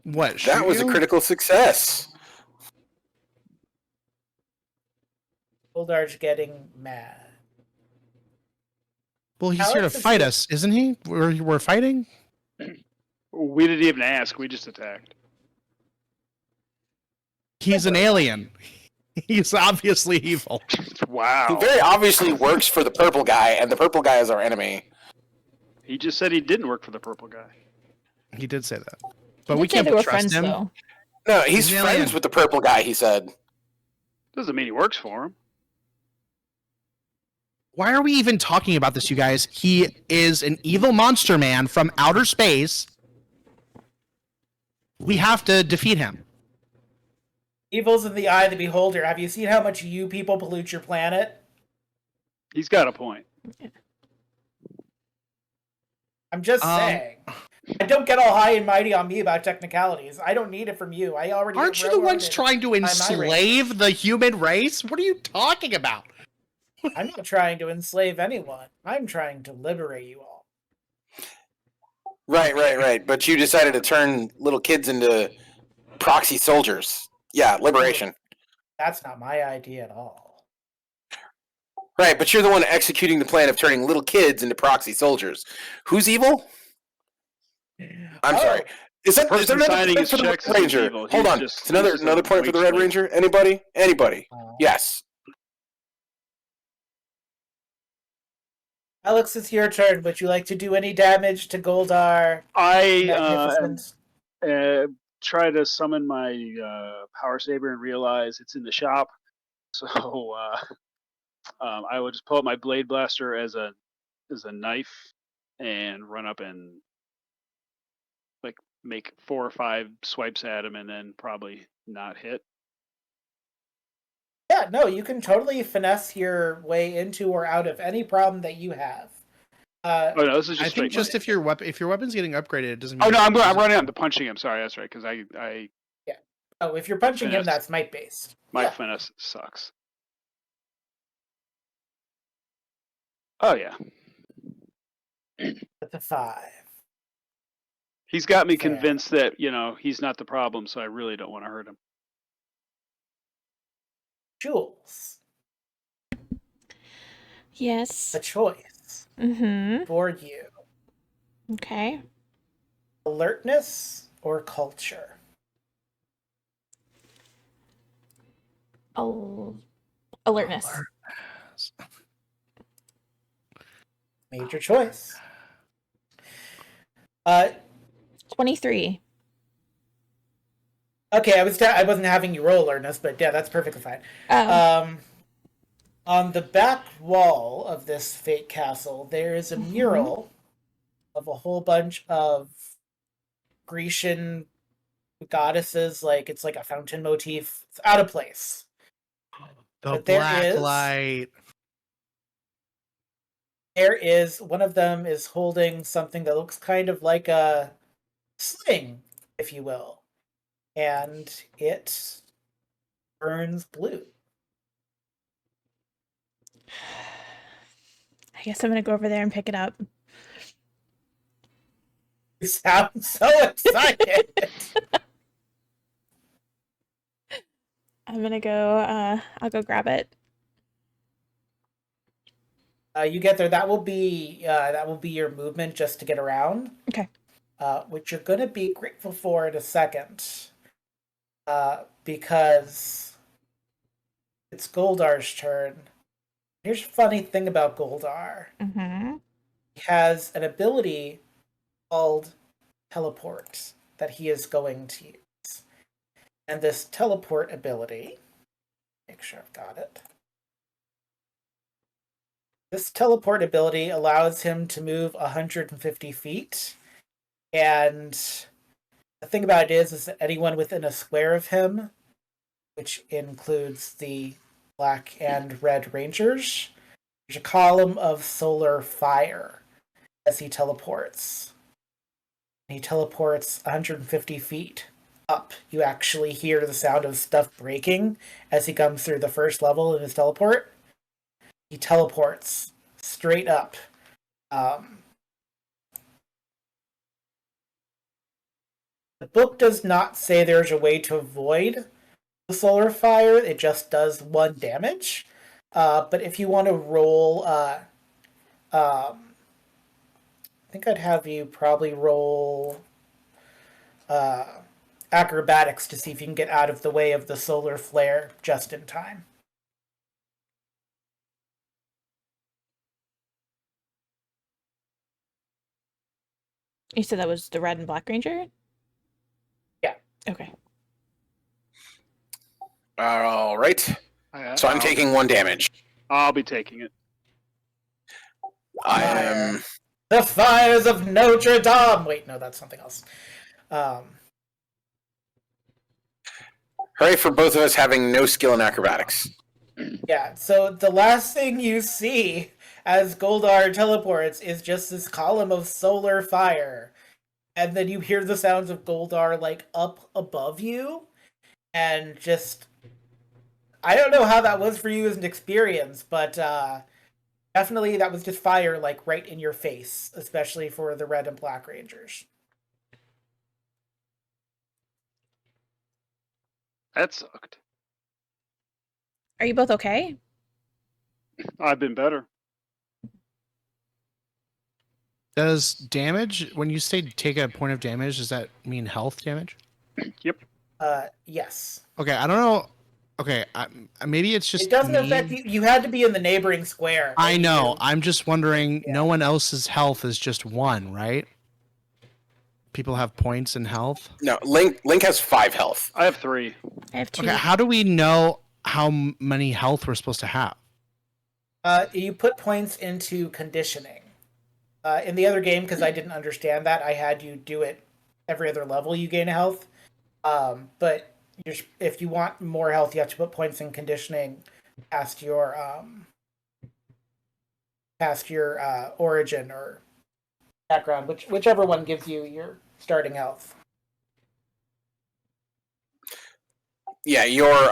What? That was a critical success. Goldar's getting mad. Well, he's here to Alex is fight here. us, isn't he? We're fighting. We didn't even ask. We just attacked. He's an alien. He's obviously evil. Wow. He very obviously works for the purple guy, and the purple guy is our enemy. He just said he didn't work for the purple guy. He did say that, but Did we say can't they were trust friends, him. though. No, he's He's an friends alien. with the purple guy, he said. Doesn't mean he works for him. Why are we even talking about this, you guys? He is an evil monster man from outer space. We have to defeat him. Evil's in the eye of the beholder. Have you seen how much you people pollute your planet? He's got a point. I'm just saying. I don't get all high and mighty on me about technicalities. I don't need it from you. I already Aren't you get the ones railroaded trying to by my race. enslave the human race? What are you talking about? I'm not trying to enslave anyone. I'm trying to liberate you all. Right. But you decided to turn little kids into proxy soldiers. Yeah, liberation. That's not my idea at all. Right, but you're the one executing the plan of turning little kids into proxy soldiers. Who's evil? I'm Oh, sorry. Is there person another signing point his for the checks Red is Ranger? evil. Hold He's on. just- It's another he's just another a point for the wage Red slave. Ranger. Anybody? Yes. Alex, it's your turn. Would you like to do any damage to Goldar? I Magnificent. try to summon my power saber and realize it's in the shop. So I will just pull out my blade blaster as a knife and run up and like make 4 or 5 swipes at him and then probably not hit. Yeah, no, you can totally finesse your way into or out of any problem that you have. Oh no, this is just I think straight just money. if your weapon's getting upgraded, it doesn't mean. Oh no, I'm running out to punching him. Sorry, that's right. Because I Oh, if you're punching him, Finesse. that's might based. my Yeah. finesse sucks. Oh yeah, That's a 5. he's got me Fair. convinced that he's not the problem, so I really don't want to hurt him. Jules, Yes. a choice Mm-hmm. for you. Okay. Alertness or culture? Oh, alertness. Major choice. Uh, 23. okay, I wasn't having you roll alertness, but yeah, that's perfectly fine. Oh. On the back wall of this fake castle, there is a Mhm. mural of a whole bunch of Grecian goddesses. Like it's like a fountain motif. It's out of place. The But black light. there is one of them is holding something that looks kind of like a sling, if you will, and it burns blue. I guess I'm gonna go over there and pick it up. You sound so excited. I'm gonna go. I'll go grab it. You get there. That will be your movement just to get around. Okay. Which you're gonna be grateful for in a second, because it's Goldar's turn. Here's a funny thing about Goldar. Mm-hmm. He has an ability called teleport that he is going to use. And this teleport ability, make sure I've got it. This teleport ability allows him to move 150 feet. And the thing about it is that anyone within a square of him, which includes the black and red rangers, there's a column of solar fire as he teleports. He teleports 150 feet up. You actually hear the sound of stuff breaking as he comes through the first level in his teleport. He teleports straight up. The book does not say there's a way to avoid the solar fire. It just does 1 damage. But if you want to roll, I think I'd have you probably roll acrobatics to see if you can get out of the way of the solar flare just in time. You said that was the red and black ranger? Yeah. Okay. All right. So I'm taking 1 damage. I'll be taking it. I am. The fires of Notre Dame! Wait, no, that's something else. Hooray for both of us having no skill in acrobatics. Yeah, so the last thing you see as Goldar teleports is just this column of solar fire. And then you hear the sounds of Goldar, like, up above you. And just... I don't know how that was for you as an experience, but definitely that was just fire, like, right in your face. Especially for the red and black rangers. That sucked. Are you both okay? I've been better. Does damage, when you say take a point of damage, does that mean health damage? Yep. Yes. Okay, I don't know. Okay, maybe it's just It doesn't me. affect you. You had to be in the neighboring square. I Maybe know. you- I'm just wondering. Yeah. No one else's health is just 1, right? People have points in health. No, Link has 5 health. I have 3. I have 2. Okay, how do we know how many health we're supposed to have? You put points into conditioning. In the other game, because I didn't understand that, I had you do it every other level you gain health. But if you want more health, you have to put points in conditioning past your origin or background, whichever one gives you your starting health. Yeah, your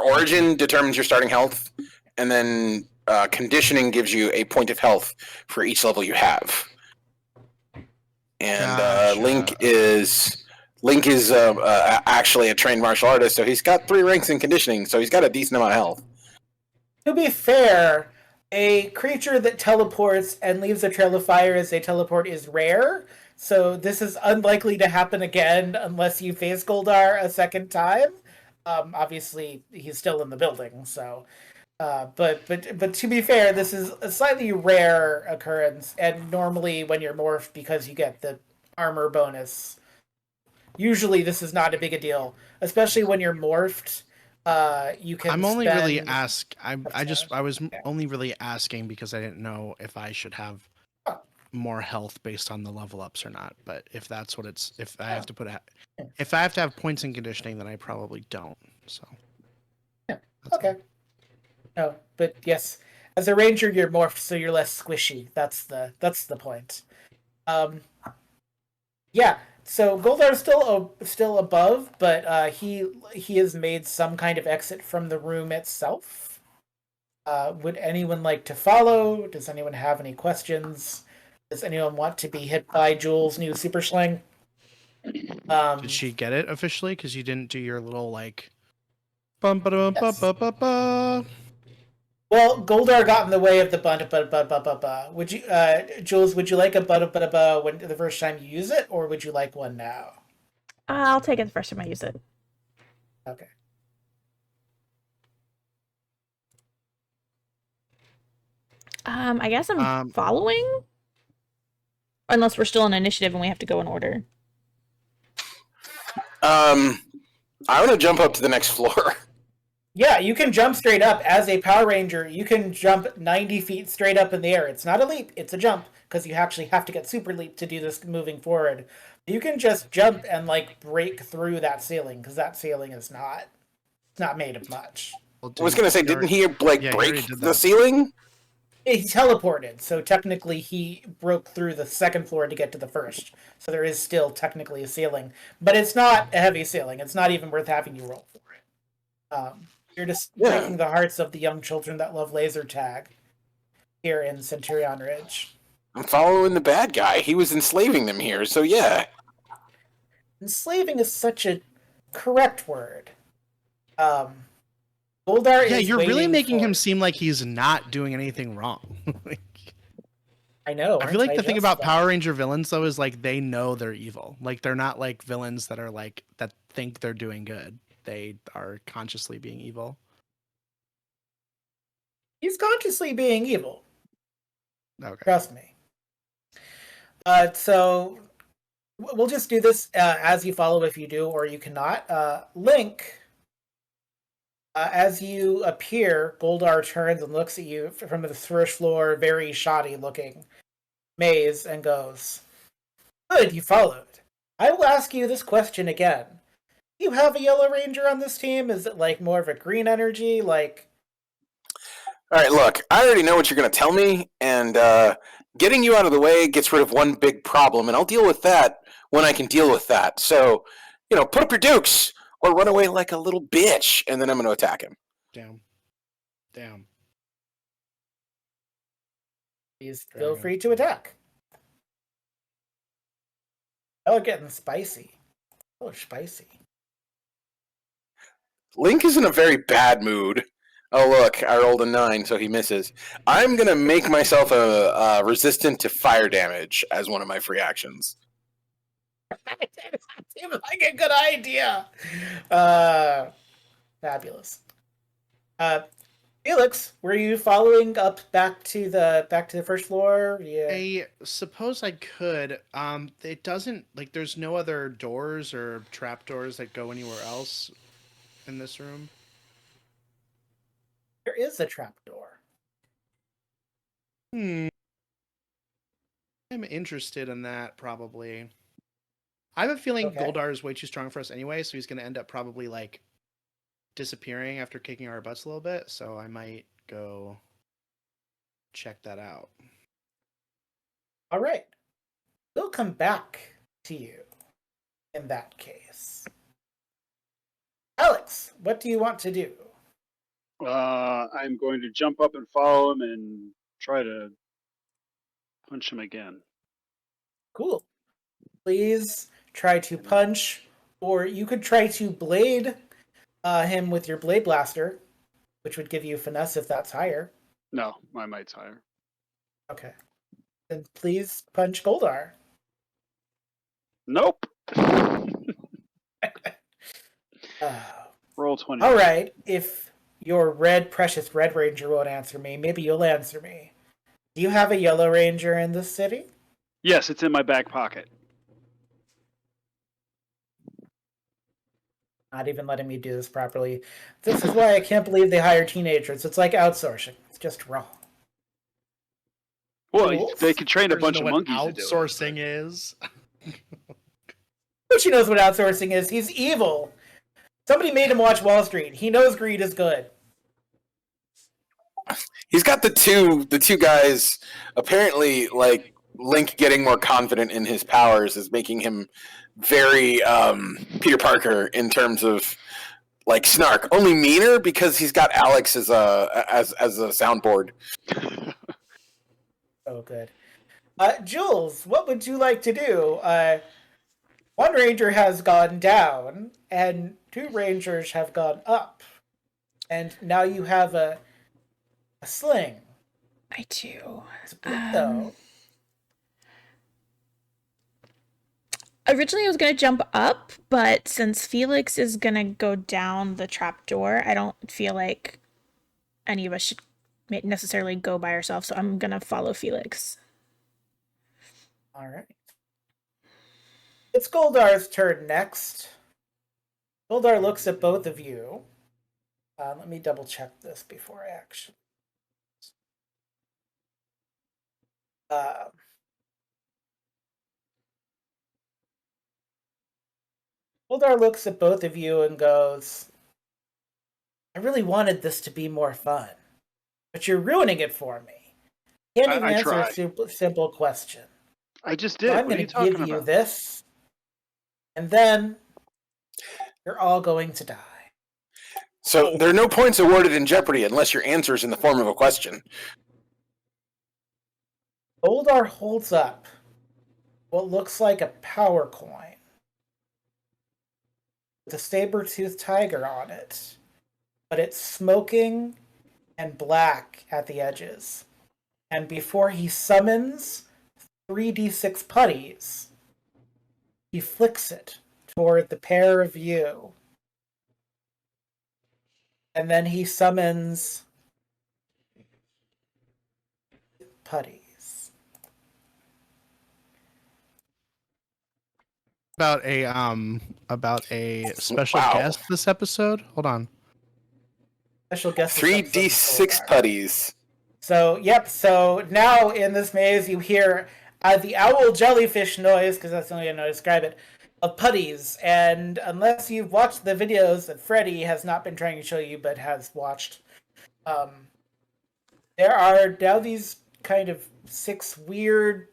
origin determines your starting health, and then conditioning gives you a point of health for each level you have. And Gotcha. Link is Link is actually a trained martial artist, so he's got 3 ranks in conditioning, so he's got a decent amount of health. To be fair, a creature that teleports and leaves a trail of fire as they teleport is rare, so this is unlikely to happen again unless you face Goldar a second time. Obviously, he's still in the building, so. But to be fair, this is a slightly rare occurrence, and normally when you're morphed, because you get the armor bonus, usually this is not a big a deal, especially when you're morphed. You can. I'm only spend... really I was only really asking because I didn't know if I should have more health based on the level ups or not. But if that's what it's, if I have to if I have to have points in conditioning, then I probably don't. So. Yeah. Okay. No, but yes, as a ranger, you're morphed, so you're less squishy. That's the point. Yeah. So Goldar's still above, but he has made some kind of exit from the room itself. Would anyone like to follow? Does anyone have any questions? Does anyone want to be hit by Jules' new super sling? Did she get it officially? Because you didn't do your little like. Bum, ba, ba, ba, ba, ba. Well, Goldar got in the way of the ba. Would you, Jules? Would you like a ba when the first time you use it, or would you like one now? I'll take it the first time I use it. Okay. I guess I'm following. Unless we're still in initiative and we have to go in order. I want to jump up to the next floor. Yeah, you can jump straight up as a Power Ranger. You can jump 90 feet straight up in the air. It's not a leap; it's a jump because you actually have to get super leap to do this moving forward. You can just jump and like break through that ceiling because that ceiling is not made of much. I was gonna say, didn't he like break the ceiling? He teleported, so technically he broke through the second floor to get to the first. So there is still technically a ceiling, but it's not a heavy ceiling. It's not even worth having you roll for it. You're just breaking the hearts of the young children that love laser tag here in Centurion Ridge. I'm following the bad guy. He was enslaving them here, so yeah. Enslaving is such a correct word. Goldar is you're really making him seem like he's not doing anything wrong. I know. I feel like the thing about Power Ranger villains though is like they know they're evil. Like they're not like villains that are like that think they're doing good. They are consciously being evil. He's consciously being evil. Okay. Trust me. So we'll just do this as you follow if you do or you cannot. Link, as you appear, Goldar turns and looks at you from the first floor, very shoddy looking maze, and goes, "Good, you followed. I will ask you this question again. Do you have a Yellow Ranger on this team? Is it like more of a green energy? Like..." All right, look, I already know what you're going to tell me, and getting you out of the way gets rid of one big problem, and I'll deal with that when I can deal with that. So, put up your dukes, or run away like a little bitch, and then I'm going to attack him. Damn. Please feel free to attack. Oh, getting spicy. Oh, spicy. Link is in a very bad mood. Oh, look, I rolled a 9, so he misses. I'm going to make myself a resistant to fire damage as one of my free actions. That seems like a good idea. Fabulous. Felix, were you following up back to the first floor? Yeah. I suppose I could. It doesn't like there's no other doors or trapdoors that go anywhere else in this room. There is a trapdoor. I'm interested in that, probably. I have a feeling Goldar is way too strong for us anyway, so he's going to end up probably, like, disappearing after kicking our butts a little bit, so I might go check that out. All right. We'll come back to you in that case. Alex, what do you want to do? I'm going to jump up and follow him and try to punch him again. Cool. Please try to punch or you could try to blade him with your blade blaster, which would give you finesse if that's higher. No, my might's higher. Okay. Then please punch Goldar. Nope. Uh, Roll 20. all right. If your precious Red Ranger won't answer me, maybe you'll answer me. Do you have a Yellow Ranger in this city? Yes, it's in my back pocket. Not even letting me do this properly. This is why I can't believe they hire teenagers. It's like outsourcing. It's just wrong. Well, Jules? they could train a Doesn't bunch know of what monkeys to do it. outsourcing is. But she knows what outsourcing is. He's evil. Somebody made him watch Wall Street. He knows greed is good. He's got the two guys. Apparently, like Link getting more confident in his powers is making him very Peter Parker in terms of like snark. Only meaner because he's got Alex as a soundboard. Oh, good. Jules, what would you like to do? One ranger has gone down, and 2 rangers have gone up. And now you have a sling. I do. It's good, though. Originally, I was going to jump up, but since Felix is going to go down the trapdoor, I don't feel like any of us should necessarily go by ourselves, so I'm going to follow Felix. All right. It's Goldar's turn next. Goldar looks at both of you. Let me double check this before I actually. Goldar looks at both of you and goes, I really wanted this to be more fun, but you're ruining it for me. Can't even answer tried. a simple question. I just So did. I'm What are going you to give talking you about? this, and then you're all going to die. So there are no points awarded in Jeopardy unless your answer is in the form of a question. Goldar holds up what looks like a power coin with a saber-toothed tiger on it, but it's smoking and black at the edges. And before he summons 3d6 putties, he flicks it toward the pair of you. And then he summons putties. About a special Wow. guest this episode. Hold on. Special guest. 3d6 putties. So, yep. So now in this maze, you hear the owl jellyfish noise, because that's the only way I know how to describe it, of putties. And unless you've watched the videos that Freddy has not been trying to show you, but has watched, there are now these kind of 6 weird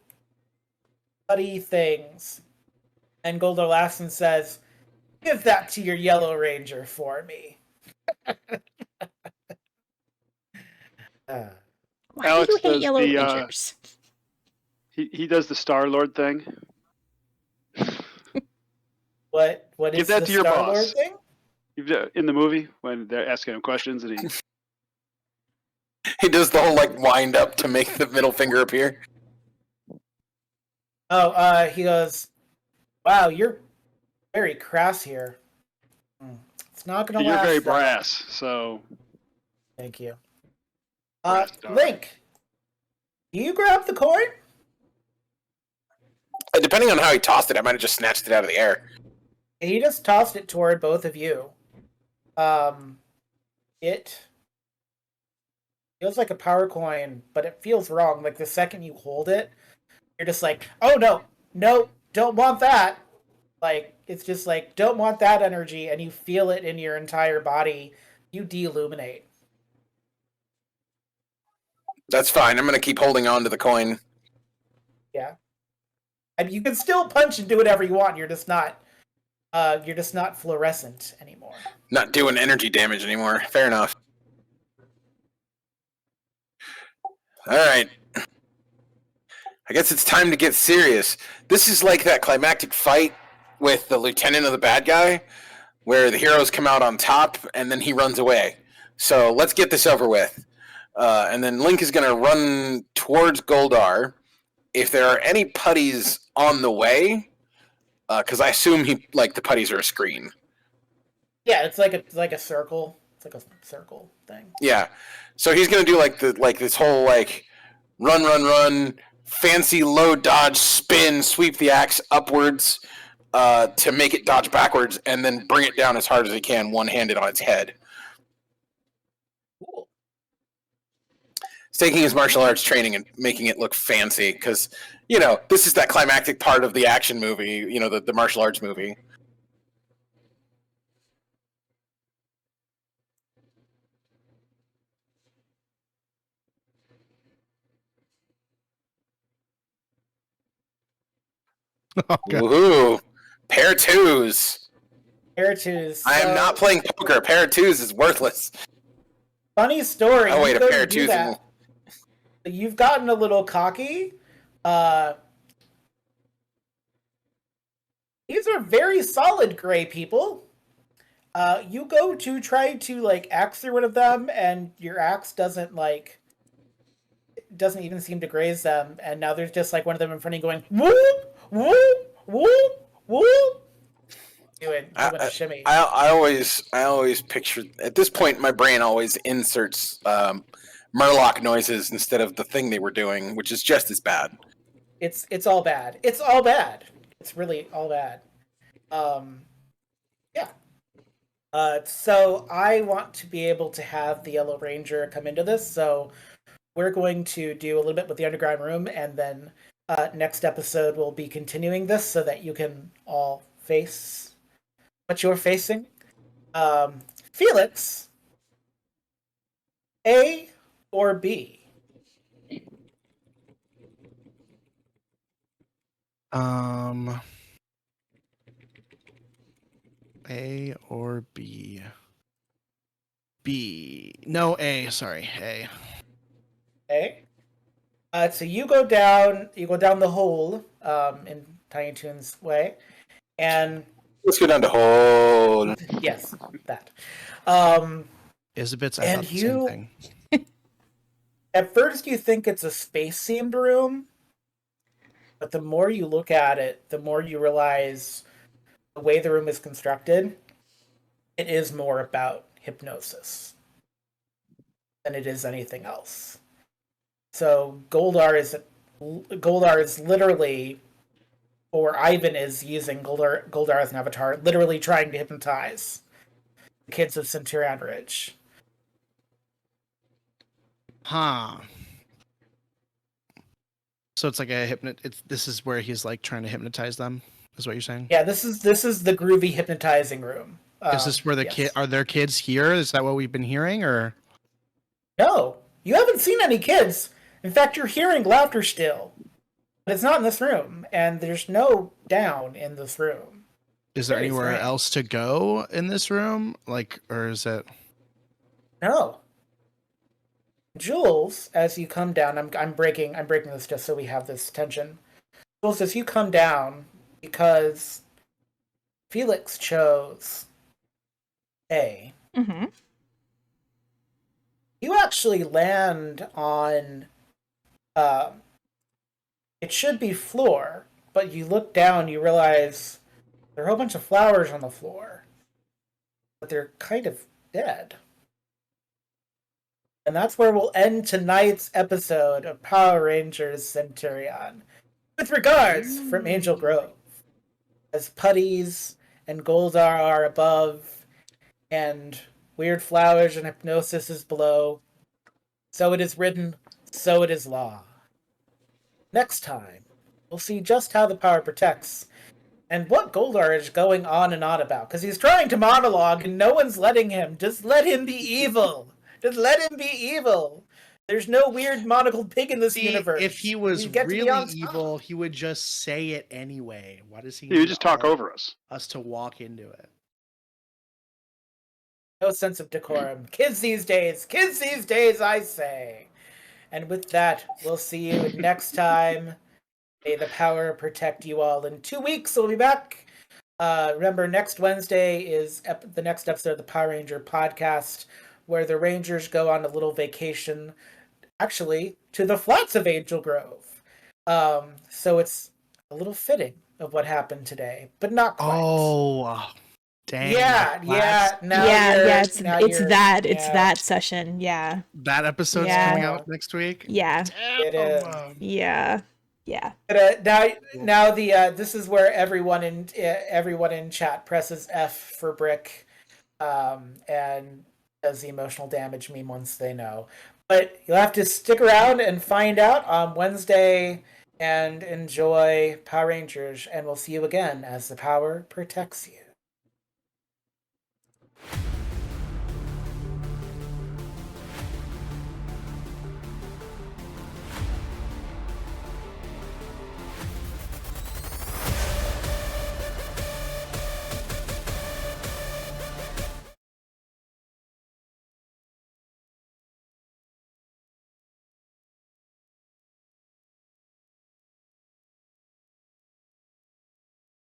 putty things. And Goldar laughs and says, give that to your Yellow Ranger for me. Why Alex do you hate does Yellow the, Rangers? He does the Star-Lord thing. What is Give that the to your Star-Lord boss. thing? In the movie when they're asking him questions and he He does the whole like wind up to make the middle finger appear. Oh, he goes, wow, you're very crass here. It's not going to you're last. very though." brass, so Thank you. Brass dog. Link, do you grab the coin? Depending on how he tossed it, I might have just snatched it out of the air. He just tossed it toward both of you. It feels like a power coin, but it feels wrong. Like the second you hold it, you're just like, oh no, don't want that. Like, it's just like, don't want that energy, and you feel it in your entire body. You de-illuminate. That's fine. I'm going to keep holding on to the coin. Yeah. I mean, you can still punch and do whatever you want. You're just not fluorescent anymore. Not doing energy damage anymore. Fair enough. All right. I guess it's time to get serious. This is like that climactic fight with the lieutenant of the bad guy, where the heroes come out on top and then he runs away. So let's get this over with. And then Link is going to run towards Goldar. If there are any putties on the way, because I assume the putties are a screen. Yeah, it's like a circle. It's like a circle thing. Yeah, so he's going to do this whole run, fancy low dodge spin, sweep the axe upwards to make it dodge backwards, and then bring it down as hard as he can, one-handed on its head. Cool. He's taking his martial arts training and making it look fancy because, this is that climactic part of the action movie, the martial arts movie. Oh, God. Woohoo! Pair twos. Pair twos. I am not playing poker. Pair twos is worthless. Funny story. Oh wait, You a go pair to of do twos. that. You've gotten a little cocky. These are very solid gray people. You go to try to axe through one of them, and your axe doesn't even seem to graze them, and now there's just one of them in front of you going whoop whoop whoop whoop. Doing a shimmy. I always picture, at this point my brain always inserts Murloc noises instead of the thing they were doing, which is just as bad. It's all bad. It's all bad. It's really all bad. Yeah. So I want to be able to have the Yellow Ranger come into this, so we're going to do a little bit with the underground room, and then next episode we'll be continuing this so that you can all face what you're facing. Felix, A or B? A or B? B. No, A. Sorry, A. A. So you go down the hole in Tiny Toon's way, and Let's go down to hole. yes, that. Isabit's, I And thought the same you- thing. At first you think it's a space-themed room, but the more you look at it, the more you realize the way the room is constructed, it is more about hypnosis than it is anything else. So Goldar is literally, or Ivan is using Goldar as an avatar, literally trying to hypnotize the kids of Centurion Ridge. Huh. So it's like a this is where he's trying to hypnotize them, is what you're saying? Yeah, this is the groovy hypnotizing room. Is this where the yes. are there kids here? Is that what we've been hearing, or? No, you haven't seen any kids. In fact, you're hearing laughter still. But it's not in this room, and there's no down in this room. Is there Very anywhere strange. else to go in this room? Or is it? No. Jules, as you come down, I'm breaking this just so we have this tension. Jules, as you come down, because Felix chose A, Mm-hmm. you actually land on it should be floor, but you look down, you realize there are a whole bunch of flowers on the floor, but they're kind of dead. And that's where we'll end tonight's episode of Power Rangers Centurion. With regards from Angel Grove, as putties and Goldar are above, and weird flowers and hypnosis is below, so it is written, so it is law. Next time, we'll see just how the power protects, and what Goldar is going on and on about, because he's trying to monologue and no one's letting him. Just let him be evil. Just let him be evil. There's no weird monocled pig in this universe. If he was You get to be on really top. evil, he would just say it anyway. Why does he? You would need just talk all over us. us to walk into it. No sense of decorum. Kids these days, I say. And with that, we'll see you next time. May the power protect you all. In 2 weeks, we'll be back Remember, next Wednesday is the next episode of the Power Ranger podcast, where the Rangers go on a little vacation, actually, to the flats of Angel Grove. So it's a little fitting of what happened today, but not quite. Oh, dang. Yeah, the yeah. flats. Now yeah, you're, yeah, now it's you're, that. It's yeah, that session. Yeah. That episode's Yeah. coming out next week. Yeah. It is. Yeah. Yeah. But, now this is where everyone in chat presses F for Brick, and does the emotional damage meme once they know. But you'll have to stick around and find out on Wednesday and enjoy Power Rangers, and we'll see you again as the power protects you.